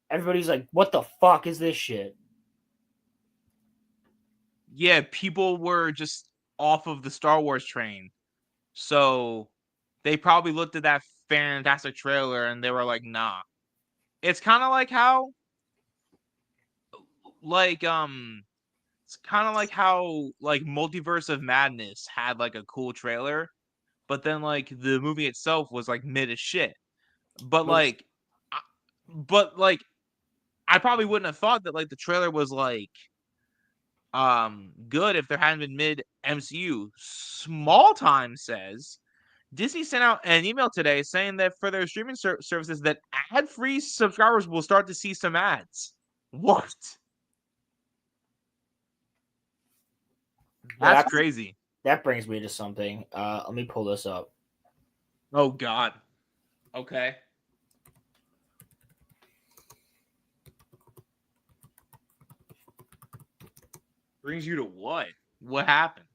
everybody's like, what the fuck is this shit? Yeah, people were just off of the Star Wars train. So they probably looked at that fantastic trailer and they were like, nah. It's kind of like how it's kind of like how like Multiverse of Madness had like a cool trailer, but then like the movie itself was like mid as shit. But like I probably wouldn't have thought that like the trailer was like good if there hadn't been mid MCU. Small Time says Disney sent out an email today saying that for their streaming services that ad-free subscribers will start to see some ads. What? That's crazy. That brings me to something. Let me pull this up. Oh God. Okay. Brings you to what? What happened?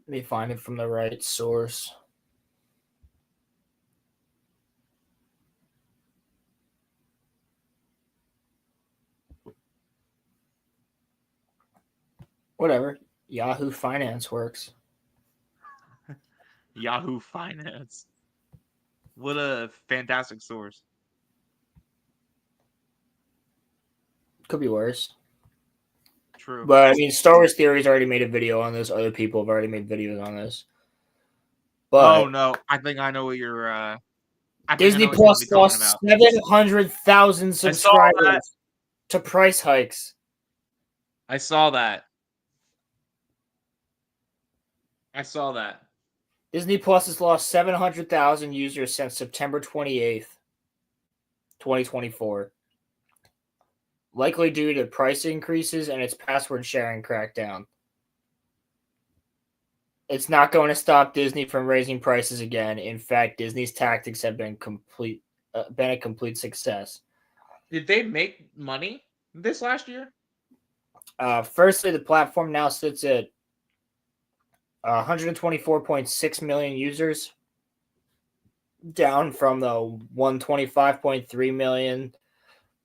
Let me find it from the right source. Whatever. Yahoo Finance works. Yahoo Finance. What a fantastic source. Could be worse. True. But I mean, Star Wars Theory's already made a video on this. Other people have already made videos on this. But oh no, I think I know what you're Disney Plus lost 700,000 subscribers to price hikes. I saw that. Disney Plus has lost 700,000 users since September 28th, 2024. Likely due to price increases and its password sharing crackdown. It's not going to stop Disney from raising prices again. In fact, Disney's tactics have been a complete success. Did they make money this last year? Firstly, the platform now sits at 124.6 million users, down from the 125.3 million.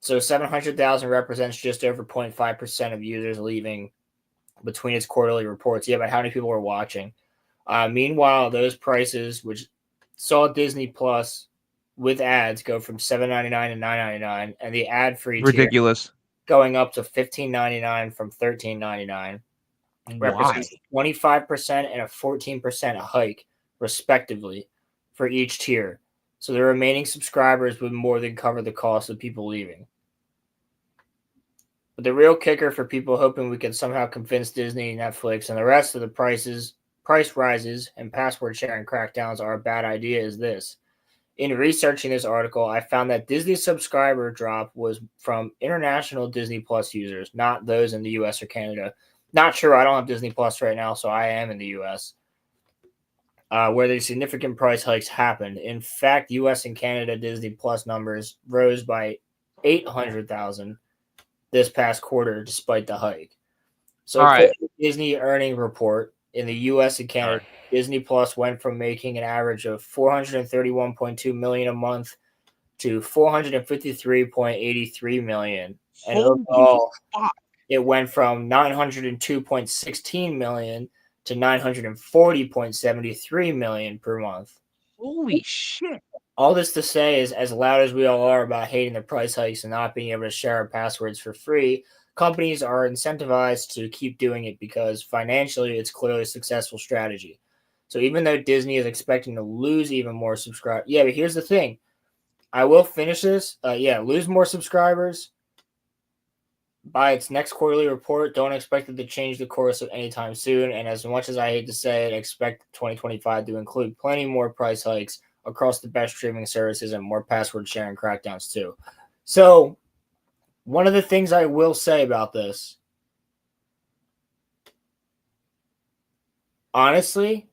So 700,000 represents just over 0.5% of users leaving between its quarterly reports. Yeah, but how many people are watching? Meanwhile, those prices, which saw Disney Plus with ads go from $7.99 to $9.99, and the ad-free ridiculous going up to $15.99 from $13.99, represents 25% and a 14% hike, respectively, for each tier. So the remaining subscribers would more than cover the cost of people leaving. But the real kicker for people hoping we can somehow convince Disney, Netflix, and the rest of the price rises and password sharing crackdowns are a bad idea is this. In researching this article, I found that Disney's subscriber drop was from international Disney Plus users, not those in the US or Canada. Not sure. I don't have Disney Plus right now, so I am in the US. Where the significant price hikes happened. In fact, US and Canada Disney Plus numbers rose by 800,000 this past quarter, despite the hike. So, Disney earning report in the U.S. and Canada, Disney Plus went from making an average of $431.2 million a month to $453.83 million, and overall, it went from $902.16 million to $940.73 million per month. Holy shit! All this to say is, as loud as we all are about hating the price hikes and not being able to share our passwords for free, companies are incentivized to keep doing it because financially it's clearly a successful strategy. So even though Disney is expecting to lose even more subscribers, but here's the thing. I will finish this. Lose more subscribers by its next quarterly report. Don't expect it to change the course of anytime soon. And as much as I hate to say it, expect 2025 to include plenty more price hikes across the best streaming services and more password sharing crackdowns too. So one of the things I will say about this honestly,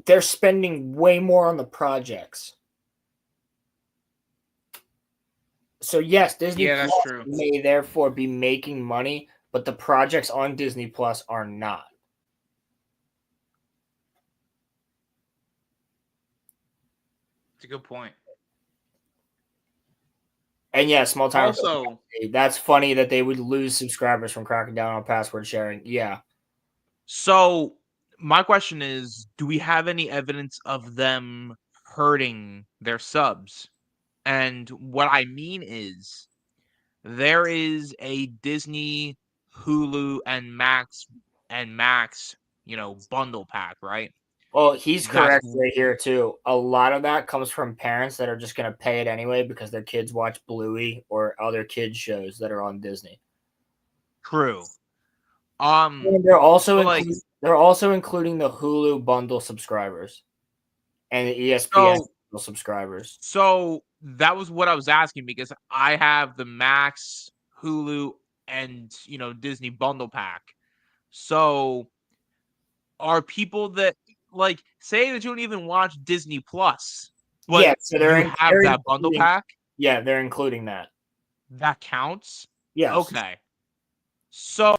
they're spending way more on the projects. So yes, Disney Yeah, Plus that's true. may therefore be making money, but the projects on Disney Plus are not. It's a good point. And yeah, small time. Also, that's funny that they would lose subscribers from cracking down on password sharing. Yeah. so my question is, do we have any evidence of them hurting their subs? And what I mean is, there is a Disney, Hulu, and Max, bundle pack, right? Well, he's That's correct right here too. A lot of that comes from parents that are just going to pay it anyway because their kids watch Bluey or other kids shows that are on Disney. true. And they're also including the Hulu bundle subscribers and the ESPN bundle subscribers. So that was what I was asking, because I have the Max, Hulu, and Disney bundle pack. So are people that say that you don't even watch Disney Plus, but Yeah, so you have that bundle pack? Yeah, they're including that. That counts? Yes. Okay. So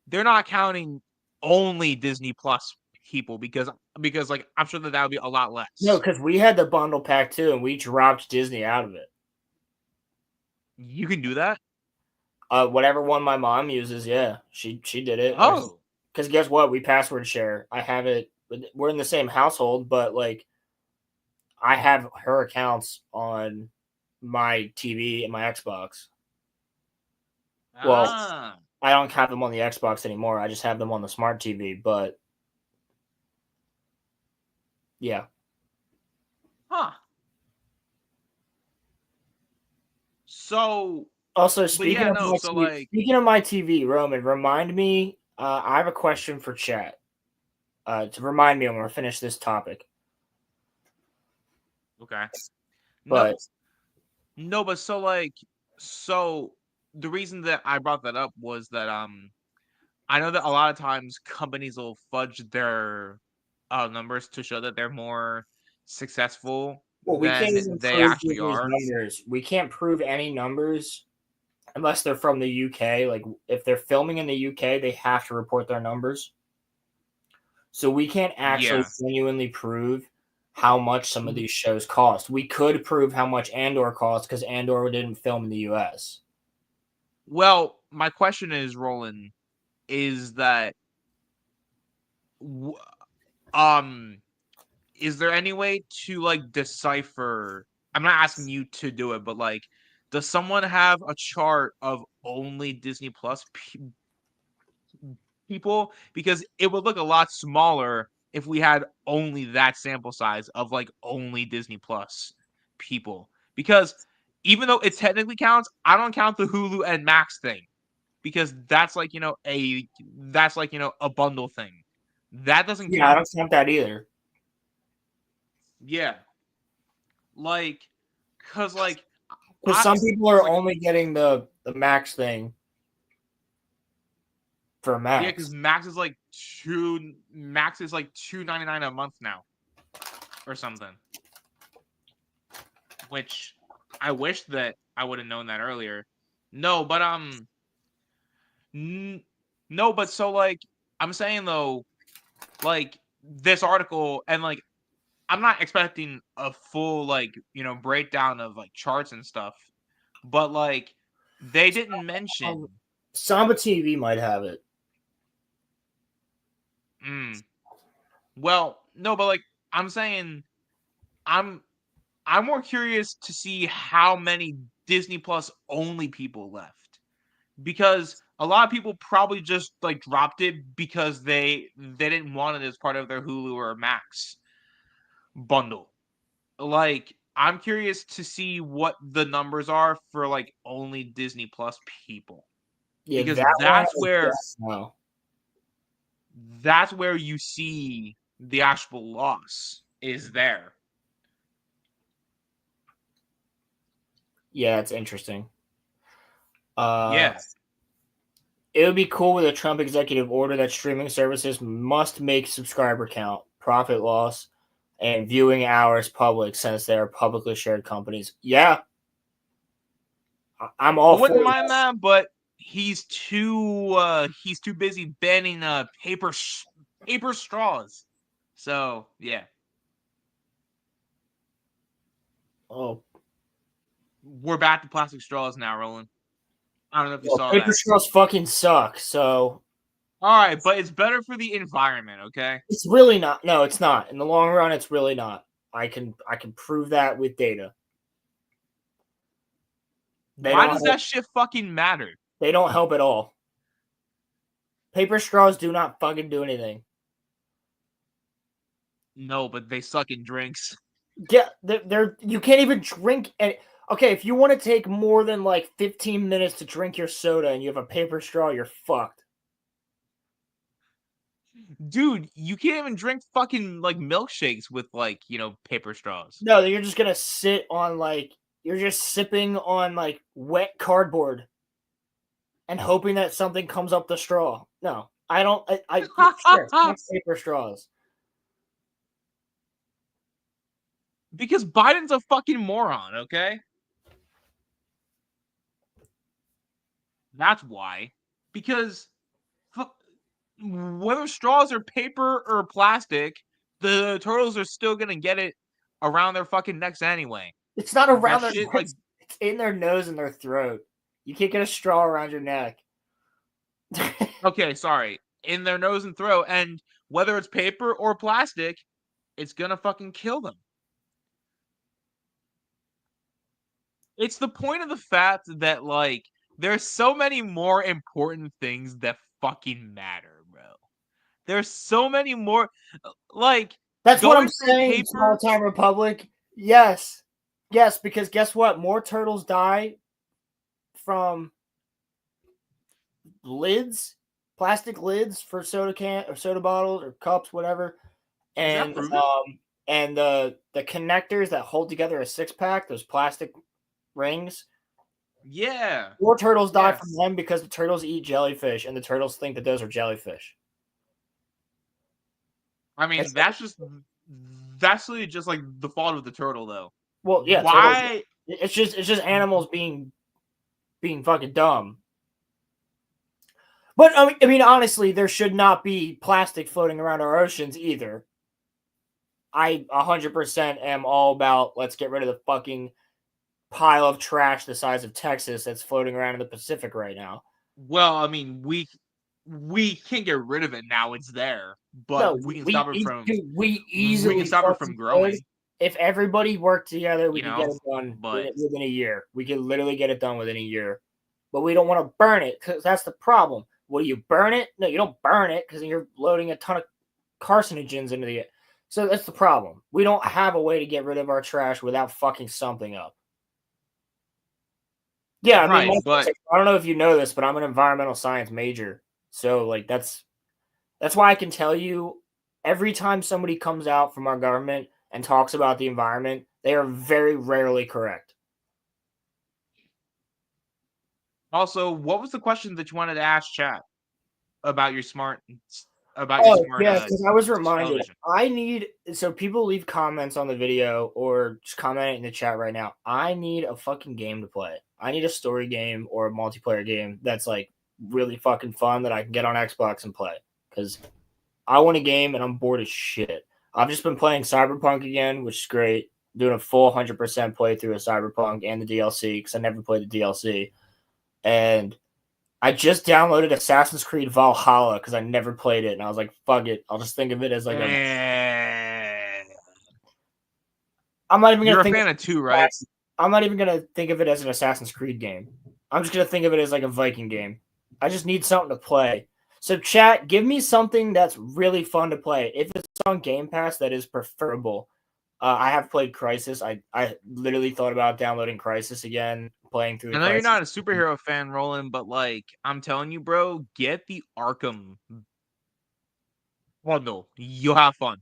they're not counting only Disney Plus people, because I'm sure that would be a lot less. No, because we had the bundle pack too, and we dropped Disney out of it. You can do that? Whatever one my mom uses, yeah, she did it. Oh. Because guess what? We password share. I have it. We're in the same household, but like, I have her accounts on my TV and my Xbox. Well, I don't have them on the Xbox anymore. I just have them on the smart TV. But yeah. Huh. So Also, speaking of my TV, Roman, remind me. I have a question for chat. To remind me, I'm going to finish this topic. Okay. But but so the reason that I brought that up was that I know that a lot of times companies will fudge their numbers to show that they're more successful we can't than even they prove actually those are. numbers. We can't prove any numbers unless they're from the UK. Like, if they're filming in the UK, they have to report their numbers. So we can't actually genuinely prove how much some of these shows cost. We could prove how much Andor cost because Andor didn't film in the US. Well, my question is, Roland, is that is there any way to decipher? I'm not asking you to do it, but does someone have a chart of only Disney Plus people? Because it would look a lot smaller if we had only that sample size of only Disney Plus people. Because even though it technically counts, I don't count the Hulu and Max thing, because that's a bundle thing. That doesn't count. Yeah, I don't count that either. Yeah. Because some people are only getting the Max thing for Max. Yeah, because Max is $2.99 a month now, or something. Which I wish that I would have known that earlier. No, but no, but so I'm saying though, this article, and I'm not expecting a full breakdown of charts and stuff, but they didn't mention. Samba TV might have it. Well, no, but I'm saying, I'm more curious to see how many Disney Plus only people left, because a lot of people probably just dropped it because they didn't want it as part of their Hulu or Max bundle. I'm curious to see what the numbers are for only Disney Plus people. Yeah, because that's where you see the actual loss is there. Yeah, it's interesting. Yeah. It would be cool with a Trump executive order that streaming services must make subscriber count, profit loss, and viewing hours public since they are publicly shared companies. Yeah, I'm all I wouldn't for mind that. that, but he's too busy banning paper straws. So yeah. Oh, We're back to plastic straws now, Roland. I don't know if you well, saw paper that. straws fucking suck. So All right, but it's better for the environment, okay? it's really not. No, it's not. In the long run, it's really not. I can prove that with data. They Why don't does help. that shit fucking matter? They don't help at all. Paper straws do not fucking do anything. No, but they suck in drinks. Yeah, they're you can't even drink. And okay, if you want to take more than like 15 minutes to drink your soda and you have a paper straw, you're fucked. Dude, you can't even drink fucking like milkshakes with like, paper straws. No, you're just gonna sit on like you're just sipping on like wet cardboard and hoping that something comes up the straw. No, I don't. Sure, fuck paper straws. Because Biden's a fucking moron, okay? That's why. Because whether straws are paper or plastic, the turtles are still gonna get it around their fucking necks anyway. It's not around That their shit, necks. It's in their nose and their throat. You can't get a straw around your neck. Okay, sorry. In their nose and throat, and whether it's paper or plastic, it's gonna fucking kill them. It's the point of the fact that, like, there's so many more important things that fucking matter, bro. There's so many more, like, That's what I'm going from saying, Small paper. Town Republic. Yes. Yes, because guess what? More turtles die from lids, plastic lids for soda can or soda bottles or cups, whatever. Is that And proven? and the connectors that hold together a six pack, those plastic rings. Yeah. More turtles die from Yes. them because the turtles eat jellyfish, and the turtles think that those are jellyfish. I mean, that's really just like the fault of the turtle, though. Well, yeah, turtles. Why? It's just animals being fucking dumb. But I mean, honestly, there should not be plastic floating around our oceans either. I 100% am all about let's get rid of the fucking pile of trash the size of Texas that's floating around in the Pacific right now. Well, I mean, we can't get rid of it now. It's there, No, but we can stop it from. we We can easily stop it fucking from growing. could. If everybody worked together, we You could get know, it done but within a year. We could literally get it done within a year. But we don't want to burn it because that's the problem. Will you burn it? No, you don't burn it because you're loading a ton of carcinogens into the. So that's the problem. We don't have a way to get rid of our trash without fucking something up. Yeah, I mean, but I don't know if you know this, but I'm an environmental science major. So like that's why I can tell you every time somebody comes out from our government and talks about the environment, they are very rarely correct. also, what was the question that you wanted to ask chat about your smart? Yeah, because I was reminded. Television? I need so people leave comments on the video or just comment in the chat right now. I need a fucking game to play. I need a story game or a multiplayer game that's like really fucking fun that I can get on Xbox and play. Because I want a game and I'm bored as shit. I've just been playing Cyberpunk again, which is great. Doing a full 100% playthrough of Cyberpunk and the DLC because I never played the DLC. And I just downloaded Assassin's Creed Valhalla because I never played it, and I was like, "Fuck it, I'll just think of it as like a." I'm not even gonna. You're a think fan of 2, right? I'm not even gonna think of it as an Assassin's Creed game. I'm just gonna think of it as like a Viking game. I just need something to play. So, chat, give me something that's really fun to play. If it's on Game Pass, that is preferable. I have played Crisis. I literally thought about downloading Crisis again, playing through. I know you're not a superhero fan, Roland, but like I'm telling you, bro, get the Arkham bundle. You'll have fun.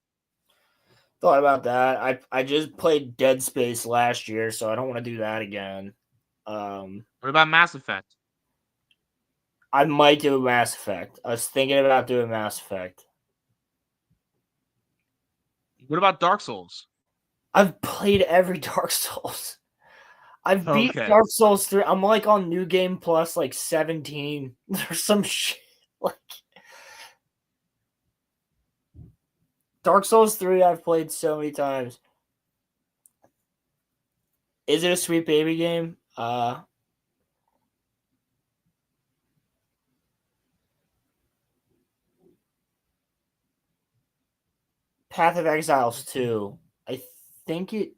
Thought about that. I just played Dead Space last year, so I don't want to do that again. What about Mass Effect? I might do a Mass Effect. I was thinking about doing Mass Effect. What about Dark Souls? I've played every Dark Souls. I've beat Okay. Dark Souls 3. I'm like on New Game Plus, like 17. There's some shit. Like Dark Souls 3, I've played so many times. Is it a Sweet Baby game? Path of Exiles 2. I think it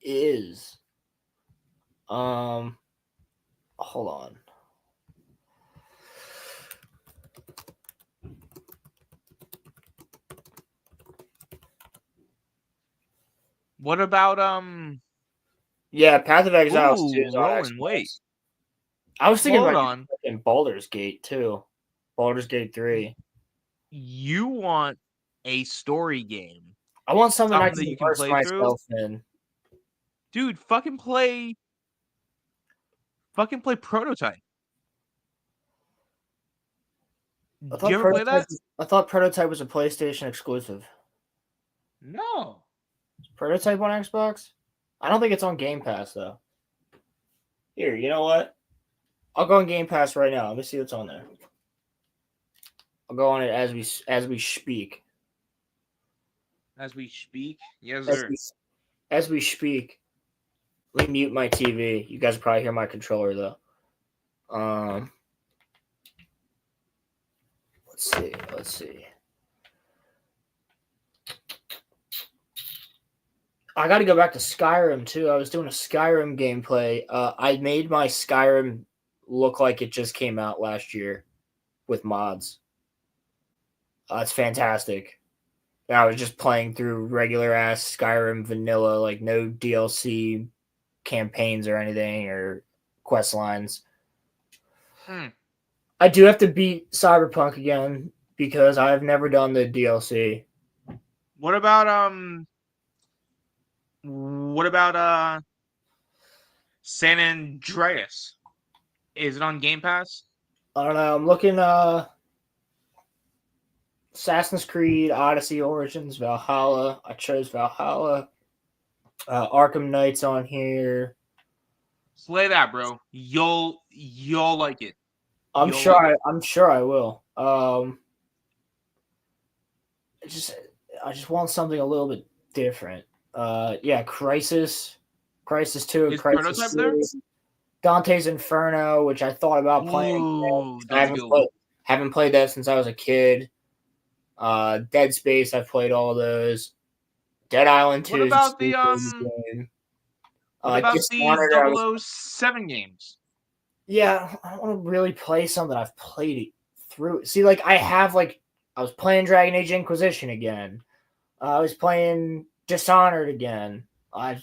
is. Hold on. What about Yeah, Path of Exiles 2 is on Roland, Xbox. wait. I was thinking Hold about on. Baldur's Gate too. Baldur's Gate 3. You want a story game. I want something I Something can that you can immerse play through. myself in. Dude, fucking play Prototype. Do you ever play that? I thought Prototype was a PlayStation exclusive. No. Is Prototype on Xbox? I don't think it's on Game Pass though. Here, you know what? I'll go on Game Pass right now. Let me see what's on there. I'll go on it as we speak. As we speak? Yes, sir. As we speak. Let me mute my TV. You guys probably hear my controller though. Let's see. I got to go back to Skyrim too. I was doing a Skyrim gameplay. I made my Skyrim look like it just came out last year with mods. It's fantastic. I was just playing through regular ass Skyrim vanilla, like no DLC campaigns or anything or quest lines. I do have to beat Cyberpunk again because I've never done the DLC. What about San Andreas? Is it on Game Pass? I don't know. I'm looking Assassin's Creed, Odyssey, Origins, Valhalla. I chose Valhalla. Arkham Knight's on here. Play that, bro. You'll like it. I'm sure I will. I just want something a little bit different. Yeah, Crisis 2 and Is Crisis Prototype 3. there? Dante's Inferno, which I thought about playing. Ooh, I haven't played that since I was a kid. Dead Space, I've played all those. Dead Island 2 What is about a game? What about these Dishonored, 007 games? Yeah, I don't want to really play something I've played it through. See, like I was playing Dragon Age Inquisition again. I was playing Dishonored again. I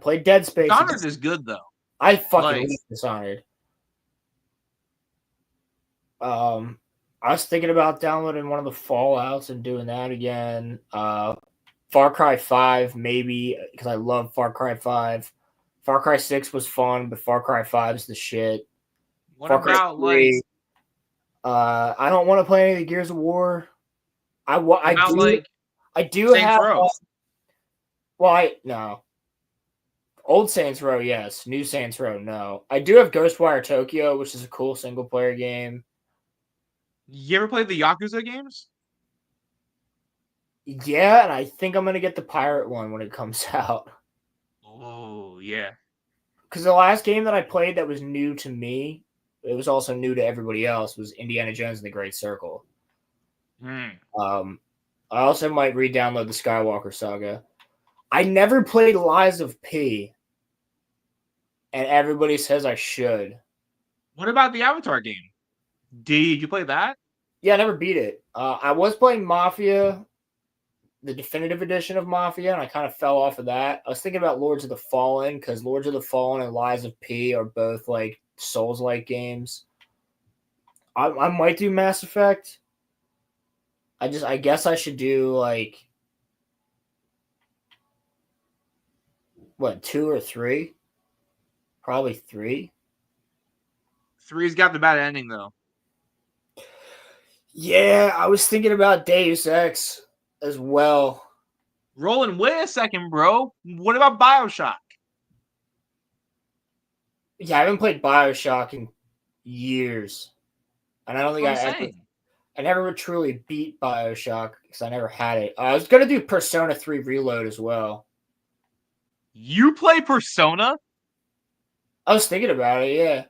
played Dead Space. Dishonored is good though. I fucking love Dishonored. I was thinking about downloading one of the Fallouts and doing that again. Far Cry 5, maybe, because I love Far Cry 5. Far Cry 6 was fun, but Far Cry 5 is the shit. What Far about Cry 3, I don't want to play any of the Gears of War. I do Saints have. Row? No. Old Saints Row, yes. New Saints Row, no. I do have Ghostwire Tokyo, which is a cool single player game. You ever played the Yakuza games? Yeah, and I think I'm gonna get the pirate one when it comes out. Oh yeah. Because the last game that I played that was new to me, it was also new to everybody else, was Indiana Jones and the Great Circle. I also might re-download the Skywalker Saga. I never played Lies of P, and everybody says I should. What about the Avatar game? Did you play that? Yeah, I never beat it. I was playing Mafia, the definitive edition of Mafia, and I kind of fell off of that. I was thinking about Lords of the Fallen, because Lords of the Fallen and Lies of P are both like Souls-like games. I might do Mass Effect. I guess I should do like what, 2 or 3? Probably 3. 3's got the bad ending though. Yeah, I was thinking about Deus Ex as well. Roland, wait a second, bro. What about BioShock? Yeah, I haven't played BioShock in years, and I don't think I never truly beat BioShock because I never had it. I was gonna do Persona 3 Reload as well. You play Persona? I was thinking about it. Yeah.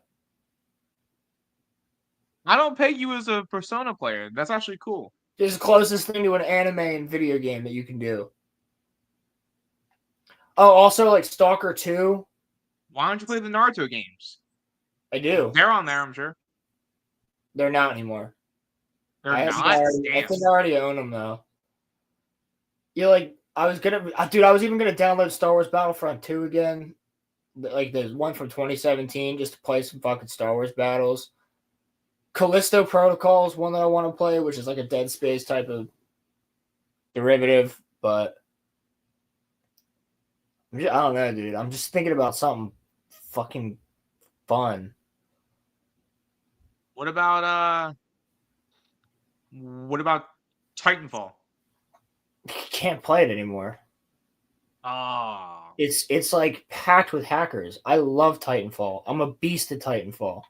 I don't peg you as a Persona player. That's actually cool. It's the closest thing to an anime and video game that you can do. Oh, also like Stalker 2. Why don't you play the Naruto games? I do. They're on there, I'm sure. They're not anymore. They're I not? think I already own them though. Yeah, like I was even gonna download Star Wars Battlefront 2 again. Like the one from 2017, just to play some fucking Star Wars battles. Callisto Protocol is one that I want to play, which is like a Dead Space type of derivative, but I don't know, dude. I'm just thinking about something fucking fun. What about Titanfall? Can't play it anymore. Oh. It's like packed with hackers. I love Titanfall. I'm a beast at Titanfall.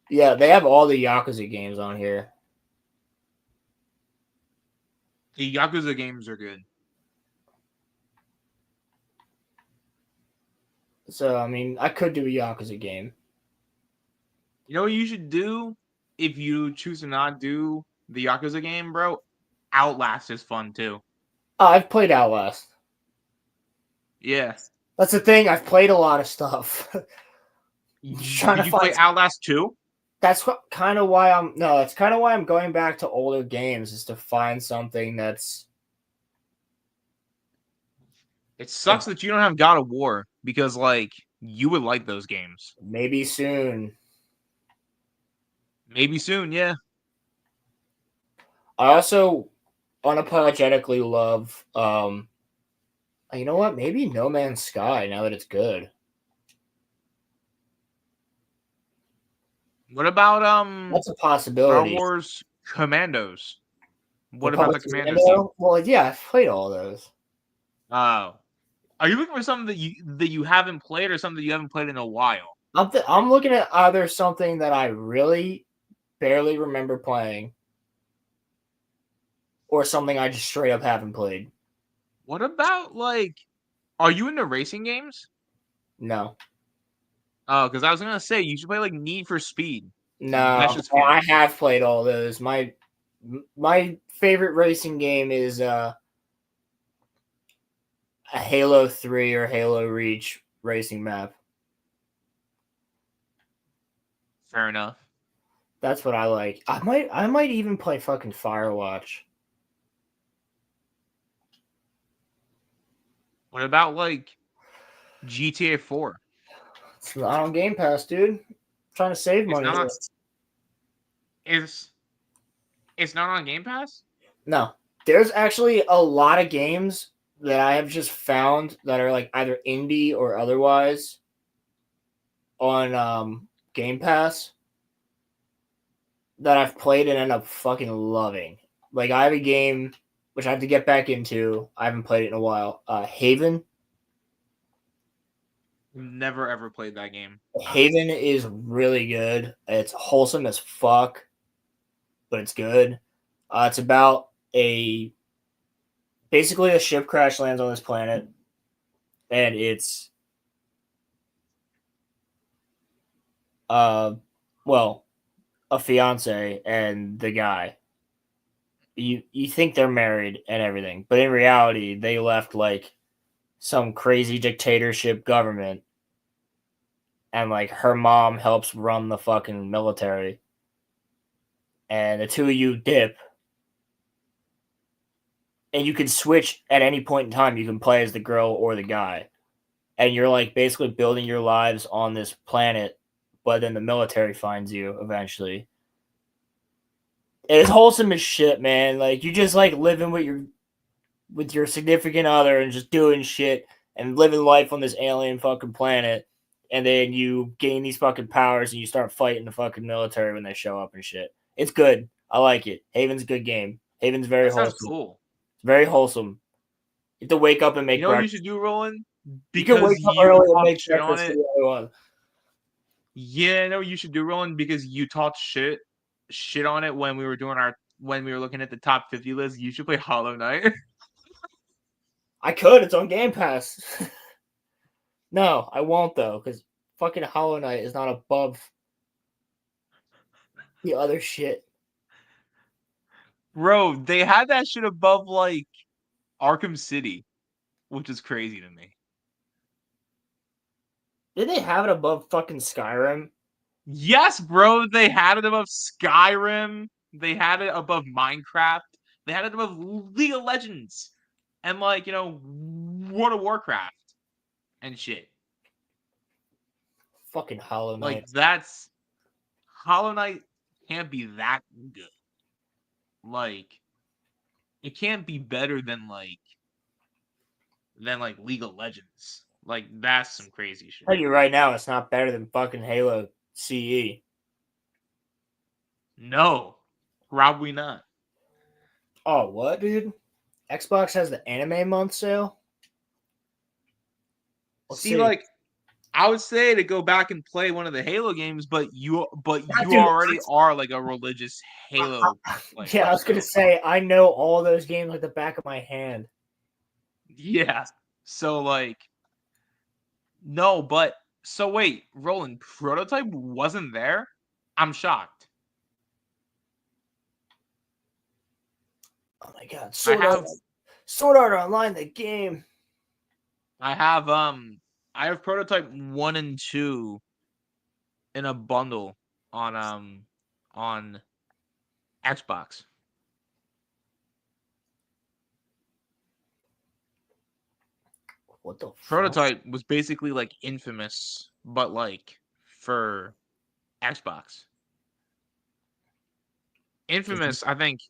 Yeah, they have all the Yakuza games on here. The Yakuza games are good. So, I mean, I could do a Yakuza game. You know what you should do if you choose to not do the Yakuza game, bro? Outlast is fun too. Oh, I've played Outlast. Yeah. That's the thing. I've played a lot of stuff. Did you play Outlast 2? That's kind of why I'm going back to older games, is to find something that's. It sucks that you don't have God of War, because like you would like those games. Maybe soon. Maybe soon, yeah. I also unapologetically love you know what? Maybe No Man's Sky, now that it's good. What about That's a possibility. Star Wars Commandos? What Republic about the Commandos Commando? team? Well, yeah, I've played all those. Oh. Are you looking for something that you haven't played, or something that you haven't played in a while? I'm looking at either something that I really barely remember playing, or something I just straight up haven't played. What about, like, are you into racing games? No. Oh, because I was gonna say you should play like Need for Speed. No, That's just I have played all those. My favorite racing game is a Halo 3 or Halo Reach racing map. Fair enough. That's what I like. I might even play fucking Firewatch. What about like GTA 4? It's not on Game Pass, dude. I'm trying to save money. It's not on Game Pass? No. There's actually a lot of games that I have just found that are like either indie or otherwise on Game Pass that I've played and end up fucking loving. Like, I have a game which I have to get back into. I haven't played it in a while. Haven. Never ever played that game. Haven is really good. It's wholesome as fuck, but it's good. It's about basically a ship crash lands on this planet, and it's a fiance and the guy. You think they're married and everything, but in reality, they left like some crazy dictatorship government, and like her mom helps run the fucking military, and the two of you dip, and you can switch at any point in time. You can play as the girl or the guy, and you're like basically building your lives on this planet, but then the military finds you eventually. It's wholesome as shit, man. Like, you just like living with your significant other and just doing shit and living life on this alien fucking planet. and then you gain these fucking powers and you start fighting the fucking military when they show up and shit. It's good. I like it. Haven's a good game. Haven's very That sounds wholesome. cool. Very wholesome. You have to wake up and make You know what you breakfast. should do, Roland? You can Because wake up you early and talked make shit on breakfast it. for the other one. Yeah, I know what you should do, Roland, because you talked shit on it when we were looking at the top 50 list. You should play Hollow Knight. I could. It's on Game Pass. No, I won't though, because fucking Hollow Knight is not above the other shit. Bro, they had that shit above like Arkham City, which is crazy to me. Did they have it above fucking Skyrim? Yes, bro, they had it above Skyrim. They had it above Minecraft. They had it above League of Legends. And like, World of Warcraft and shit. Fucking Hollow Knight. Like that's Hollow Knight can't be that good. Like it can't be better than League of Legends. Like that's some crazy shit. I'll tell you right now, it's not better than fucking Halo CE. No, probably not. Oh, what, dude? Xbox has the anime month sale. See, like, I would say to go back and play one of the Halo games, but you dude, already are like a religious Halo. Yeah, I was gonna say I know all those games like the back of my hand. Yeah. So like, no, but so wait, Roland, Prototype wasn't there? I'm shocked. Oh my god, Sword Art Online, the game. I have Prototype 1 and 2 in a bundle on Xbox. What the Prototype was basically like Infamous, but like for Xbox. Infamous, I think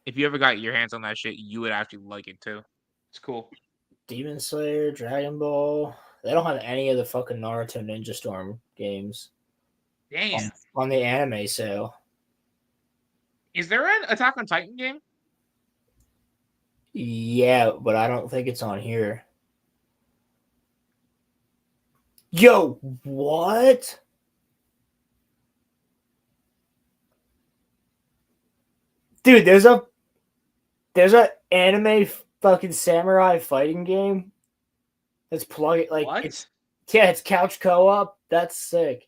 if you ever got your hands on that shit, you would actually like it too. It's cool. Demon Slayer, Dragon Ball. They don't have any of the fucking Naruto Ninja Storm games. Damn. On the anime sale. Is there an Attack on Titan game? Yeah, but I don't think it's on here. Yo, what? Dude, there's a anime fucking samurai fighting game that's plug like what? It's couch co-op. That's sick.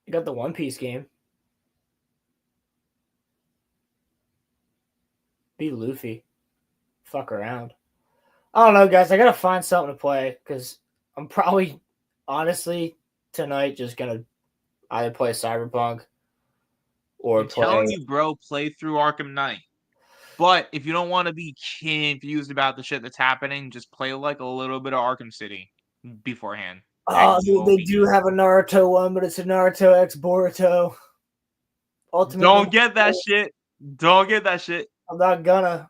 You got the One Piece game. Be Luffy. Fuck around. I don't know, guys. I gotta find something to play because I'm probably, honestly, tonight just gonna either play Cyberpunk or I'm telling you, bro, play through Arkham Knight. But if you don't want to be confused about the shit that's happening, just play like a little bit of Arkham City beforehand. Oh, dude, they do have a Naruto one, but it's a Naruto X Boruto. Ultimate. Don't get that shit. Don't get that shit. I'm not gonna.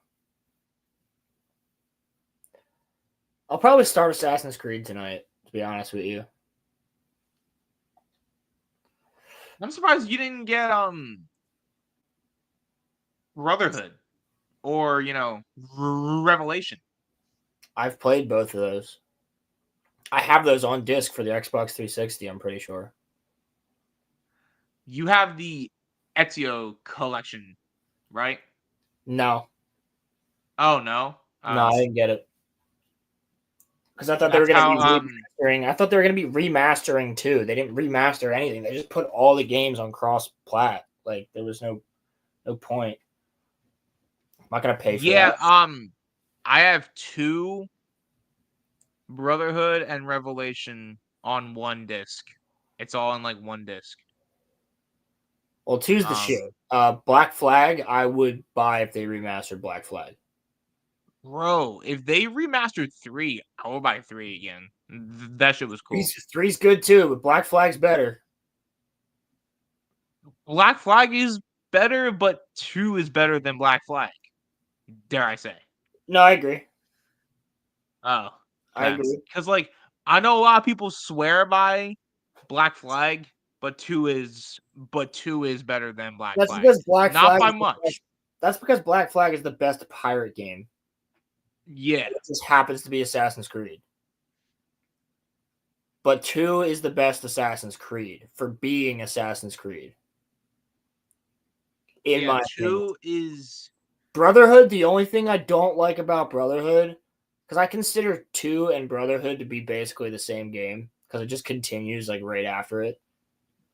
I'll probably start Assassin's Creed tonight, to be honest with you. I'm surprised you didn't get Brotherhood or Revelation. I've played both of those. I have those on disc for the Xbox 360, I'm pretty sure. You have the Ezio collection, right? No. Oh, no? No, I didn't get it. Because I thought they were going to be remastering. I thought they were going to be remastering too. They didn't remaster anything. They just put all the games on cross-plat. Like, there was no point. I'm not going to pay for that. Yeah, I have 2 Brotherhood and Revelation on one disc. It's all on like one disc. Well, 2's the shit. Black Flag, I would buy if they remastered Black Flag. Bro, if they remastered 3, I will buy 3 again. That shit was cool. 3's good too, but Black Flag's better. Black Flag is better, but 2 is better than Black Flag. Dare I say? No, I agree. Oh. I agree. Because, like, I know a lot of people swear by Black Flag, but 2 is better than Black That's Flag. because Black Not Flag by is the much. best- That's because Black Flag is the best pirate game. Yeah. It just happens to be Assassin's Creed. But 2 is the best Assassin's Creed for being Assassin's Creed. In my opinion. 2 is Brotherhood, the only thing I don't like about Brotherhood, because I consider 2 and Brotherhood to be basically the same game, because it just continues like right after it.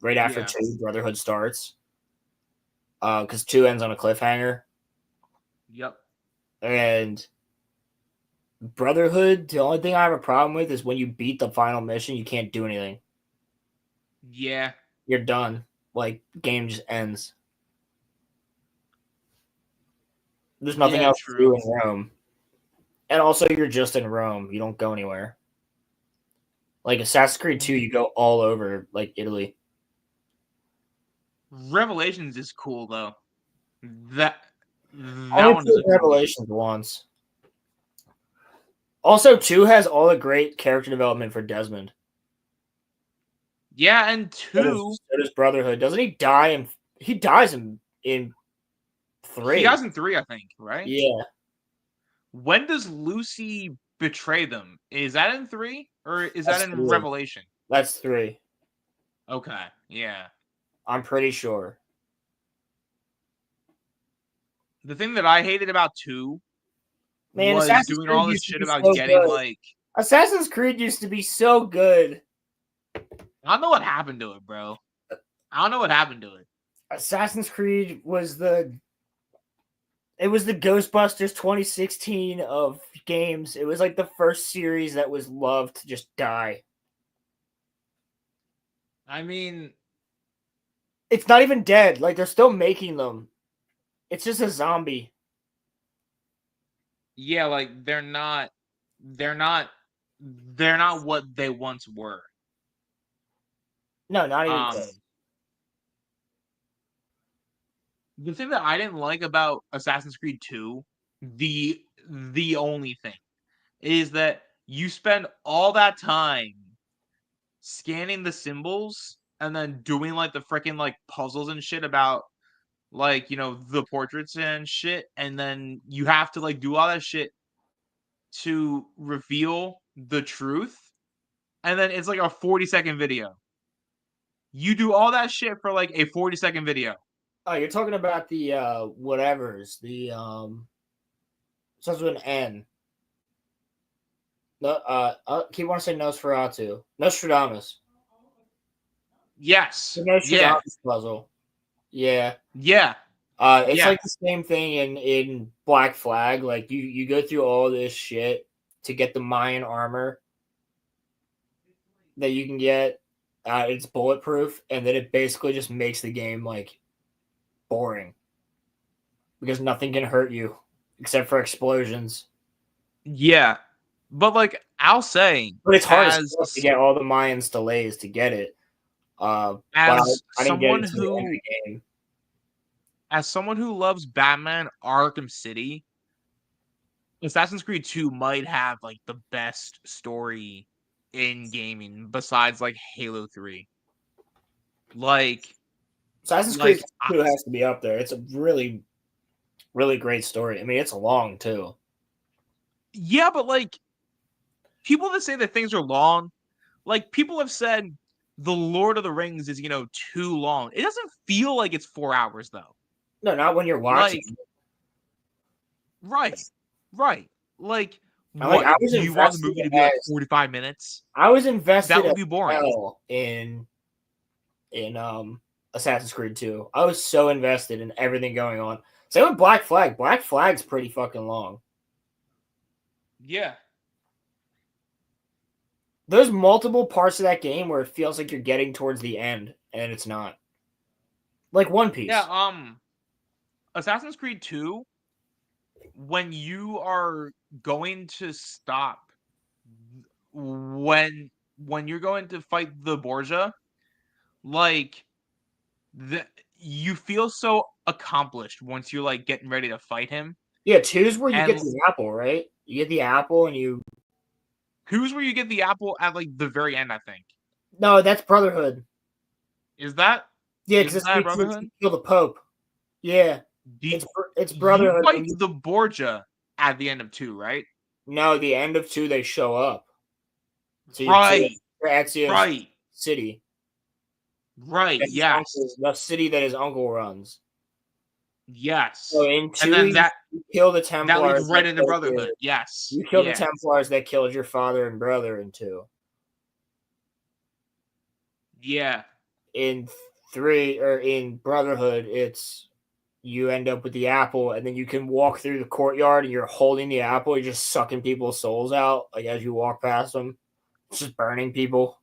Right after Yeah. 2, Brotherhood starts. Because 2 ends on a cliffhanger. Yep. And Brotherhood, the only thing I have a problem with is when you beat the final mission, you can't do anything. Yeah. You're done. Like, game just ends. There's nothing Yeah, else true. to do in Rome. And also, you're just in Rome. You don't go anywhere. Like, Assassin's Creed 2, you go all over, like, Italy. Revelations is cool, though. That I only one is a played cool game. Revelations once. Also, 2 has all the great character development for Desmond. Yeah, and So 2... does Brotherhood. Doesn't he die? He dies in 3. He dies in 3, I think, right? Yeah. When does Lucy betray them? Is that in 3? Or is That's that in 3. Revelation? That's 3. Okay, yeah. I'm pretty sure. The thing that I hated about 2 Man, was Assassin's doing Creed all this used to shit be about so getting, good. like... Assassin's Creed used to be so good. I don't know what happened to it, bro. I don't know what happened to it. Assassin's Creed was the Ghostbusters 2016 of games. It was like the first series that was loved to just die. I mean, it's not even dead. Like, they're still making them. It's just a zombie. Yeah, like they're not what they once were. No, not even close. The thing that I didn't like about Assassin's Creed 2, the only thing, is that you spend all that time scanning the symbols and then doing like the freaking like puzzles and shit about like, you know, the portraits and shit, and then you have to like do all that shit to reveal the truth, and then it's like a 40-second video. You do all that shit for like a 40-second video. Oh, you're talking about the whatevers. The starts with an N. No, I keep wanting to say Nosferatu. Nostradamus. Yes. The Nostradamus puzzle. Yeah. Yeah. It's Yeah. like the same thing in Black Flag. Like you go through all this shit to get the Mayan armor that you can get. It's bulletproof, and then it basically just makes the game like boring because nothing can hurt you except for explosions. Yeah. But like I'll say, But it's hard as to get all the Mayans delays to get it. But as I didn't get someone it to the end of who the game. as someone who loves Batman Arkham City, Assassin's Creed 2 might have like the best story in gaming besides like Halo 3. Like Assassin's Creed 2 has to be up there. It's a really, really great story. I mean, it's long too. Yeah, but like people that say that things are long, like people have said The Lord of the Rings is, you know, too long. It doesn't feel like it's 4 hours though. No, not when you're watching. Like, right. Like, Like, I was do you want the invested movie to be like 45 minutes? I was invested. That would be boring. In Assassin's Creed 2. I was so invested in everything going on. Same with Black Flag. Black Flag's pretty fucking long. Yeah. There's multiple parts of that game where it feels like you're getting towards the end, and it's not. Like One Piece. Yeah, Assassin's Creed 2, when you are going to stop, when you're going to fight the Borgia, like, you feel so accomplished once you're, like, getting ready to fight him. Yeah, 2's where you get the apple, right? You get the apple and you Who's where you get the apple at like the very end? I think. No, that's Brotherhood. Is that? Yeah, Is because that Brotherhood? kill the Pope. Yeah, Do it's you Brotherhood. fight the Borgia at the end of 2, right? No, the end of 2 they show up. So Right. Ezio's Right. city. Right. Yes. The city that his uncle runs. Yes. So in 2, and then that you kill the Templars. that leads right into Brotherhood. Yes. You kill the Templars that killed your father and brother in 2. Yeah. In 3 or in Brotherhood, it's you end up with the apple, and then you can walk through the courtyard, and you're holding the apple. You're just sucking people's souls out, like as you walk past them, it's just burning people.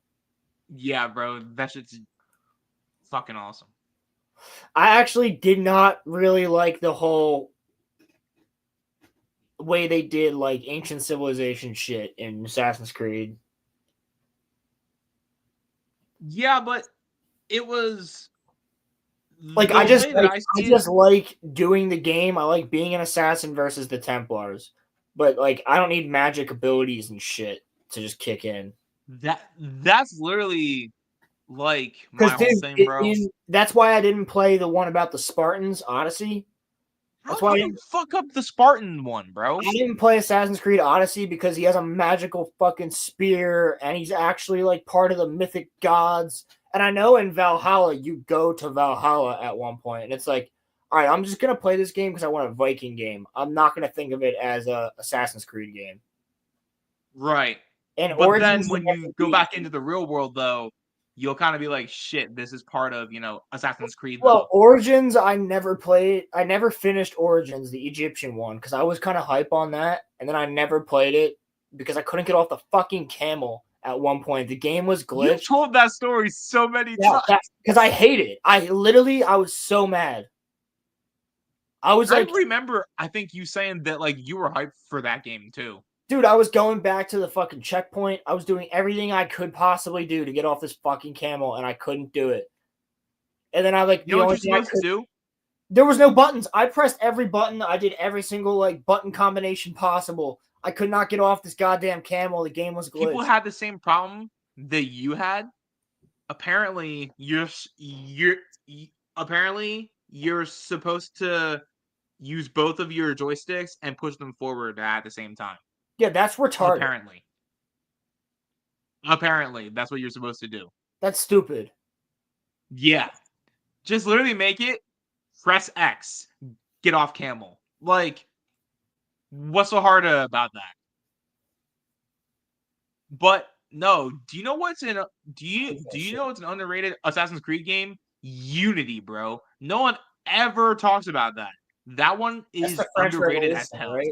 Yeah, bro, that shit's fucking awesome. I actually did not really like the whole way they did like ancient civilization shit in Assassin's Creed. Yeah, but it was like I just like doing the game. I like being an assassin versus the Templars, but like I don't need magic abilities and shit to just kick in. That's literally like my whole thing, bro. That's why I didn't play the one about the Spartans, Odyssey. That's why you fuck up the Spartan one, bro. I didn't play Assassin's Creed Odyssey because he has a magical fucking spear and he's actually like part of the mythic gods. And I know in Valhalla, you go to Valhalla at one point, and it's like, all right, I'm just going to play this game because I want a Viking game. I'm not going to think of it as a Assassin's Creed game. Right. And but then when you go back into the real world, though, you'll kind of be like, shit, this is part of, Assassin's Creed. Well, Origins, I never played. I never finished Origins, the Egyptian one, because I was kind of hype on that. And then I never played it because I couldn't get off the fucking camel at one point. The game was glitched. You told that story so many times. Because I hate it. I was so mad. I remember, I think you saying that, like, you were hyped for that game, too. Dude, I was going back to the fucking checkpoint. I was doing everything I could possibly do to get off this fucking camel, and I couldn't do it. And then I like, you know what you're supposed to do? There was no buttons. I pressed every button. I did every single like button combination possible. I could not get off this goddamn camel. The game was glitched. People had the same problem that you had. Apparently, you're supposed to use both of your joysticks and push them forward at the same time. Yeah, that's retarded. Apparently, that's what you're supposed to do. That's stupid. Yeah. Just literally make it press X, get off camel. Like, what's so hard about that? But no, do you know what's in? Do you know it's an underrated Assassin's Creed game? Unity, bro. No one ever talks about that. That one is underrated as hell. Right?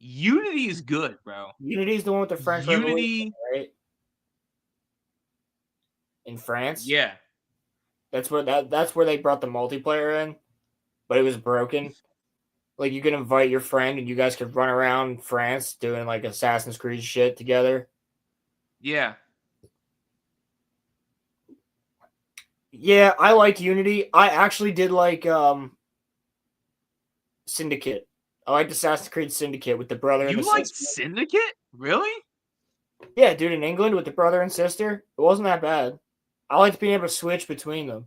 Unity is good, bro. Unity is the one with the French Revolution, right? In France, yeah, that's where they brought the multiplayer in, but it was broken. Like you could invite your friend and you guys could run around France doing like Assassin's Creed shit together. Yeah. Yeah, I liked Unity. I actually did like Syndicate. I liked Assassin's Creed Syndicate with the brother and the sister. You liked Syndicate? Really? Yeah, dude, in England with the brother and sister. It wasn't that bad. I liked being able to switch between them.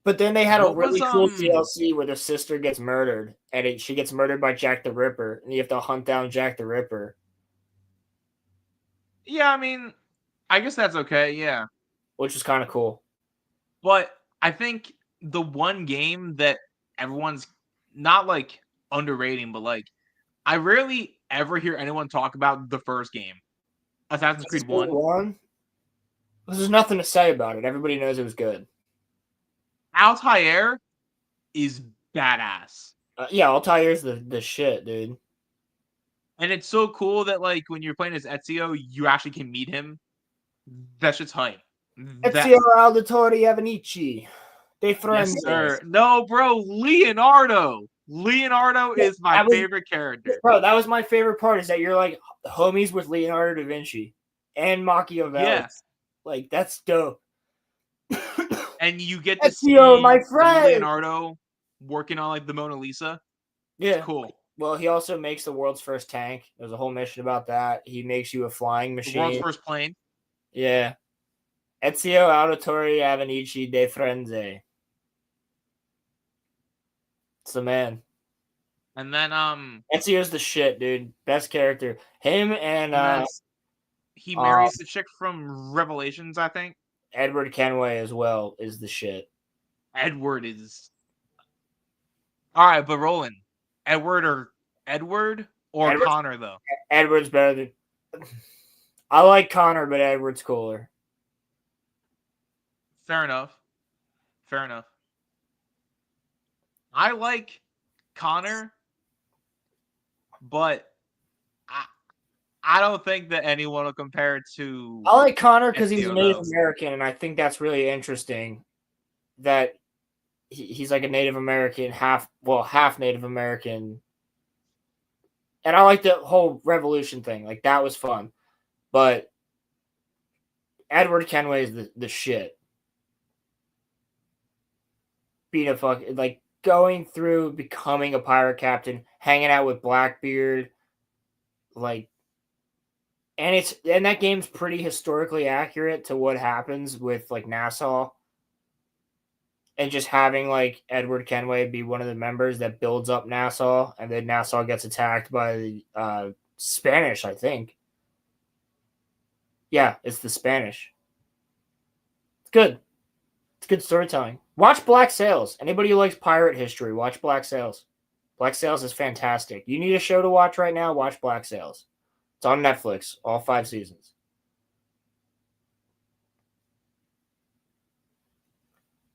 But then they had a really cool DLC where the sister gets murdered, and she gets murdered by Jack the Ripper, and you have to hunt down Jack the Ripper. Yeah, I mean, I guess that's okay, yeah. Which is kind of cool. But I think the one game that everyone's not, like, underrating, but, like, I rarely ever hear anyone talk about the first game. Assassin's Creed 1. There's nothing to say about it. Everybody knows it was good. Altair is badass. Yeah, Altair's the shit, dude. And it's so cool that, like, when you're playing as Ezio, you actually can meet him. That shit's hype. Ezio Auditore Avenici. They friends. Yes, sir. No, bro, Leonardo. Leonardo is my favorite character. Bro, that was my favorite part, is that you're, like, homies with Leonardo da Vinci and Machiavelli. Yeah. Like, that's dope. And you get to Ezio, see my friend. Leonardo working on, like, the Mona Lisa. Yeah. It's cool. Well, he also makes the world's first tank. There's a whole mission about that. He makes you a flying The world's machine. first plane. Yeah. Ezio Auditore Avenici de Frenze. It's the man. And then Ezio's the shit, dude. Best character. Him and then he marries the chick from Revelations, I think. Edward Kenway as well is the shit. Edward is all right, but Roland, Edward or Edward's, Connor though. Edward's better than. I like Connor, but Edward's cooler. Fair enough. Fair enough. I like Connor, but I don't think that anyone will compare it to. I like Connor because he's a Ezio, Native though. American, and I think that's really interesting. That he's like a Native American, half Native American, and I like the whole revolution thing. Like that was fun, but Edward Kenway is the shit. Being a like going through becoming a pirate captain, hanging out with Blackbeard, like, and that game's pretty historically accurate to what happens with like Nassau. And just having like Edward Kenway be one of the members that builds up Nassau, and then Nassau gets attacked by the Spanish, I think. Yeah, it's the Spanish. It's good. It's good storytelling. Watch Black Sails. Anybody who likes pirate history, watch Black Sails. Black Sails is fantastic. You need a show to watch right now, watch Black Sails. It's on Netflix, all 5 seasons.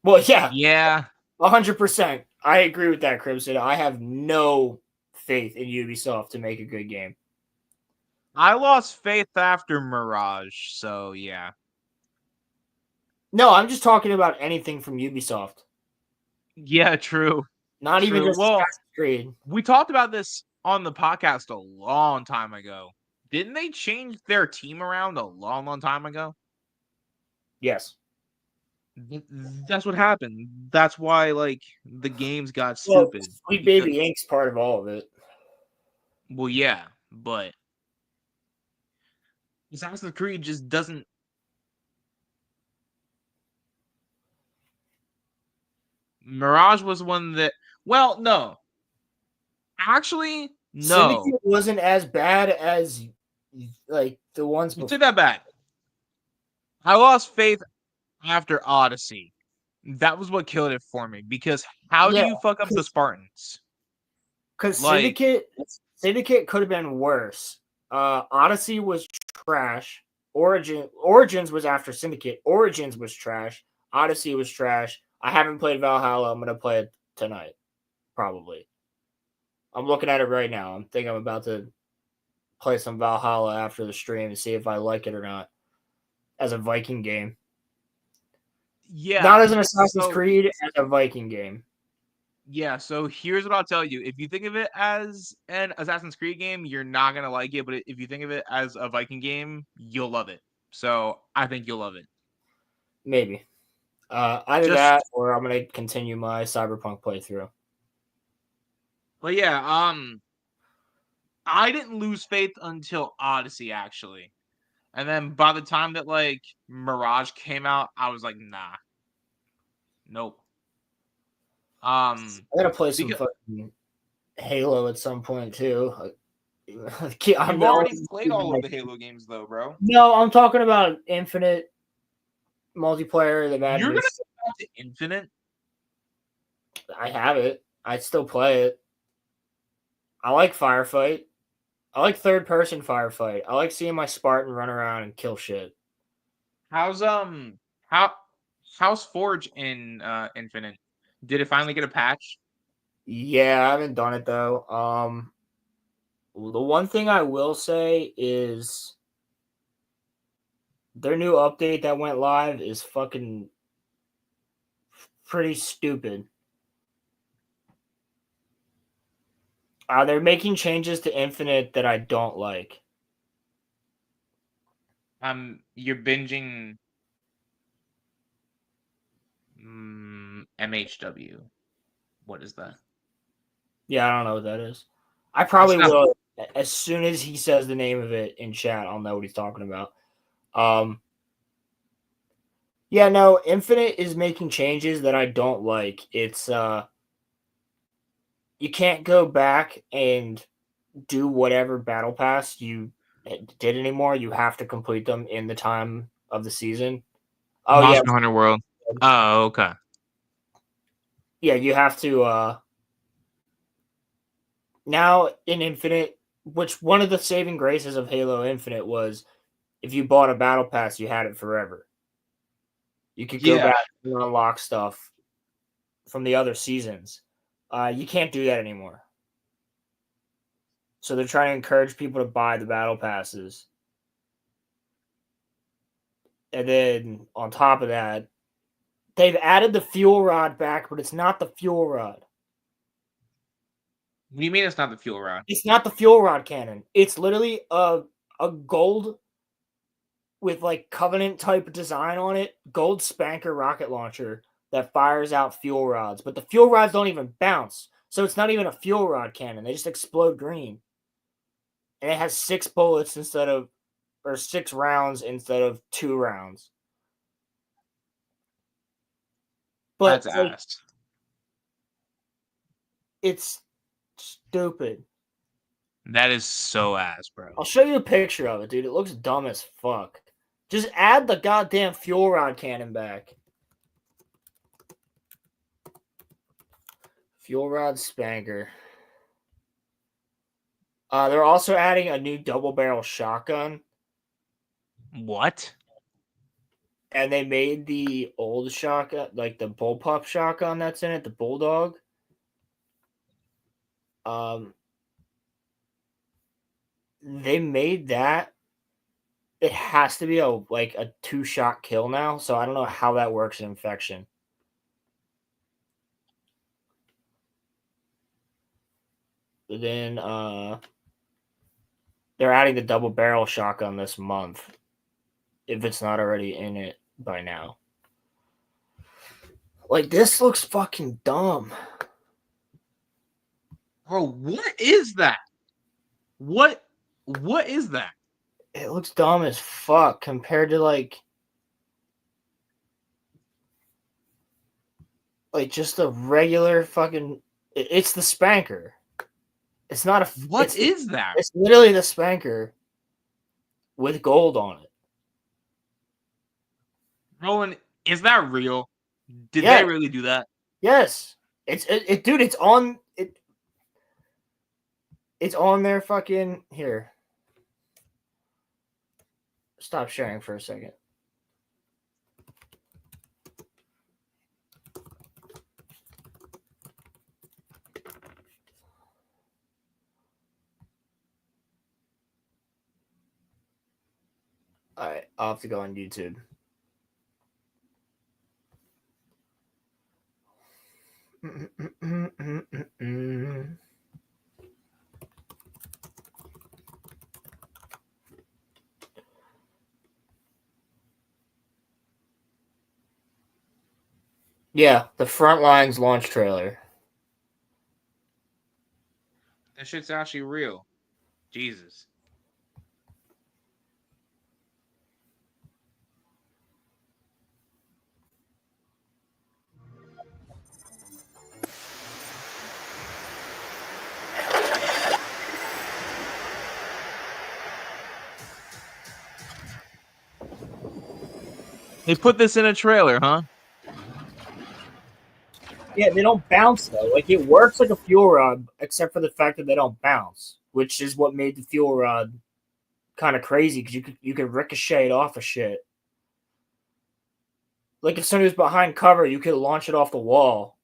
Well, yeah, 100%. I agree with that, Crimson. I have no faith in Ubisoft to make a good game. I lost faith after Mirage, so yeah. No, I'm just talking about anything from Ubisoft. Yeah, true. Not even just Assassin's Creed. We talked about this on the podcast a long time ago. Didn't they change their team around a long, long time ago? Yes. That's what happened. That's why, like, the games got stupid. Sweet Baby Inc.'s part of all of it. Well, yeah, but Assassin's Creed just doesn't. Mirage was one that. Well, no. Actually, no. Syndicate wasn't as bad as like the ones before. Say that back. I lost faith after Odyssey. That was what killed it for me. Because how do you fuck up the Spartans? Because Syndicate could have been worse. Odyssey was trash. Origins was after Syndicate. Origins was trash. Odyssey was trash. I haven't played Valhalla. I'm gonna play it tonight, probably. I'm looking at it right now. I'm about to play some Valhalla after the stream and see if I like it or not. As a Viking game. Yeah. Not as an Assassin's Creed, as a Viking game. Yeah, so here's what I'll tell you. If you think of it as an Assassin's Creed game, you're not going to like it. But if you think of it as a Viking game, you'll love it. So I think you'll love it. Maybe. Either that or I'm going to continue my Cyberpunk playthrough. But yeah, I didn't lose faith until Odyssey, actually. And then by the time that, like, Mirage came out, I was like, nah. Nope. I gotta play some fucking Halo at some point too. I've already played all of the Halo games, though, bro. No, I'm talking about Infinite multiplayer. You're gonna go back to Infinite? I have it. I still play it. I like Firefight. I like third-person Firefight. I like seeing my Spartan run around and kill shit. How's Forge in Infinite? Did it finally get a patch? Yeah, I haven't done it though. The one thing I will say is their new update that went live is fucking pretty stupid. They're making changes to Infinite that I don't like. You're binging MHW. What is that? Yeah, I don't know what that is. I probably That's not- will as soon as he says the name of it in chat. I'll know what he's talking about. Yeah, no, Infinite is making changes that I don't like. It's you can't go back and do whatever battle pass you did anymore. You have to complete them in the time of the season. Oh yeah, Monster Hunter World. Oh, okay. yeah, you have to now in Infinite, which one of the saving graces of Halo Infinite was if you bought a battle pass, you had it forever. You could go Yeah. back and unlock stuff from the other seasons. You can't do that anymore. So they're trying to encourage people to buy the battle passes. And then on top of that, they've added the fuel rod back, but it's not the fuel rod. What do you mean it's not the fuel rod? It's not the fuel rod cannon. It's literally a gold with like Covenant type design on it, gold spanker rocket launcher that fires out fuel rods. But the fuel rods don't even bounce. So it's not even a fuel rod cannon. They just explode green. And it has 6 bullets or 6 rounds instead of 2 rounds. But That's like, ass. it's stupid. That is so ass, bro. I'll show you a picture of it, dude. It looks dumb as fuck. Just add the goddamn fuel rod cannon back. Fuel rod spanker. They're also adding a new double barrel shotgun. What? And they made the old shotgun, like the bullpup shotgun that's in it, the bulldog. They made that. It has to be a 2-shot kill now, so I don't know how that works in Infection. But then they're adding the double barrel shotgun this month, if it's not already in it by now. Like, this looks fucking dumb. Bro, what is that? What is that? It looks dumb as fuck compared to like just a regular fucking. It's the spanker. It's not a. What is that? It's literally the spanker with gold on it. Roland, is that real? Did Yeah. they really do that? Yes, dude. It's on it. It's on their fucking here. Stop sharing for a second. All right, I'll have to go on YouTube. Yeah, the Frontlines launch trailer. That shit's actually real. Jesus. They put this in a trailer, huh? Yeah, they don't bounce though. Like, it works like a fuel rod, except for the fact that they don't bounce, which is what made the fuel rod kind of crazy because you could ricochet it off of shit. Like, if somebody was behind cover, you could launch it off the wall.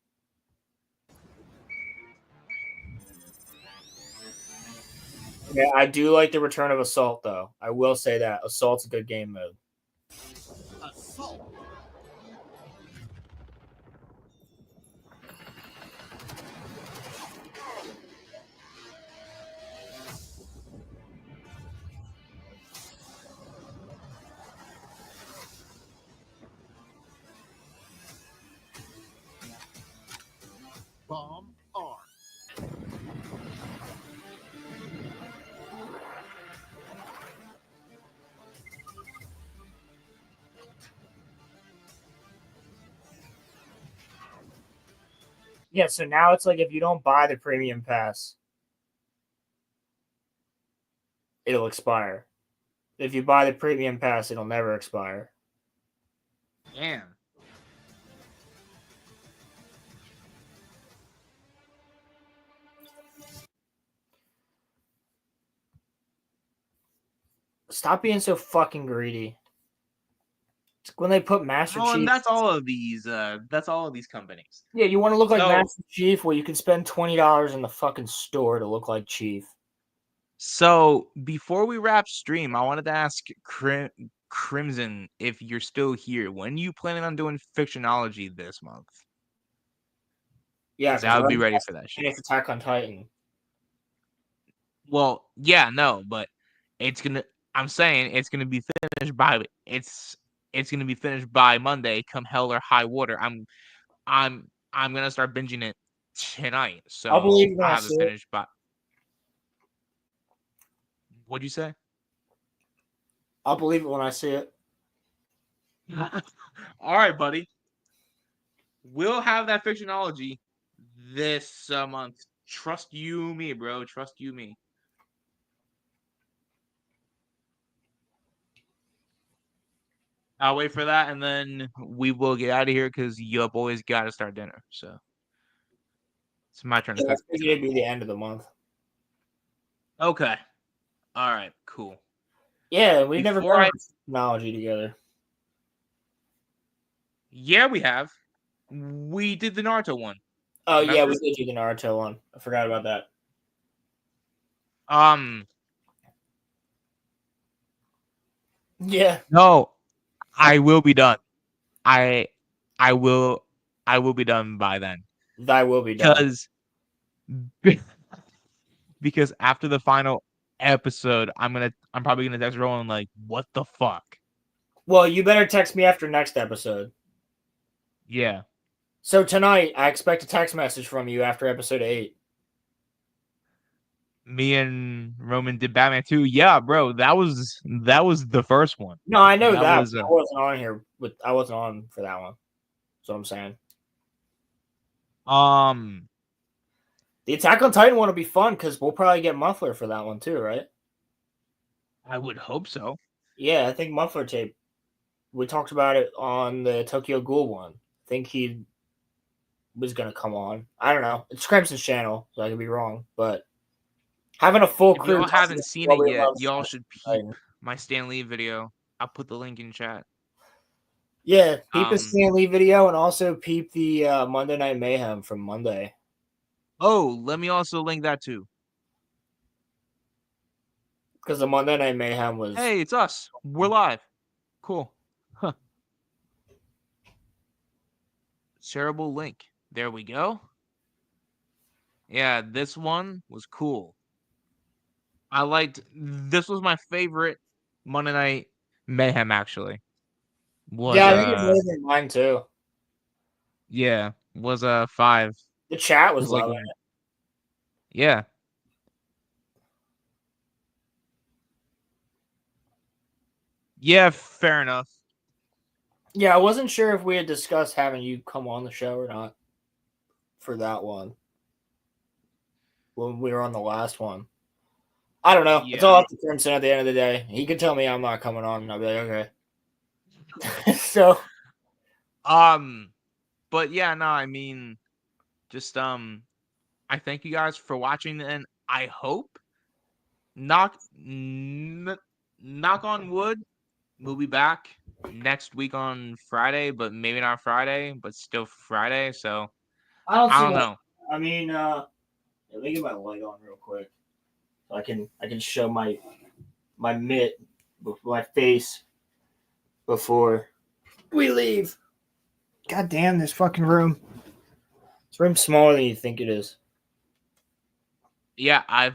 Yeah, I do like the return of Assault, though. I will say that. Assault's a good game mode. Assault. Bomb arm. Yeah, so now it's like if you don't buy the premium pass, it'll expire. If you buy the premium pass, it'll never expire. Damn. Stop being so fucking greedy. It's when they put Master Oh, Chief. and that's all of these. That's all of these companies. Yeah, you want to look like So- Master Chief? Well, you can spend $20 in the fucking store to look like Chief. So before we wrap stream, I wanted to ask Crimson if you're still here. When are you planning on doing Fictionology this month? Yeah, Because I would be ready for that shit. It's Attack on Titan. Well, yeah, no, but it's gonna. I'm saying it's gonna be finished by it's gonna be finished by Monday, come hell or high water. I'm gonna start binging it tonight, so I'll believe when I I have it see it. finished by. What'd you say? I'll believe it when I see it. All right, buddy. We'll have that Fictionology this month. Trust you, me, bro. Trust you, me. I'll wait for that, and then we will get out of here because your boys got to start dinner. So it's my turn to Yeah, I cook. figured it'd be the end of the month. Okay. All right. Cool. Yeah, we've never Before done technology together. Yeah, we have. We did the Naruto one. Oh yeah, Remember? we did do the Naruto one. I forgot about that. Yeah. No, I will be done. I will be done by then. I will be done. Because after the final episode, I'm probably gonna text Roland like, what the fuck? Well, you better text me after next episode. Yeah. So tonight, I expect a text message from you after episode 8. Me and Roman did Batman 2. Yeah, bro, that was the first one. No, I know that. I I wasn't on here I wasn't on for that one. That's what I'm saying. The Attack on Titan one will be fun because we'll probably get Muffler for that one too, right? I would hope so. Yeah, I think Muffler tape. We talked about it on the Tokyo Ghoul one. I think he was gonna come on. I don't know. It's Crimson's channel, so I could be wrong. But having a full If crew. y'all haven't seen it yet, y'all should peep my Stan Lee video. I'll put the link in chat. Yeah, peep the Stan Lee video and also peep the Monday Night Mayhem from Monday. Oh, let me also link that too. Because the Monday Night Mayhem was. Hey, it's us. We're live. Cool. Huh. Shareable link. There we go. Yeah, this one was cool. I liked. This was my favorite Monday Night Mayhem. Actually, was yeah, I think it may have been mine too. Yeah, was 5. The chat was like, loving it. Yeah. Yeah, fair enough. Yeah, I wasn't sure if we had discussed having you come on the show or not for that one when we were on the last one. I don't know. It's all up to Crimson at the end of the day. He could tell me I'm not coming on, and I'll be like, okay. So, but yeah, no, I mean, just I thank you guys for watching, and I hope knock on wood, we'll be back next week on Friday, but maybe not Friday, but still Friday. So I don't know. I mean, let me get my light on real quick, so I can show my mitt, my face before we leave. God damn, this fucking room. This room's smaller than you think it is. Yeah, I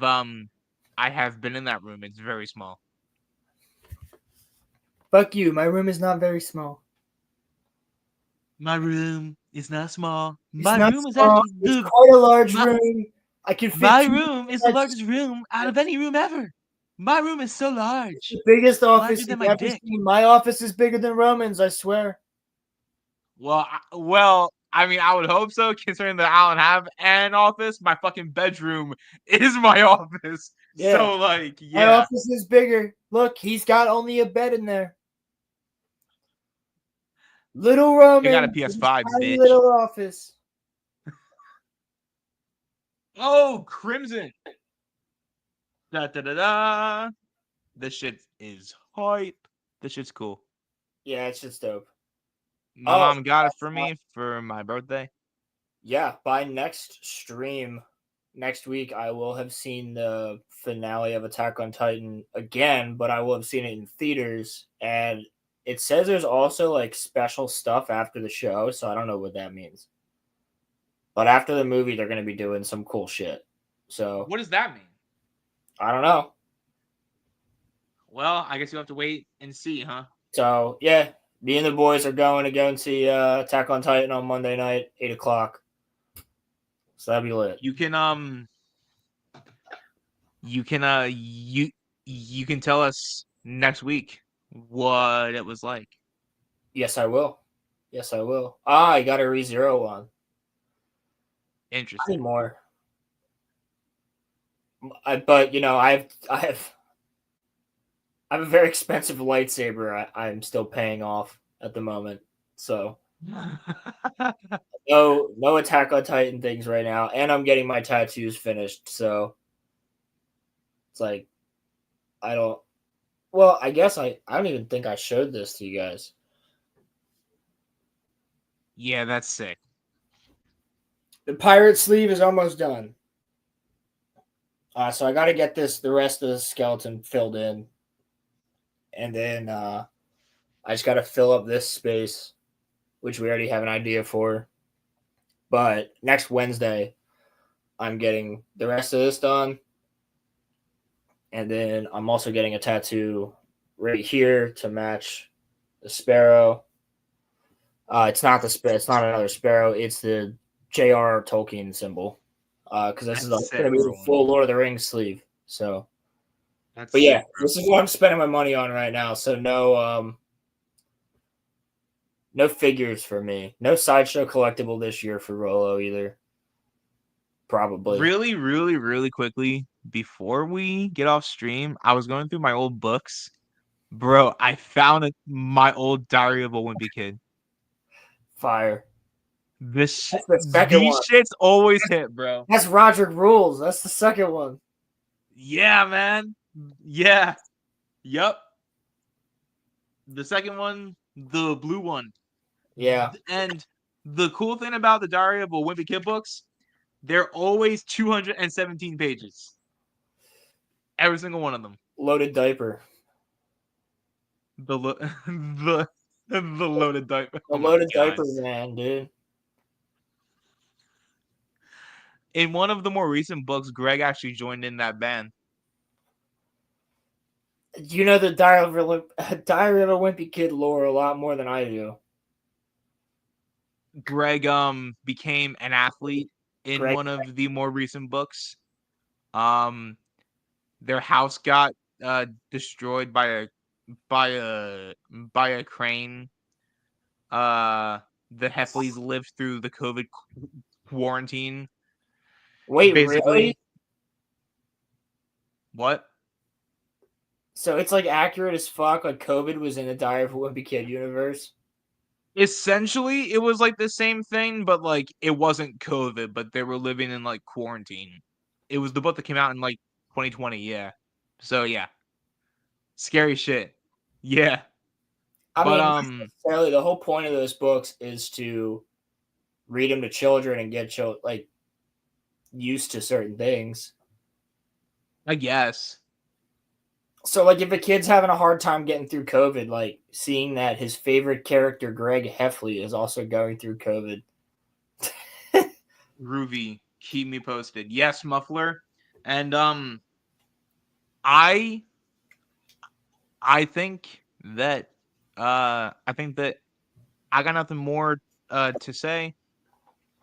have been in that room. It's very small. Fuck you. My room is not very small. My room is not small. It's My not room is small. actually It's quite a large room. I can fit my two room is the beds. largest room out of any room ever. My room is so large. The biggest office Larger than you've my ever dick. seen. My office is bigger than Roman's, I swear. Well, I mean, I would hope so, considering that I don't have an office. My fucking bedroom is my office. Yeah. So, like, My yeah. office is bigger. Look, he's got only a bed in there. Little Roman. You got a with his PS5, tiny bitch. little office. Oh, Crimson. Da da da da. This shit is hype. This shit's cool. Yeah, it's just dope. My mom got it for me for my birthday. Yeah, by next stream, next week, I will have seen the finale of Attack on Titan again, but I will have seen it in theaters. And it says there's also like special stuff after the show, so I don't know what that means. But after the movie, they're going to be doing some cool shit. So What does that mean? I don't know. Well, I guess you have to wait and see, huh? So yeah, me and the boys are going to go and see Attack on Titan on Monday night, 8:00. So that'd be lit. You can you can tell us next week what it was like. Yes, I will. Yes, I will. I got a ReZero one. Interesting. More. But you know, I have a very expensive lightsaber. I'm still paying off at the moment. So no Attack on Titan things right now, and I'm getting my tattoos finished. So it's like I don't. Well, I guess I don't even think I showed this to you guys. Yeah, that's sick. The pirate sleeve is almost done. So I got to get the rest of the skeleton filled in, and then I just got to fill up this space, which we already have an idea for. But next Wednesday, I'm getting the rest of this done, and then I'm also getting a tattoo right here to match the sparrow. It's not the sparrow. It's not another sparrow. It's the J.R. Tolkien symbol. Because this is going to be the full Lord of the Rings sleeve. So, but yeah, this is what I'm spending my money on right now. So no figures for me. No Sideshow collectible this year for Rolo either. Probably. Really, really, really quickly before we get off stream, I was going through my old books. Bro, I found my old Diary of a Wimpy Kid. Fire. These one. shits always hit, bro. That's Roderick Rules. That's the second one. Yeah, man. Yeah. Yup. The second one, the blue one. Yeah. And the cool thing about the Diary of a Wimpy Kid books, they're always 217 pages. Every single one of them. Loaded diaper. The loaded diaper. The loaded diaper man, dude. In one of the more recent books, Greg actually joined in that band. You know the Diary of a Wimpy Kid lore a lot more than I do. Greg became an athlete in one of the more recent books. Their house got destroyed by a crane. The Heffleys lived through the COVID quarantine. Wait, really? What? So it's like accurate as fuck. Like COVID was in the Diary of a Wimpy Kid universe. Essentially, it was like the same thing, but like it wasn't COVID, but they were living in like quarantine. It was the book that came out in like 2020. Yeah. So yeah. Scary shit. Yeah. I mean, necessarily the whole point of those books is to read them to children and get like used to certain things. I guess. So, like, if a kid's having a hard time getting through COVID, like, seeing that his favorite character, Greg Heffley, is also going through COVID. Groovy, keep me posted. Yes, Muffler. And, I think that, I got nothing more, to say.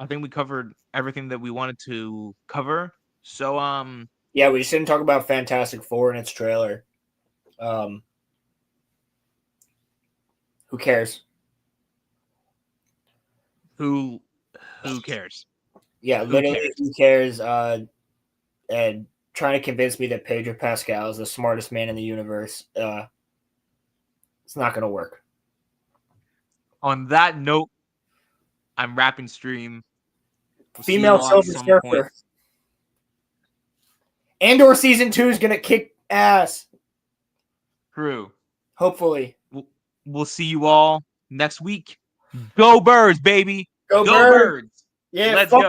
I think we covered everything that we wanted to cover. So, yeah, we just didn't talk about Fantastic Four and its trailer. Who cares? Who Who cares? Yeah, Who literally, cares? who cares? And trying to convince me that Pedro Pascal is the smartest man in the universe. It's not going to work. On that note, I'm wrapping stream. We'll see you Female all at Silver some Surfer. point. Andor season 2 is going to kick ass. True. Hopefully. We'll see you all next week. Go Birds, baby. Go Birds. Yeah, Let's fuck go.